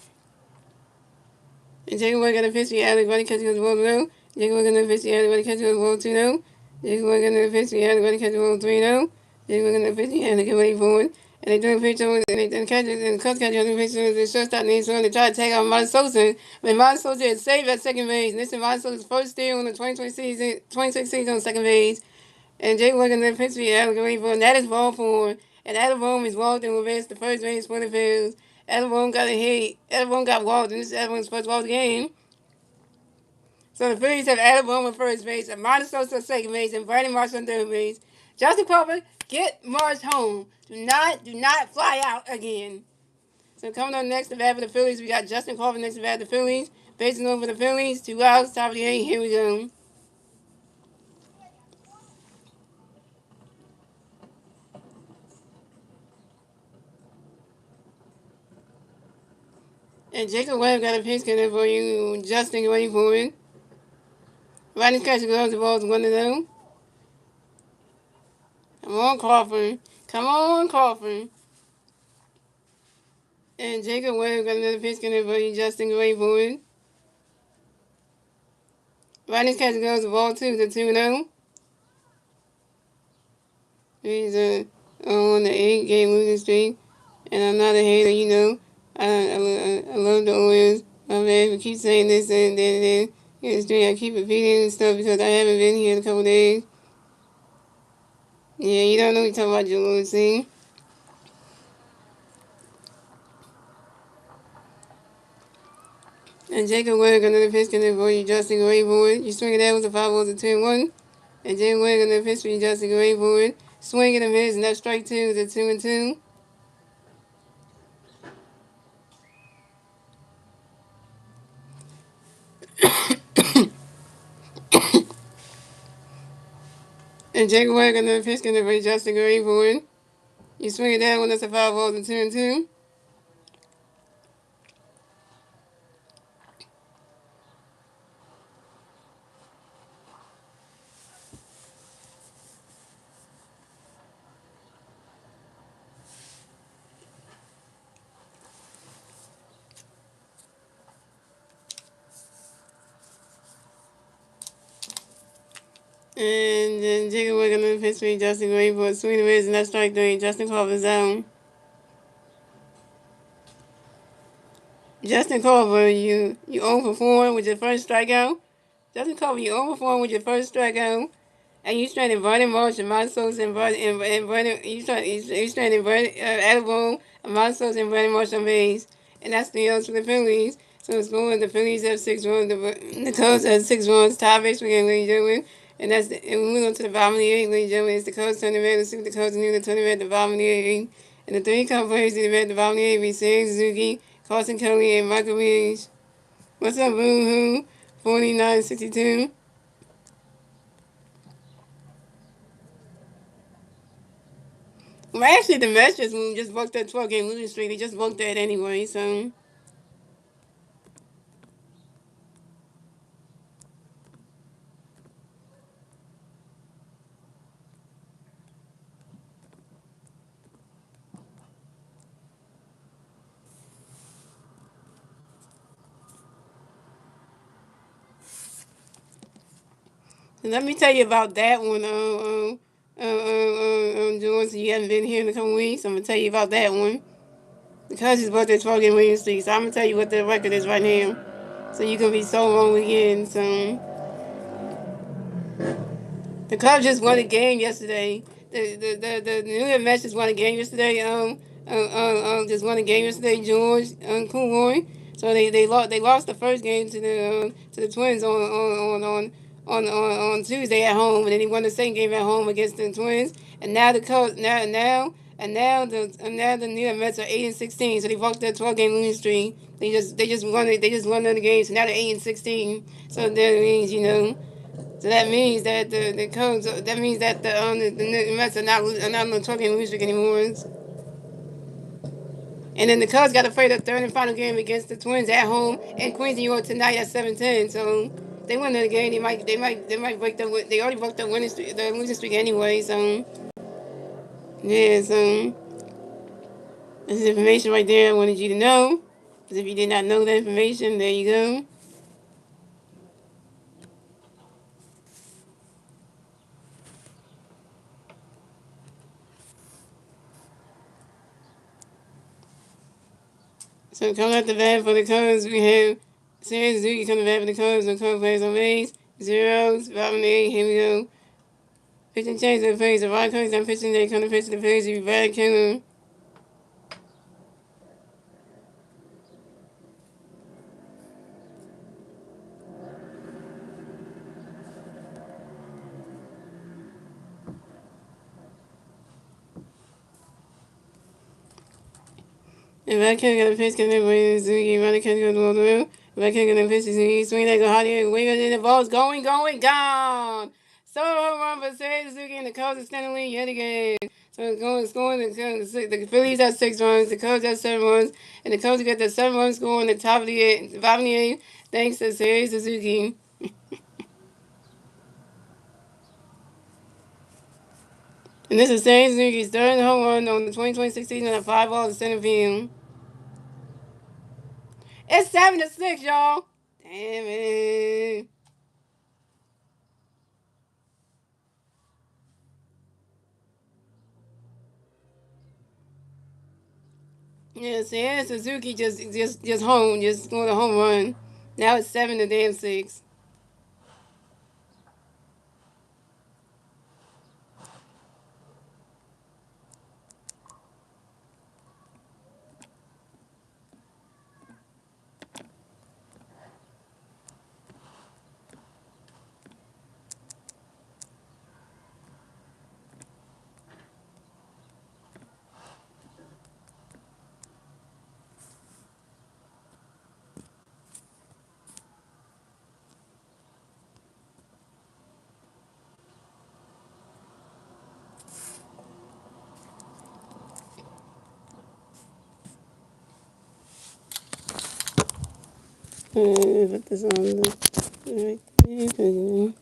And Jacob Ward got a pitch to Alec, running catching the ball low. Jacob Ward got a pitch to Alec, running catching the ball 2-0. Jacob Ward got a pitch to Alec, running catching the ball 3-0. Jacob Ward got a pitch to Alec, get ready for it. And they do a pitch over, and the Cubs catch on the pitch over the shortstop name, so they try to take out Martin Sosa. But Martin Sosa is saved at second base. And this is Martin Sosa's first steal in the 2026 season on second base. And Jake Williams then pitched to Alec, get ready for it. And that is ball 4. And Adam Bohm is walked and reversed to first base for the Phillies. Adam Bohm got a hit. Adam Bohm got walked, and this is Adam Bohm's first walk of the game. So the Phillies have Adam Bohm on first base, and Martin Sosa on second base, and Brandon Marsh on third base. Justin Crawford, get Mars home. Do not fly out again. So coming on next to bat for the Phillies, we got Justin Crawford next to bat for the Phillies. Facing over the Phillies, 2 outs, top of the 8th. Here we go. And Jacob Webb got a pitch coming for you. Justin waiting for it. Riding catch goes the ball's 1-0. Come on, Crawford. Come on, Crawford. And Jacob Webb got another pitch coming for you. Justin waiting for it. Riding catch goes the ball 2 to 2-0. He's on the 8-game losing streak. And I'm not a hater, you know. I love the Oilers. My man keep saying this and then I keep repeating and stuff because I haven't been here in a couple days. Yeah, you don't know what you're talking about, Joel. See? And Jacob Webb another pitch in for you, Justin Gray for it. You swing it out with the 5 balls to 2-1. And Jacob Webb another pitch for you, Justin Gray for it. Swing it and miss, and that's strike 2 to 2-2. And Jacob Webb another pitch in for you, Justin Gray for it. You swing it down when that's a 5 balls to 2-2. And then Jacob Webb another pitch for you, Justin Gray for it. Swing and miss, and that's strike 3. Justin Crawford's down. Justin Crawford, you 0 for 4 with your first strikeout. Justin Crawford, you 0 for 4 with your first strikeout. And you trying to invert and Marsh and Monsos and you trying to invert Adderall and Monsos and Brandon Marsh on base. And that's the odds for the Phillies. So it's going, the Phillies have 6 runs, the Cubs have 6 runs, tie base again, ladies and gentlemen. And we move on to the bottom of the 8th, ladies and gentlemen. It's the Cubs turning red. Let's see what the Cubs do. They're turning red at the bottom of the 8th. And the 3 companies in the red at the bottom of the 8th, Sam Suzuki, Carson Kelly, and Michael Reeves. What's up, Boo Hoo? 4962. Well, actually, the Mets just broke that 12-game losing streak. They just broke that anyway, so. Let me tell you about that one, George. You haven't been here in a couple weeks. I'm going to tell you about that one. Because he's broke that 12-game losing streak, so I'm going to tell you what the record is right now. So you can be so wrong again, so. The Cubs just won a game yesterday. The New York Mets just won a game yesterday. Just won a game yesterday. George, Coolboy. So they lost the first game to the Twins on Tuesday at home, and then they won the second game at home against the Twins. And now the Cubs now the New York Mets are 8-16. So they broke their 12-game losing streak. They just won another game. So now they're 8-16. So that means So that means that the Cubs. That means that the Mets are not on the 12-game losing streak anymore. And then the Cubs got to play the third and final game against the Twins at home in Queens, New York tonight at 7:10. So they win the game. They might break the. They already broke the winning streak, the losing streak anyway. So yeah. So this is information right there. I wanted you to know. Because if you did not know that information, there you go. So coming out the bat for the Cubs, we have Sam Suzuki coming back for the Cubs. The Cubs players on base. Zeros, bottom eight. Here we go. Pitching change to the Phillies. The Ron Cody's done pitching. They come to pitch to the Phillies. If you bad, kill him. And Red King got a pitch, can everybody Suzuki, Red King goes all the way. Red King got a pitch, Suzuki, swing that go hot here, wing in the ball's going, gone. So home run for Suzuki and the Cubs are standing lead yet again. So it's going, scoring the Phillies at 6 runs, the Cubs at 7 runs, and the Cubs get the 7 run score in the top of the eighth, bottom of the eighth, thanks to Suzuki. And this is Suzuki's third home run on the 2026 season at 5 balls to center field. It's 7-6, y'all. Damn it. Yes, yeah, Suzuki just scored a home run. Now it's 7-6. Put this on the right there.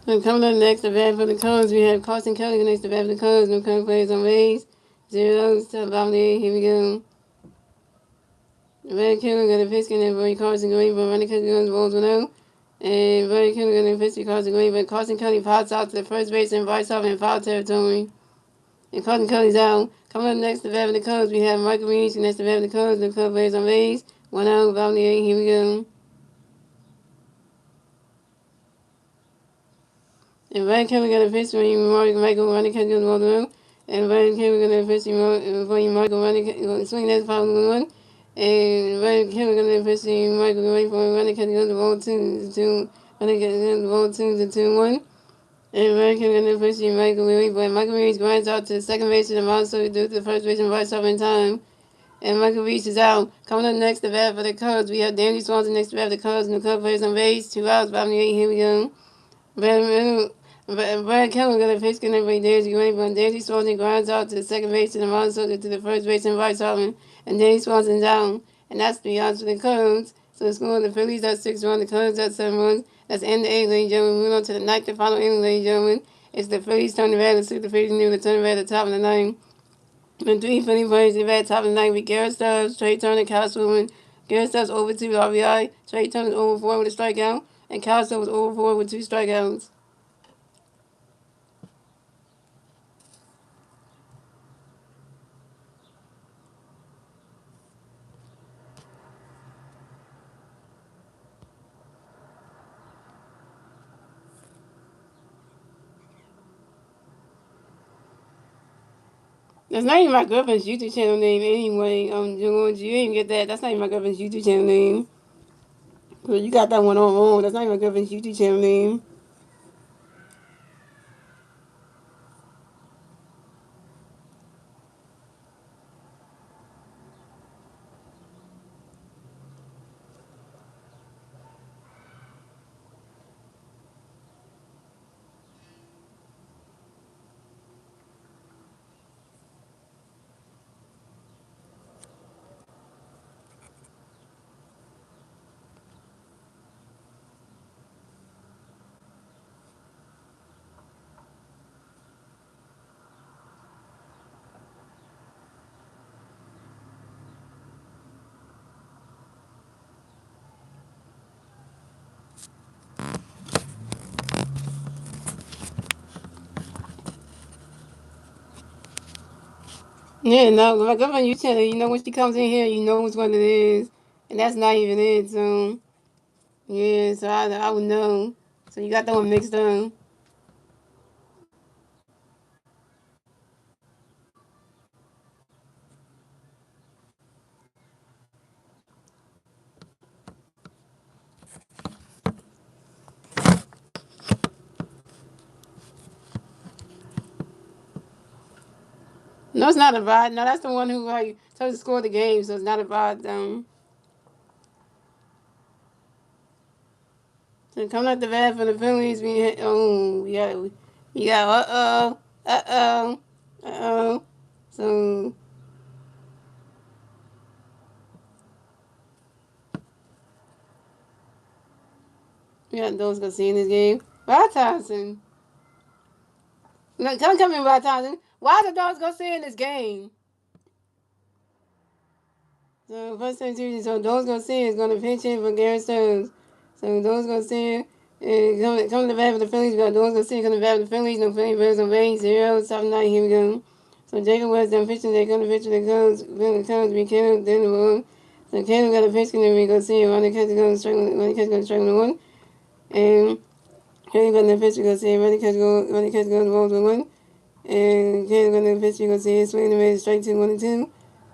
And coming up next, the bat for the Cubs, we have Carson Kelly next to bat for the Cubs. No current players on base. 0 to the bottom of the eighth. Here we go. Red Killer got a pitch and then Brody Carson going, but running Kelly goes balls 1-0. And Brody Killer got a pitch to Carson going, but Carson Kelly pops out to the first base and bites off in foul territory. And Carson Kelly's out. Coming up next, the bat for the Cubs, we have Michael Reese next to bat for the Cubs. The Cubs players on base. 1-0, bottom of the eighth. Here we go. And Ryan Kelly got a pitch for you, Michael running Kelly goes balls 1-0. And Ryan Kelly got a pitch for you, Michael running swing that's foul 1. And Ryan Kelly got a pitch for you, Michael running Kelly goes ball 2 running Kelly goes ball 2-1. And Ryan Kelly got a pitch for you, Michael Reese, but Michael Reese grinds out to the second base of the mound, so he do the first base and right up in time. And Michael Reese is out. Coming up next, the bat for the Cubs, we have Danny Swanson next to bat for the Cubs, and the Cubs players on base. 2 outs, bottom of the eighth. Here we go. Brad Keller got a pitch connect Daisy Green, but Daisy Swanson grinds out to the second base to the monster to the first base and right Harmon, and Daisy Swanson's down. And that's the odds for the Cubs. So the score of the Phillies at 6 runs, the Cubs at 7 runs. That's the end of the eighth, ladies and gentlemen. Moving on to the ninth, the final inning, ladies and gentlemen. It's the Phillies turn the bat, the Phillies new to turn the bat at the top of the ninth. The 3 Philly players the bat top of the ninth with Garrett Stubbs, Trey Turner, Kyle Swilling. Garrett Stubbs over 2 RBI, Trey Turner over 4 with a strikeout, and Kyle Stubbs was over 4 with 2 strikeouts. That's not even my girlfriend's YouTube channel name anyway. George, you didn't get that. That's not even my girlfriend's YouTube channel name. So you got that one all wrong. That's not even my girlfriend's YouTube channel name. Yeah, no, my girlfriend YouTube channel, you know when she comes in here, you know which one it is. And that's not even it, so yeah, so I would know. So you got that one mixed up. And, No, it's not a bot. No, that's the one who like tells the score of the game, so it's not a bot. So coming up the bat for the Phillies, we got uh oh. So we got those gonna see in this game. Rod Thompson. No, come in, Rod Thompson. Why the dogs gonna see in this game? So first thing Tuesday, so those gonna see is gonna pitch in for Garrett Stones. So those gonna see and come to the bat for the Phillies. We got those gonna see come to the bat for the Phillies. No Phillies Birds on base 0-7-9. Here we go. So Jacob West done pitching. They come to pitch for the Cubs. Then the Cubs be killed. Then the one. So Caleb got a pitch. And then we go see Ronnie Catch going strike. Ronnie Catch going strike with one. And Caleb got the pitch. We go see Ronnie Catch go. Ronnie Catch goes balls with one. And Caleb got the pitch. We go see swing the man strike 2-1-2.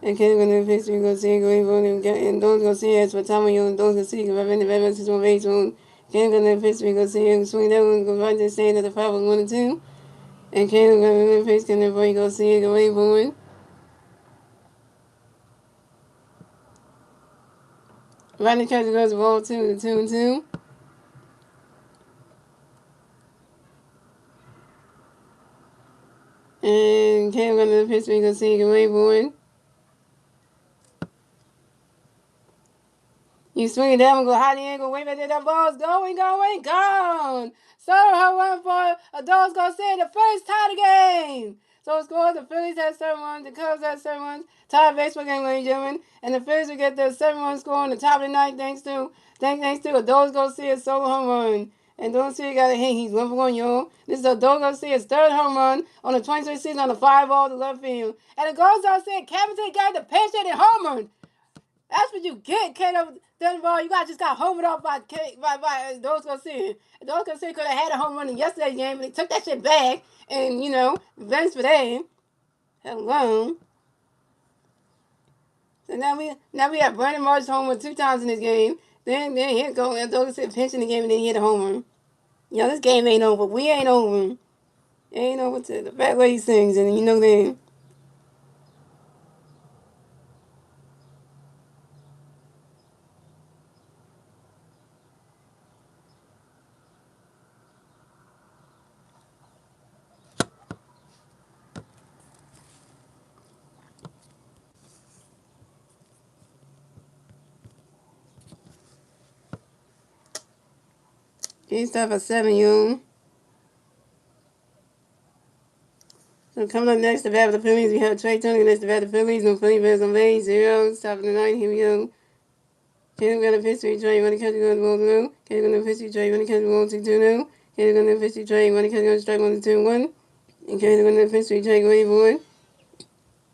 And Caleb got the pitch. We go see going for and those go see as for Tommy and those go see because I've been the veterans since one base on. Caleb got the pitch. We go see him swing that one. Go right to the stand at the 5-1-2. And Caleb got the pitch. And then we go see it go away for one. Ronnie Catch goes ball 2-2. And Caleb got the pitch. We go see it go away for one. You swing it down and go high the angle, wait there, that ball's going, gone. So home run for a dog's gonna say the first tie of the game. So it scores the Phillies had 7-1, the Cubs had 7-1, tie baseball game, ladies and gentlemen. And the Phillies will get the 7-1 score on the top of the ninth thanks to a dog's gonna see a solo home run. And don't see got a hit. He's 1-for-1, y'all. This is a dog gonna see his third home run on the 2020 season on the 5-ball to left field. And the goes out saying Kevin Tate got the pinch hit and home run. That's what you get, Kato Dunbar. You just got homered off by those gonna see. Those gonna see could have had a home run in yesterday's game, but they took that shit back, and thanks for that. Hello. So now we have Brandon Marsh homer 2 times in this game. Then here go and those sit pinching the game and then he hit a homer. This game ain't over. We ain't over. It ain't over to the fat lady sings, and you know that. He start for 7, you. So coming up next, the bat of the Phillies, we have Trey Turner next, the bat of the Phillies. No Phillies Bears on base, 0, top of the ninth. Here we go. Caleb got a pitch to Trey, when he catch the ball through. Caleb got a pitch to Trey, when he catch the ball 2-2 now. Caleb got a pitch to Trey, when he catch the strike 1-2-1. And Caleb got a pitch to Trey, go boy.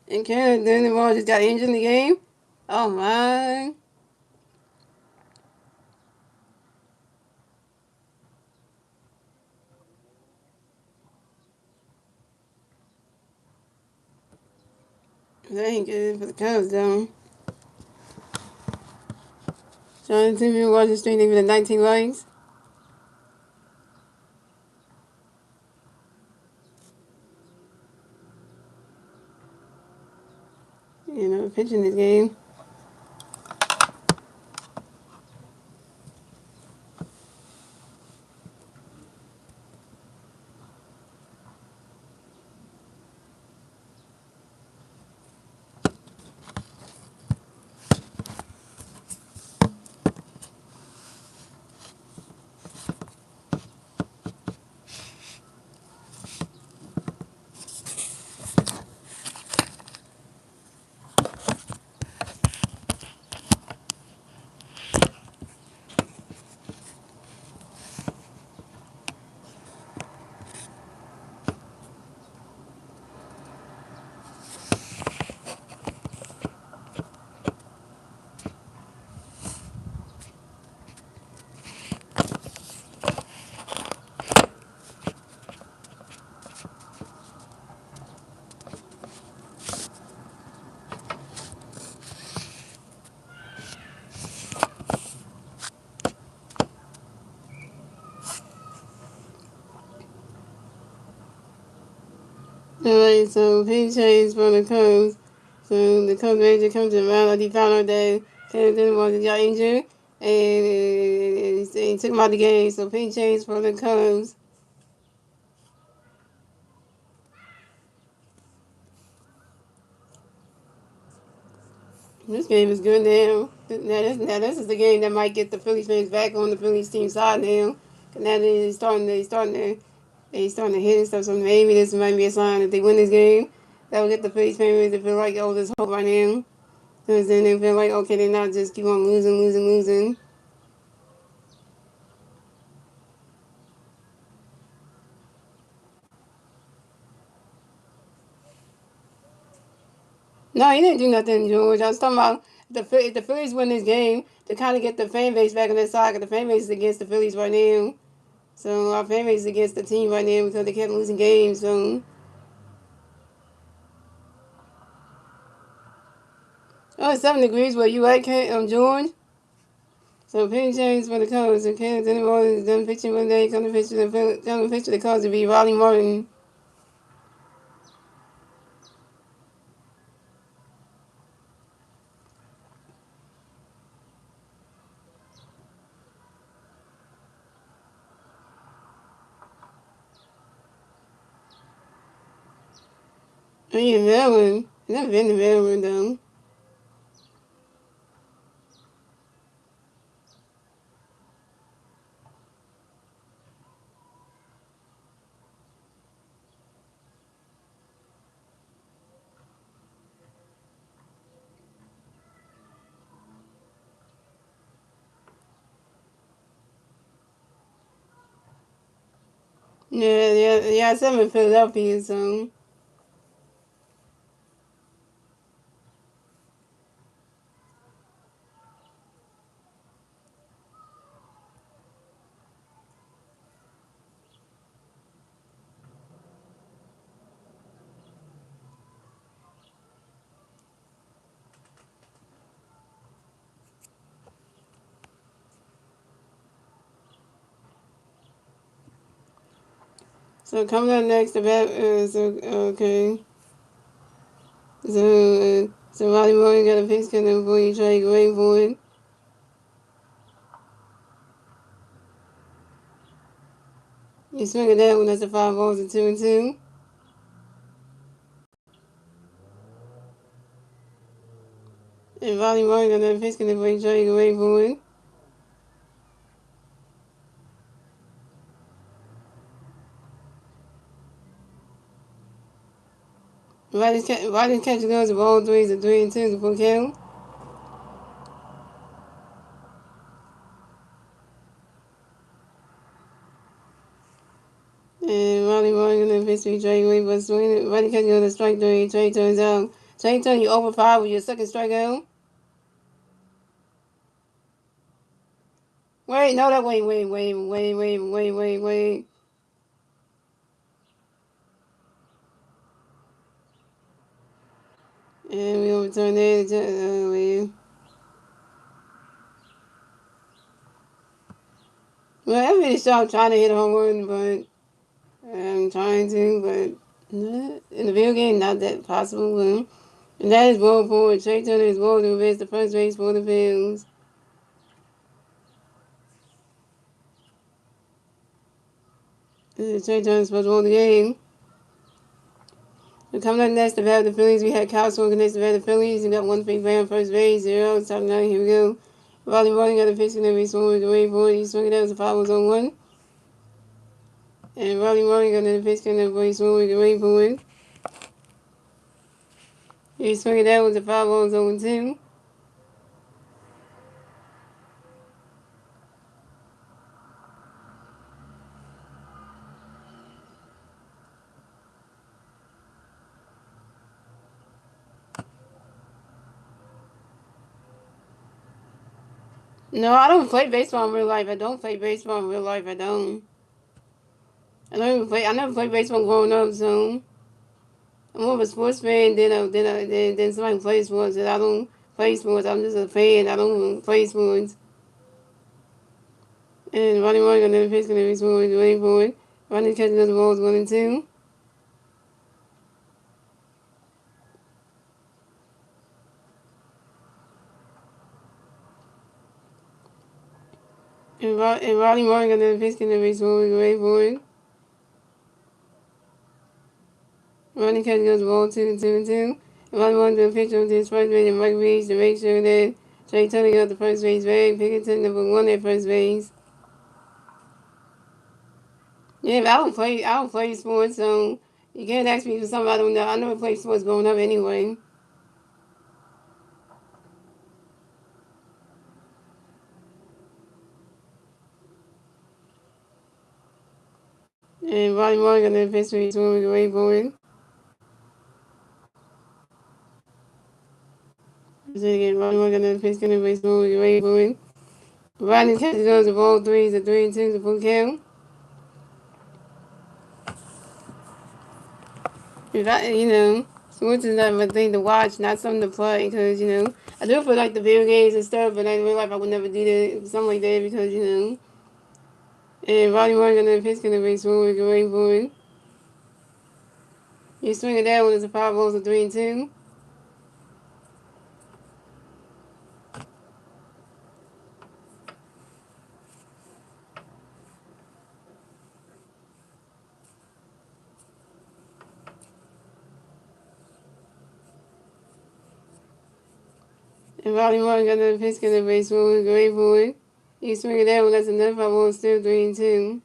And Caleb, then the ball just got injured in the game. Oh my. That ain't good for the Cubs, though. Sean TV watching streaming for the 19 likes. Pitching this game. Alright, so pitching change for the Cubs. So the Cubs manager comes to the mound like he found out that Kennedy was got injured and he took him out of the game. So pitching change for the Cubs. This game is good now. Now this is the game that might get the Phillies fans back on the Phillies team side now. Cause now they starting to hit and stuff. So maybe this might be a sign that they win this game. That will get the Phillies fans to feel like, oh, there's hope right now. Because then they feel like, okay, they're not just keep on losing. No, he didn't do nothing, George. I was talking about if the Phillies win this game to kind of get the fan base back on their side. Because the fan base is against the Phillies right now. So our fan base is against the team right now because they kept losing games. So, oh, it's 7 degrees where you at, George? So Penny James for the Cubs. And Kansas City Royals is done pitching one day. Come to pitch the Cubs to be Riley Martin. I mean, Maryland. I've never been to Maryland, though. Yeah, some in Philadelphia, so. So coming up next, about okay. So Riley Morgan got a face cutting before you try to go away for it. You swing it down when that's a 5 balls and 2-2. And Riley Morgan got a face cutting before you try to go away for it. Riley's catch goes of all threes and 3-2 before count. And Riley Morgan and Pittsburgh Trey away but swing. Riley catch goes to strike three. Trey turns out. Trey turn you over 5 with your second strikeout. Wait, no, that wait. And we overturn it. Well, I'm really sure I'm trying to hit a home run, but I'm trying to, but in the video game, not that possible. But, and that is ball forward. Trey Turner is ball to reverse the first base for the Phillies. This is Trey Turner's first ball of the game. And coming up next, to bat the Phillies, we had Kyle Swanson next to bat the Phillies. We got one big play on first base, 0. Top 9, here we go. Riley Martin got a pitch and every swung with the way for it. He swung it out as the 5 was on 1. And Riley Martin got another pitch and every swung with the way for it. He swung it out with the 5 was on 2. No, I don't play baseball in real life. I don't play baseball in real life. I don't. I never played baseball growing up, so I'm more of a sports fan than somebody who plays sports. And I don't play sports. I'm just a fan. I don't play sports. And Ronnie Morgan another pitch, gonna be scoring, waiting for it. Ronnie catching the balls 1 and 2. And Rodney Martin got another pitch in the base ball. We go wait for it. Rodney catch goes ball 2-2-2. And Rodney Martin to pitch on to his first base and Mike Reeves to make sure that Trey Turner got the first base bag. Pickerton number 1 at first base. Yeah, but I don't play sports, so you can't ask me for something I don't know. I never played sports growing up anyway. And Rodney Martin got another pitch to his one. We go wait for it. Again, Rodney Martin got another pitch in the base ball. We go wait for it. Rodney catches goes the ball 3. It's a 3-2 to full count. Sports is not a thing to watch, not something to play, because, I do it for, like, the video games and stuff, but in real life I would never do that, something like that, because, and Rodney Martin got another pitch in the base ball. We go wait for it. You swing it down when it's a 5 balls, a 3-2. And Rodney Martin got another pitch in the base ball. We go wait for it. You swing it down when that's another 5 balls, still 3-2.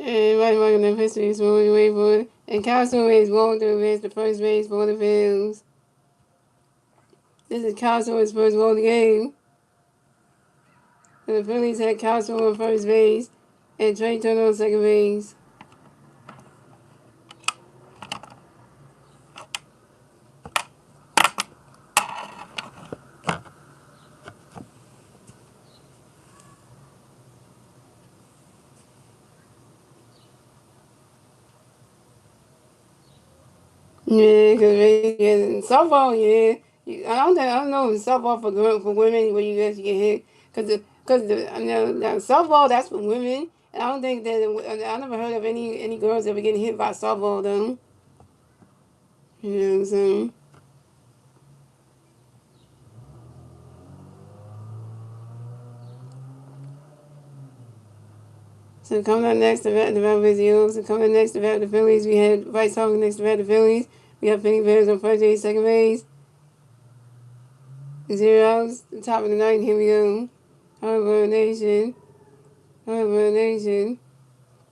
And Rodney Martin got another pitch to his ball. We go wait for it. And Kyle Stewart ball to advance to first base for the Phillies. This is Kyle Stewart's first ball of the game. And the Phillies had Kyle Stewart on first base and Trey Turner on second base. Yeah, softball, yeah. I don't know if softball for women where you actually get hit, now softball that's for women. And I don't think that I never heard of any girls ever getting hit by softball though. You know what I'm saying? So coming up next to bat the Eagles. So coming up next to bat the Phillies, we had Bryce Harper next to bat the Phillies. We have Penny Bears on first base, second base. 0 outs, the top of the ninth. Here we go. Harbor Nation, Harbor Nation,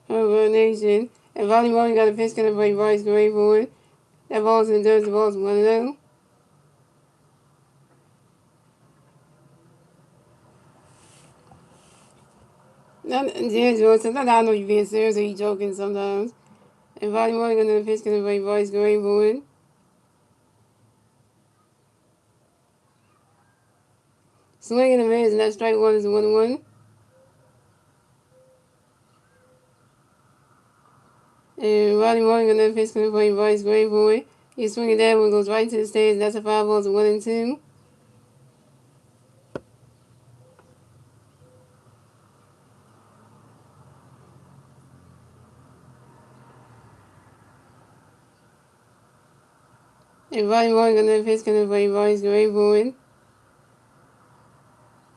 Harbor Nation. And Ronnie Martin got a pitch coming by Bryce Gray for it. That ball's in the dirt. The ball's 1-0. Yeah, George, sometimes I know you're being serious or you joking sometimes. And Ronnie Martin got another pitch coming by Bryce Gray for it. Swing and a miss, and that strike one is a 1-1. And Ronnie Martin got another pitch coming by Bryce Gray for it. He swing it down, one goes right to the stage. That's a 5 balls, a 1-2. And Ronnie Martin got another pitch coming by Bryce Gray for it.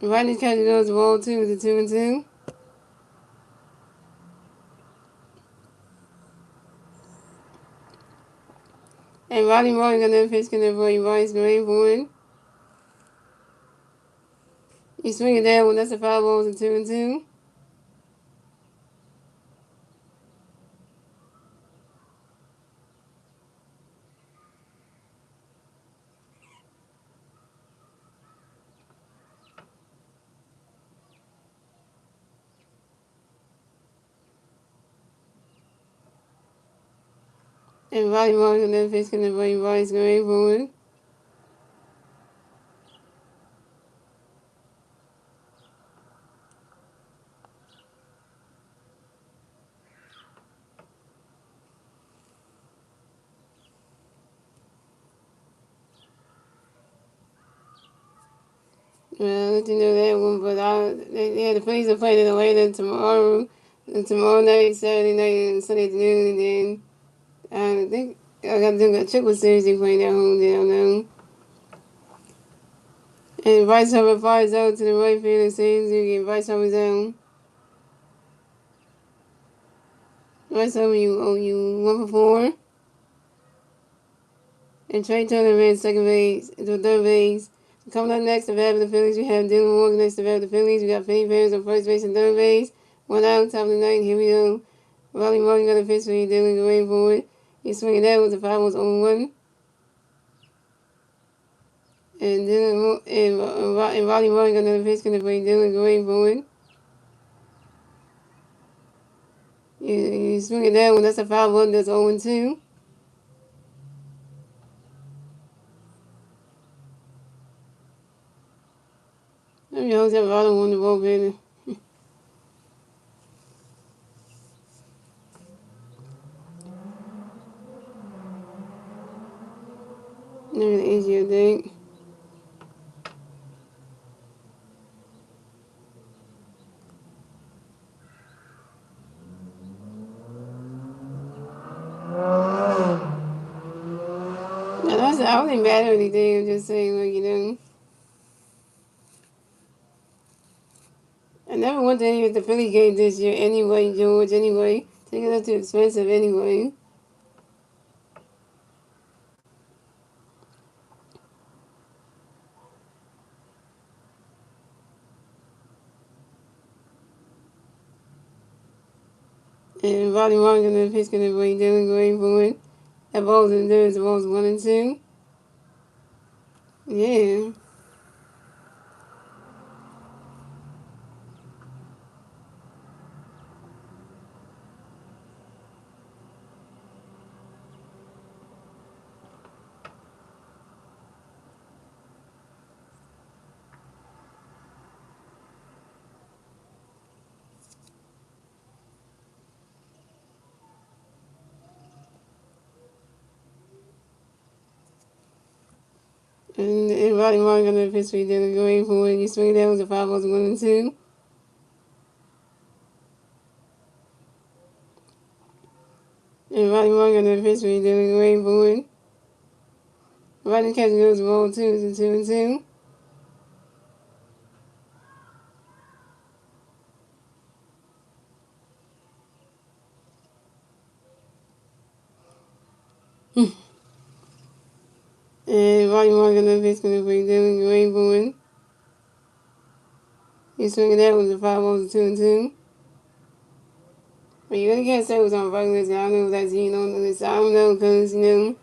Ronnie catches goes the ball 2 is a 2-2. And Ronnie Martin got another pitch coming by Bryce Gray for it. He swing it down, that's a 5 balls, a 2-2. And Ronnie Martin got another pitch coming by Bryce Gray for it. Well, I'll let you know that one, but yeah, the Phillies are playing in Atlanta tomorrow, and tomorrow night, Saturday night, and Sunday afternoon, and then I think I got to do a triple series they playing at home down now. And Bryce Harper flies out to the right field and saves you get Bryce Harper down. Bryce Harper, you 1 for 4. And Trey Turner ran second base to third base. Coming up next, to bat for the Phillies, we have Dylan Morgan next to bat for the Phillies. We got Penny Bears on first base and third base. 1 out, top of the ninth. Here we go. Riley Morgan got a pitch for you. Dylan going for it. He's swinging that with the 5-1. And Dylan and Riley Morgan got another pitch for you. Dylan going for it. You swinging that one. That's a 5-1. That's 0-2. Let me hold that bottom one to roll, baby. Never easier thing. And I wasn't mad or anything. I'm just saying, like, I never went to any of the Philly games this year anyway, George, anyway. Tickets are too expensive anyway. And Rodney Martin gonna pitch gonna be Dylan going for it. That ball's in there, the ball's 1-2. Yeah. And Rodney Martin gonna pitch for Dylan going for it. You swing that with the 5-1-2. And Rodney Martin gonna pitch for Dylan going for it. Rodney catch goes the ball 2, it's a 2-2. And Rodney Martin gonna pitch gonna be Dylan going for it. You swing that with the 5-2-2. But you really can't say it was on regulars. I don't know if that's on the list. I don't know because, And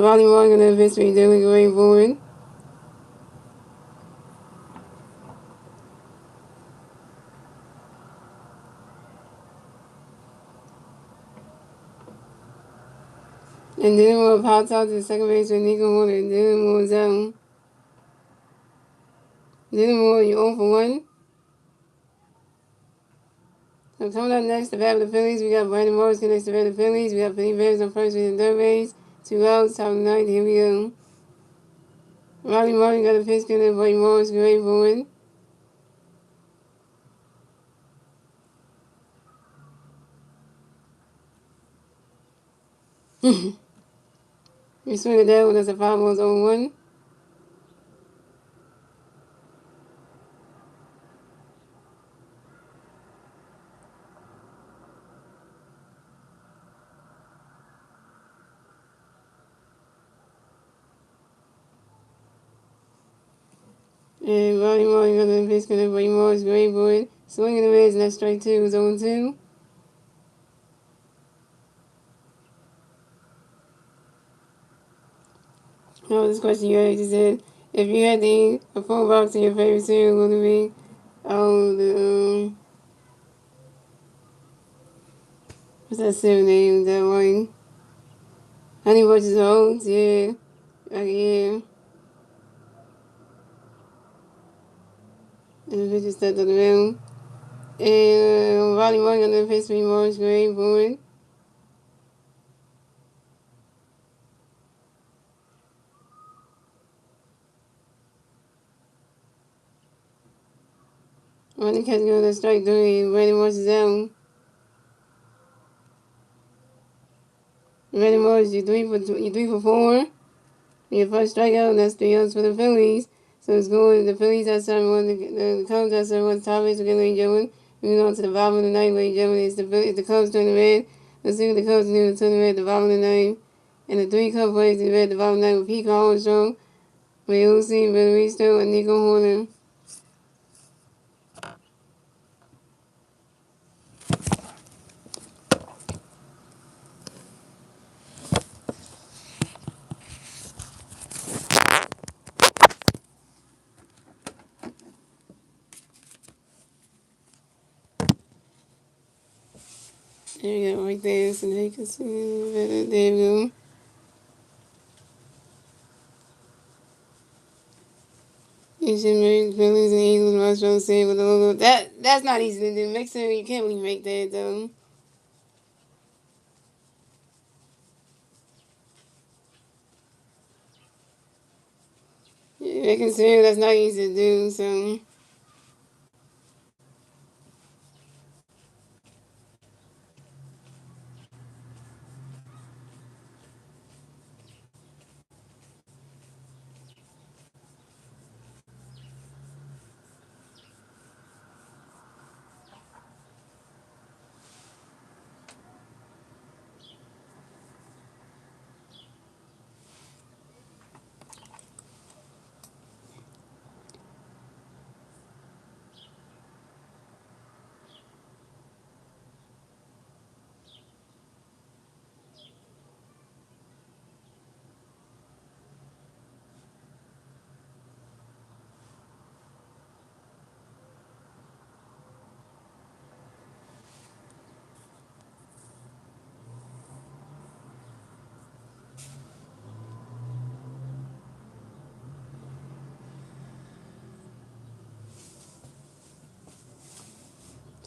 Ronnie Morgan and Vince McDermott going forward. And then we'll pops out to the second base with Nico Horner. And then Moore's out. Then Moore, you 0 for 1. So coming up next, the bat of the Phillies, we got Brandon Morris next to bat of the Phillies. We got Penny Bears on first base and third base. 2 outs, top of the ninth. Here we go. Riley Martin got a pitch and Brandon Morris going forward. You swing it down when there's a 5-1. And Ronnie Martin got a pitch and Brandon Morris going forward. Swinging the miss, and that's strike 2 is 0-2. Now this question you actually said, if you had to eat a full box of your favorite cereal, what would it be? What's that cereal name? That one? Honey Bunches of Oats, yeah. Yeah. And the bitch just stepped on the mound. And Ronnie Morgan on the pitch, Morris Gray, Boone. When the catch goes to strike three, Randy Morris is down. Randy Morris, you 3 for 4. Your first strikeout, that's 3 outs for the Phillies. So it's going, the Phillies have 7-1, the Cubs have 7-1, top race again, ladies and gentlemen. Moving on to the bottom of the ninth, ladies and gentlemen. It's the Cubs turn the red. Let's see what the Cubs do to turn the red at the bottom of the ninth. And the 3 Cubs players in red at the bottom of the ninth with Pete Armstrong, Ray Lucy, Benristo, and Nico Horner. There you go, right there, so they can see it. There you go. You should make Phillies and Eagles Marshall say with the logo. That's not easy to do. Make sure you can't really make that though. Making sure that's not easy to do. So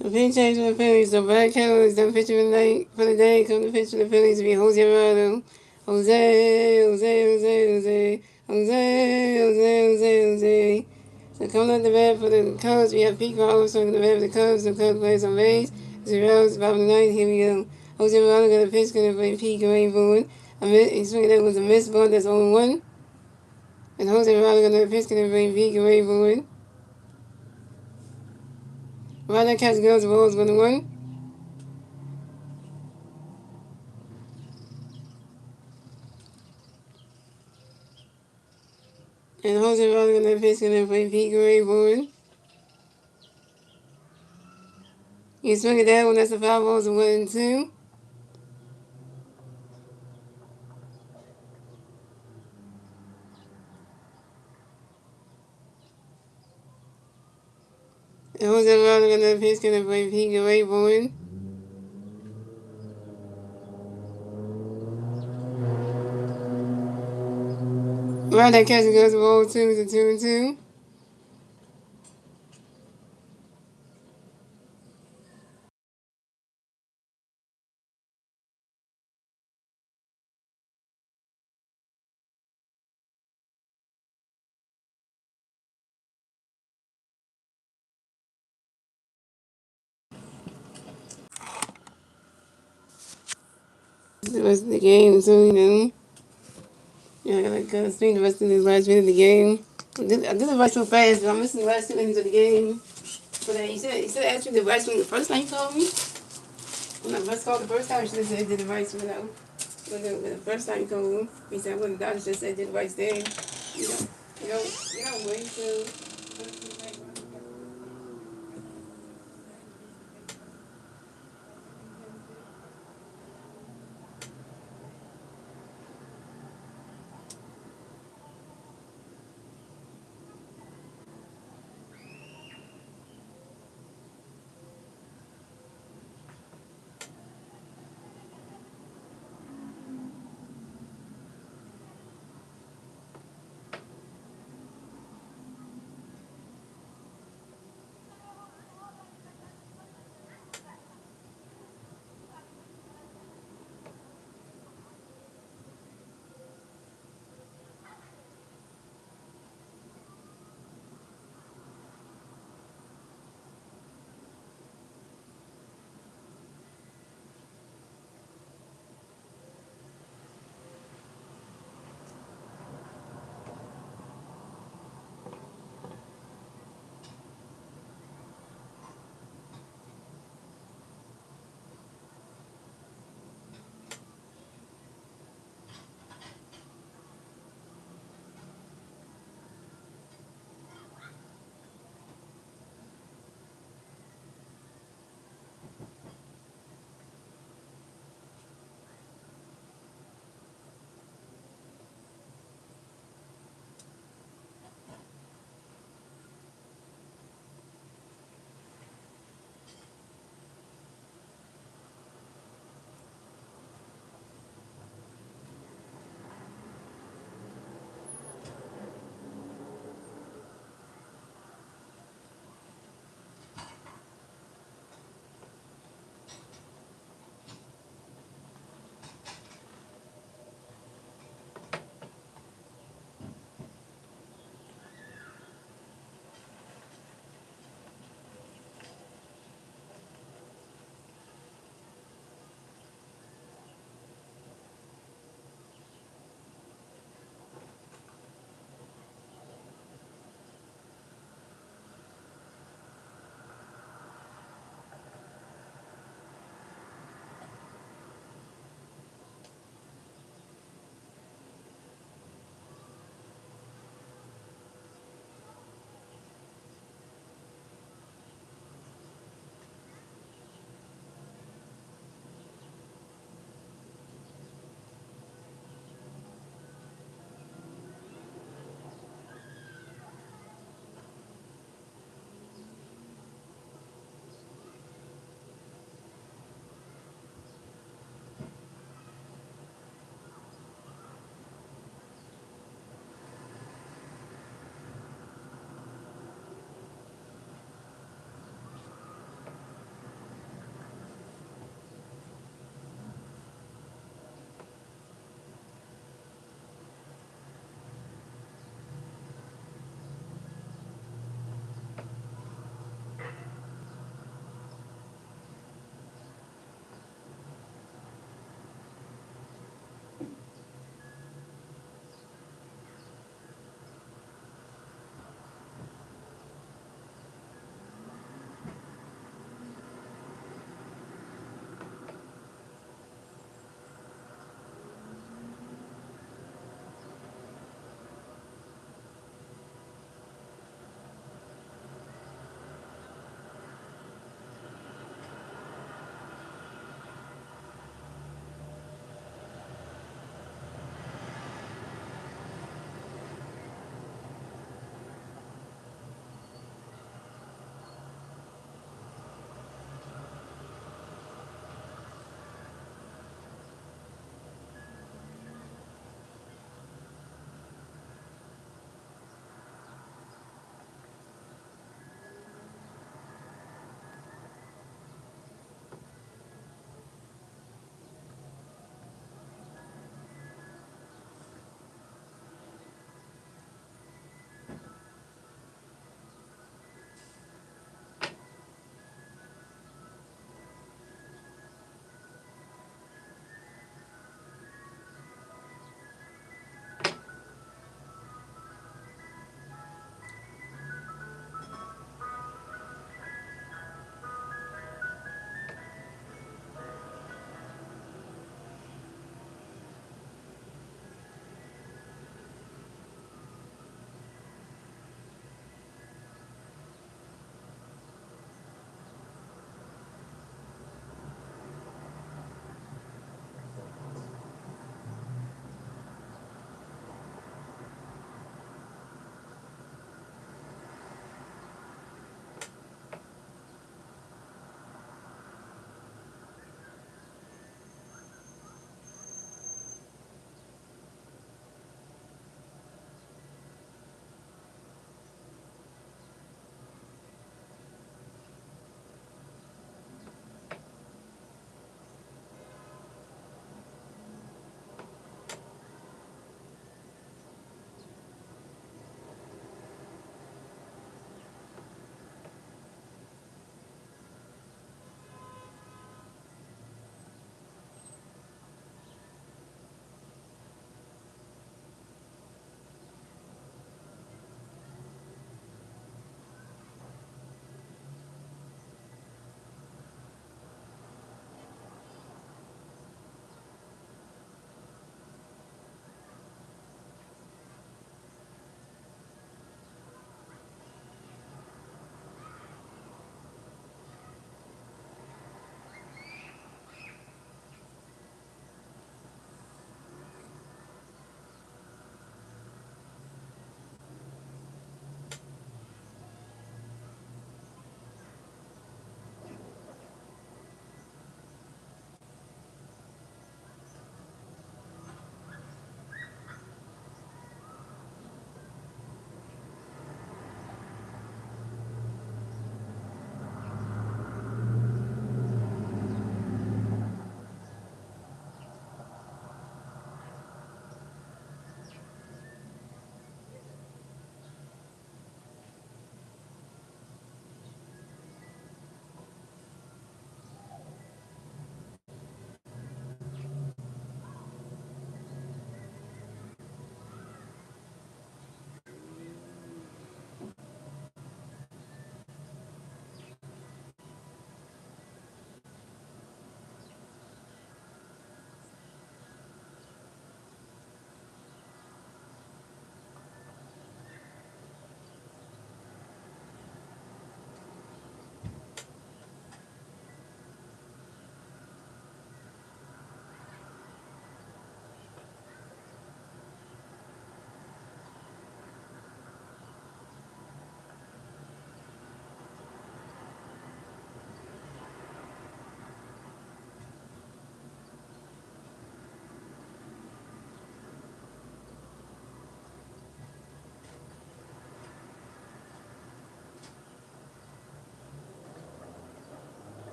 the pitch change for the Phillies. So Brad Keller is done pitching for the day. Come to pitch for the Phillies to be Jose Rado. Jose. So coming up the bat for the Cubs, we have Pete Carlos on the bat for the Cubs. The Cubs plays on base. Zeros, bottom of the ninth. Here we go. Jose Rado got a pitch, going to play Pete going forward. He's swinging that was a missed ball. That's 0-1. And Jose Rado got a pitch, going to play Pete going forward. Rado catch goes, the ball is 1-1. And Jose Rado got a pitch, going to play Pete going forward. You swing it that one, that's the foul balls, 1-2. And Jose Rado got a pitch, going to play Pete going forward. Rado catch goes, the ball 2-2. The rest of the game, so yeah, I gotta speak the rest of the last minute of the game. I did the right so fast, but I'm missing the last 2 innings of the game. But you said asked me the right swing the first time you called me. When I first called the first time, you should have said did the right swing though. When the first time you called me, he said when the doctor just said did the right thing. You know, you don't wait till.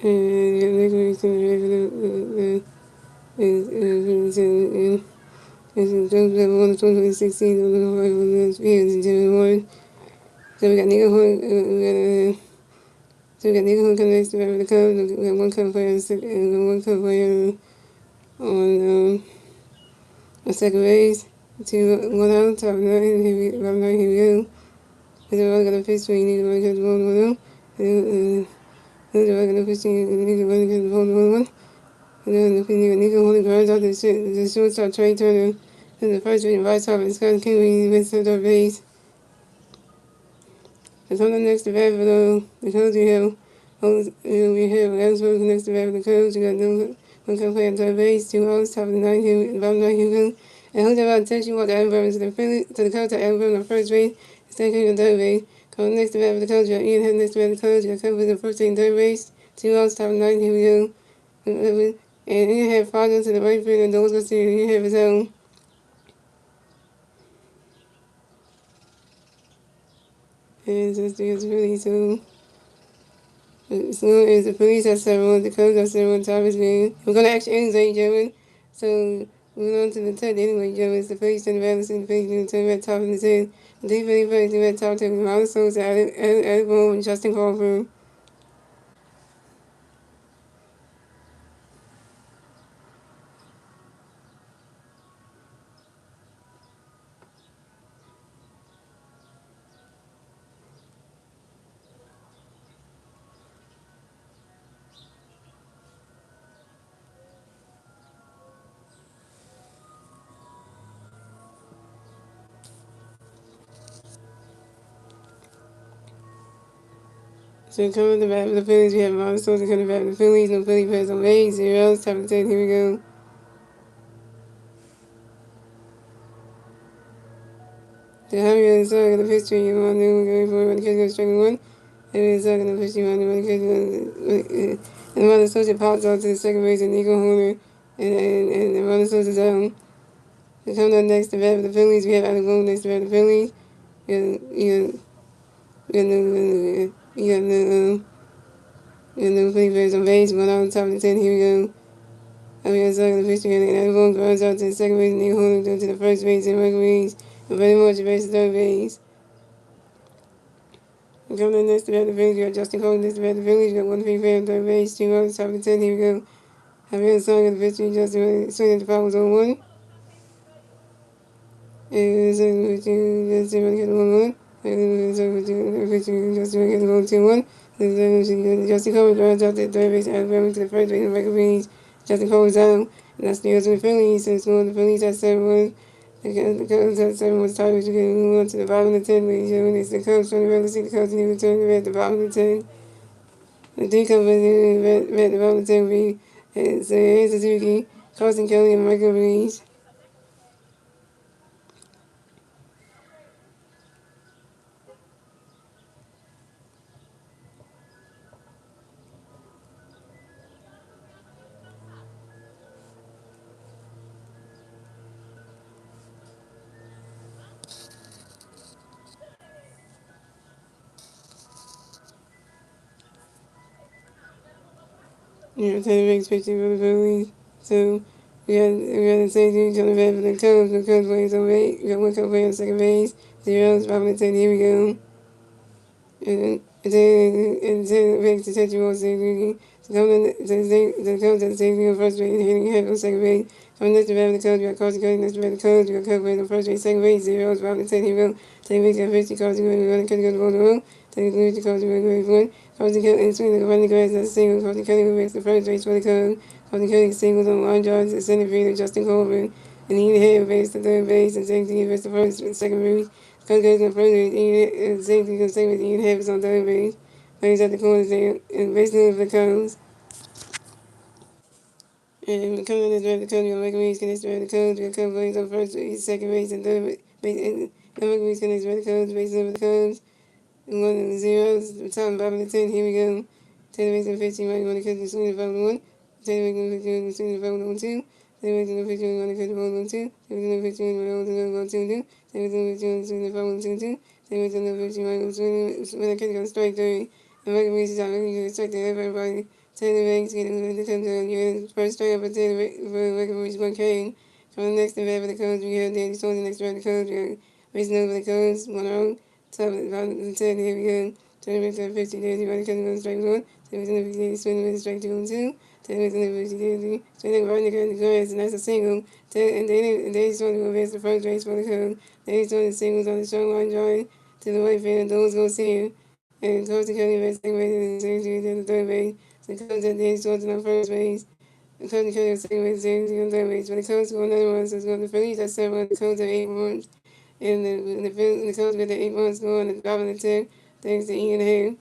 And liquid the is 2016 so we got Nigga Horn, so we got Nigga Horn coming next to the Cubs. We got one Cub player and one Cub player on second base. One out, top nine, here we go. Because we're all gonna pitch, so you need to run against the ball, 1-0. We're gonna pitch, you need to run against the ball, 1-1. And then if you need to hold the guards out the shortstop Trey Turner. And the first reading right top is Scott Kingley with third base. And on the next to bat for the Cubs we have Ellsworth next to bat for the Cubs. We got one can play at third base, two outs, top of the ninth here, bottom ninth here. And who's about attention what the Adam Burns to the Cubs to Adam Burns on first base, second and third base. Coming next to bat for the Cubs, we got Ian Head next to bat for the Cubs. We got Cubs in first and third base, two outs, top of the ninth here we go. And Ian Head falls into the right field and those go to Ian Head his own. And it's really so. So as the police have several, the Cubs have several topics, man. We're gonna ask innings, ladies and gentlemen. So moving on to the 10th inning, ladies and gentlemen. It's the police and the balance and the police doing 10 red top in the 10th. The defense plays the red top 10 with Miles Sosa, Alec Bohm, and Justin Crawford. So coming to the bat for the Phillies, we have Miles Sosa coming back for the Phillies. No Philly players on base. 0 top of the 10th. Here we go. The Javier is going to pitch to you on the going for when the kids go striking one. Javier is going to pitch you on the when the kids go. And Miles Sosa pops out to the second base and Nico Homer. And Miles Sosa's down. So coming up next to bat for the Phillies, we have Alec Bohm next to bat for the Phillies. You got no Philly players on base. One out on top of the 10th. Here we go. Javier is going to pitch to you and Alec Bohm runs out to the second base and Nico Homer to the first base and Michael Reeves. And very much the base to third base. Coming in next to bat the Phillies, we got Justin Cole next to bat the Phillies. We got one free fan on third base, two outs, top of the 10th. Here we go. Javier Song of the pitch, Justin swinging at the foul was on one. And second pitch, Justin going to get the 1-1. And second pitch, Justin going to get the 2-1. And second pitch, Justin Cole drives out to the third base, Alabama to the first base, and Michael Reeves. Justin Cole is down. And that's the other the Phillies. So it's going the Phillies at 7-1. The Cubs at 7-1 tied, which again move on to the bottom of the 10th. Ladies and gentlemen, it's the Cubs trying to realistic. The Cubs need to return to at the bottom of the 10th. The three Cubs at the bottom of the 10th will be Aaron Suzuki, Carson Kelly, and Michael Reeves. Yeah, Taylor Banks pitching for the Phillies. So we got the same team on the bat for the Cubs. The Cubs plays on base. We got one Cub player on second base. Zeros, bottom of the 10th. Here we go. And Taylor Banks to touch you on second. So the Cubs at the same field first base, hitting head on second base. Coming next to bat for the Cubs, we got Carson Kelly next to bat for the Cubs. We got Cubs playing on first base, second base. Zeros, bottom of the 10th. Here we go. Taylor Banks got 50. Carson Kelly running, cutting the ball to the road. Taylor Banks to Carson Kelly for one. Carson Kelly and swinging the running grass as a single. Carson Kelly makes the first base for the Cubs. Carson Kelly singles on line drives to center fielder Justin Coleman. And he hit base to third base and same thing against the first and second base. Cubs goes in the first base, and same thing against second base, Ian Harris on third base. Plays at the corners there, and basically for the Cubs. And coming on this way, the Cubs, you got Michael Reeves connects to the Cubs. You got Cubs plays on first base, second base, and third base. And Michael Reeves connects to the Cubs, bases over the Cubs. And 1-0, the top and bottom of the 10th. Here we go. Taylor Banks and 15, right, want to catch the swing of the 1. Taylor Banks and 15, the swing of the 1-2. Taylor Banks and 15, want to catch the ball 1-2. Taylor Banks and 15, want to go 2-2. Taylor Banks and 15, the swing of the 1-2. Taylor Banks and 15, want to catch the strike 3. And Michael Reeves is out looking to strike to everybody. Taylor Banks getting the Cubs on your first straight up at Taylor record 1K. For the next event for the Cubs, we have Danny Stone, the next round of the Cubs. We have racing over the Cubs, 1-0. Top of the 10, here we go. Taylor Banks at 50 days, you the Cubs on strike 1. Taylor Banks on 50 days, swinging with strike 2 and 2. Taylor Banks on 50 days, swinging right in the grass, and that's a single. And Danny Stone will advance the first race for the Cubs. Danny Stone is singles on the strong line drive to the right field, those go see him. And Coach Kelly was second base and James on the third base. The Cubs at the age on first base. The Cubs Kelly was second base, James on third base. But the Cubs scored another one, so it's going to the Phillies at 7, the Cubs at 8 runs. And the Cubs get the 8 runs score and the drop of the 10, thanks to Ian Hay.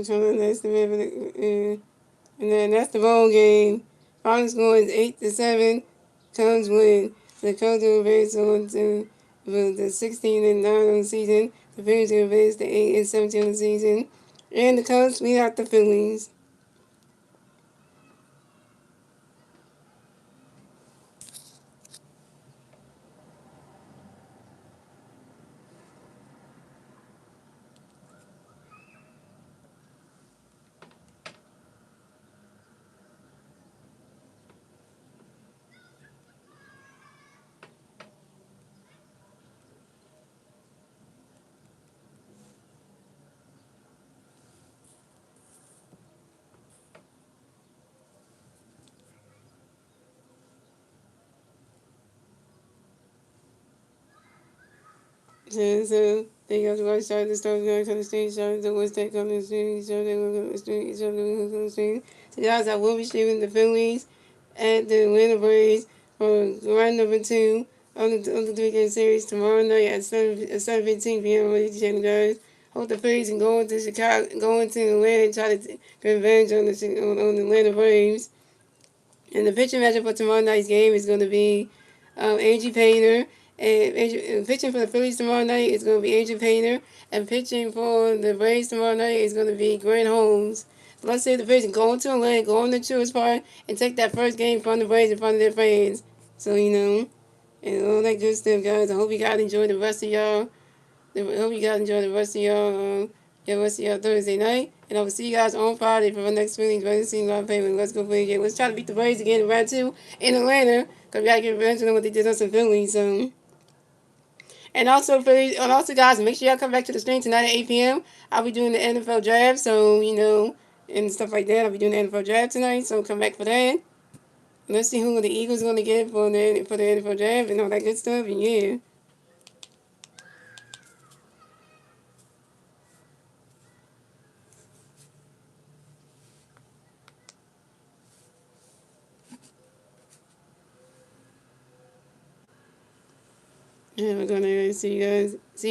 So that's the and then that's the ball game. Final score is 8-7. Cubs win. The Cubs will advance on to the 16-9 on the season. The Phillies will advance to 8-17 on the season. And the Cubs beat out the Phillies. So they got to watch side the stuff going to the street, show the West Tech on the street, show they look on the street, show they look on the street. So guys, I will be streaming the Phillies at the Atlanta Braves for round number 2 of the 3-game series tomorrow night at 7:15 p.m. Ladies and gentlemen, guys. Hope the Phillies can go into Chicago, go into Atlanta and try to get revenge on the Atlanta Braves. And the pitching matchup for tomorrow night's game is going to be Angie Painter. And pitching for the Phillies tomorrow night is going to be Angie Painter. And pitching for the Braves tomorrow night is going to be Grant Holmes. So let's say the Phillies can go into Atlanta, go on the Truist Park, and take that first game from the Braves in front of their fans. So, and all that good stuff, guys. I hope you guys enjoy the rest of y'all. I hope you guys enjoy the rest of your Thursday night. And I will see you guys on Friday for the next Phillies Racing Live Payment. Let's go play again. Let's try to beat the Braves again in round 2 in Atlanta. Because we got to get revenge on what they did us in Philly. So. And also, guys, make sure y'all come back to the stream tonight at 8 p.m. I'll be doing the NFL draft. So, and stuff like that. I'll be doing the NFL draft tonight. So come back for that. Let's see who the Eagles going to get for the NFL draft and all that good stuff. And yeah. Yeah, we're gonna see you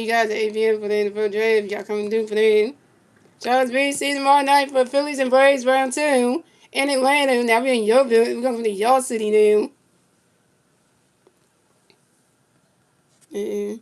guys at 8 p.m. for the NFL draft. Y'all coming through for that. Charles B. See you tomorrow night for Phillies and Braves round 2 in Atlanta. Now we're in your building. We're going to your city now. Yeah.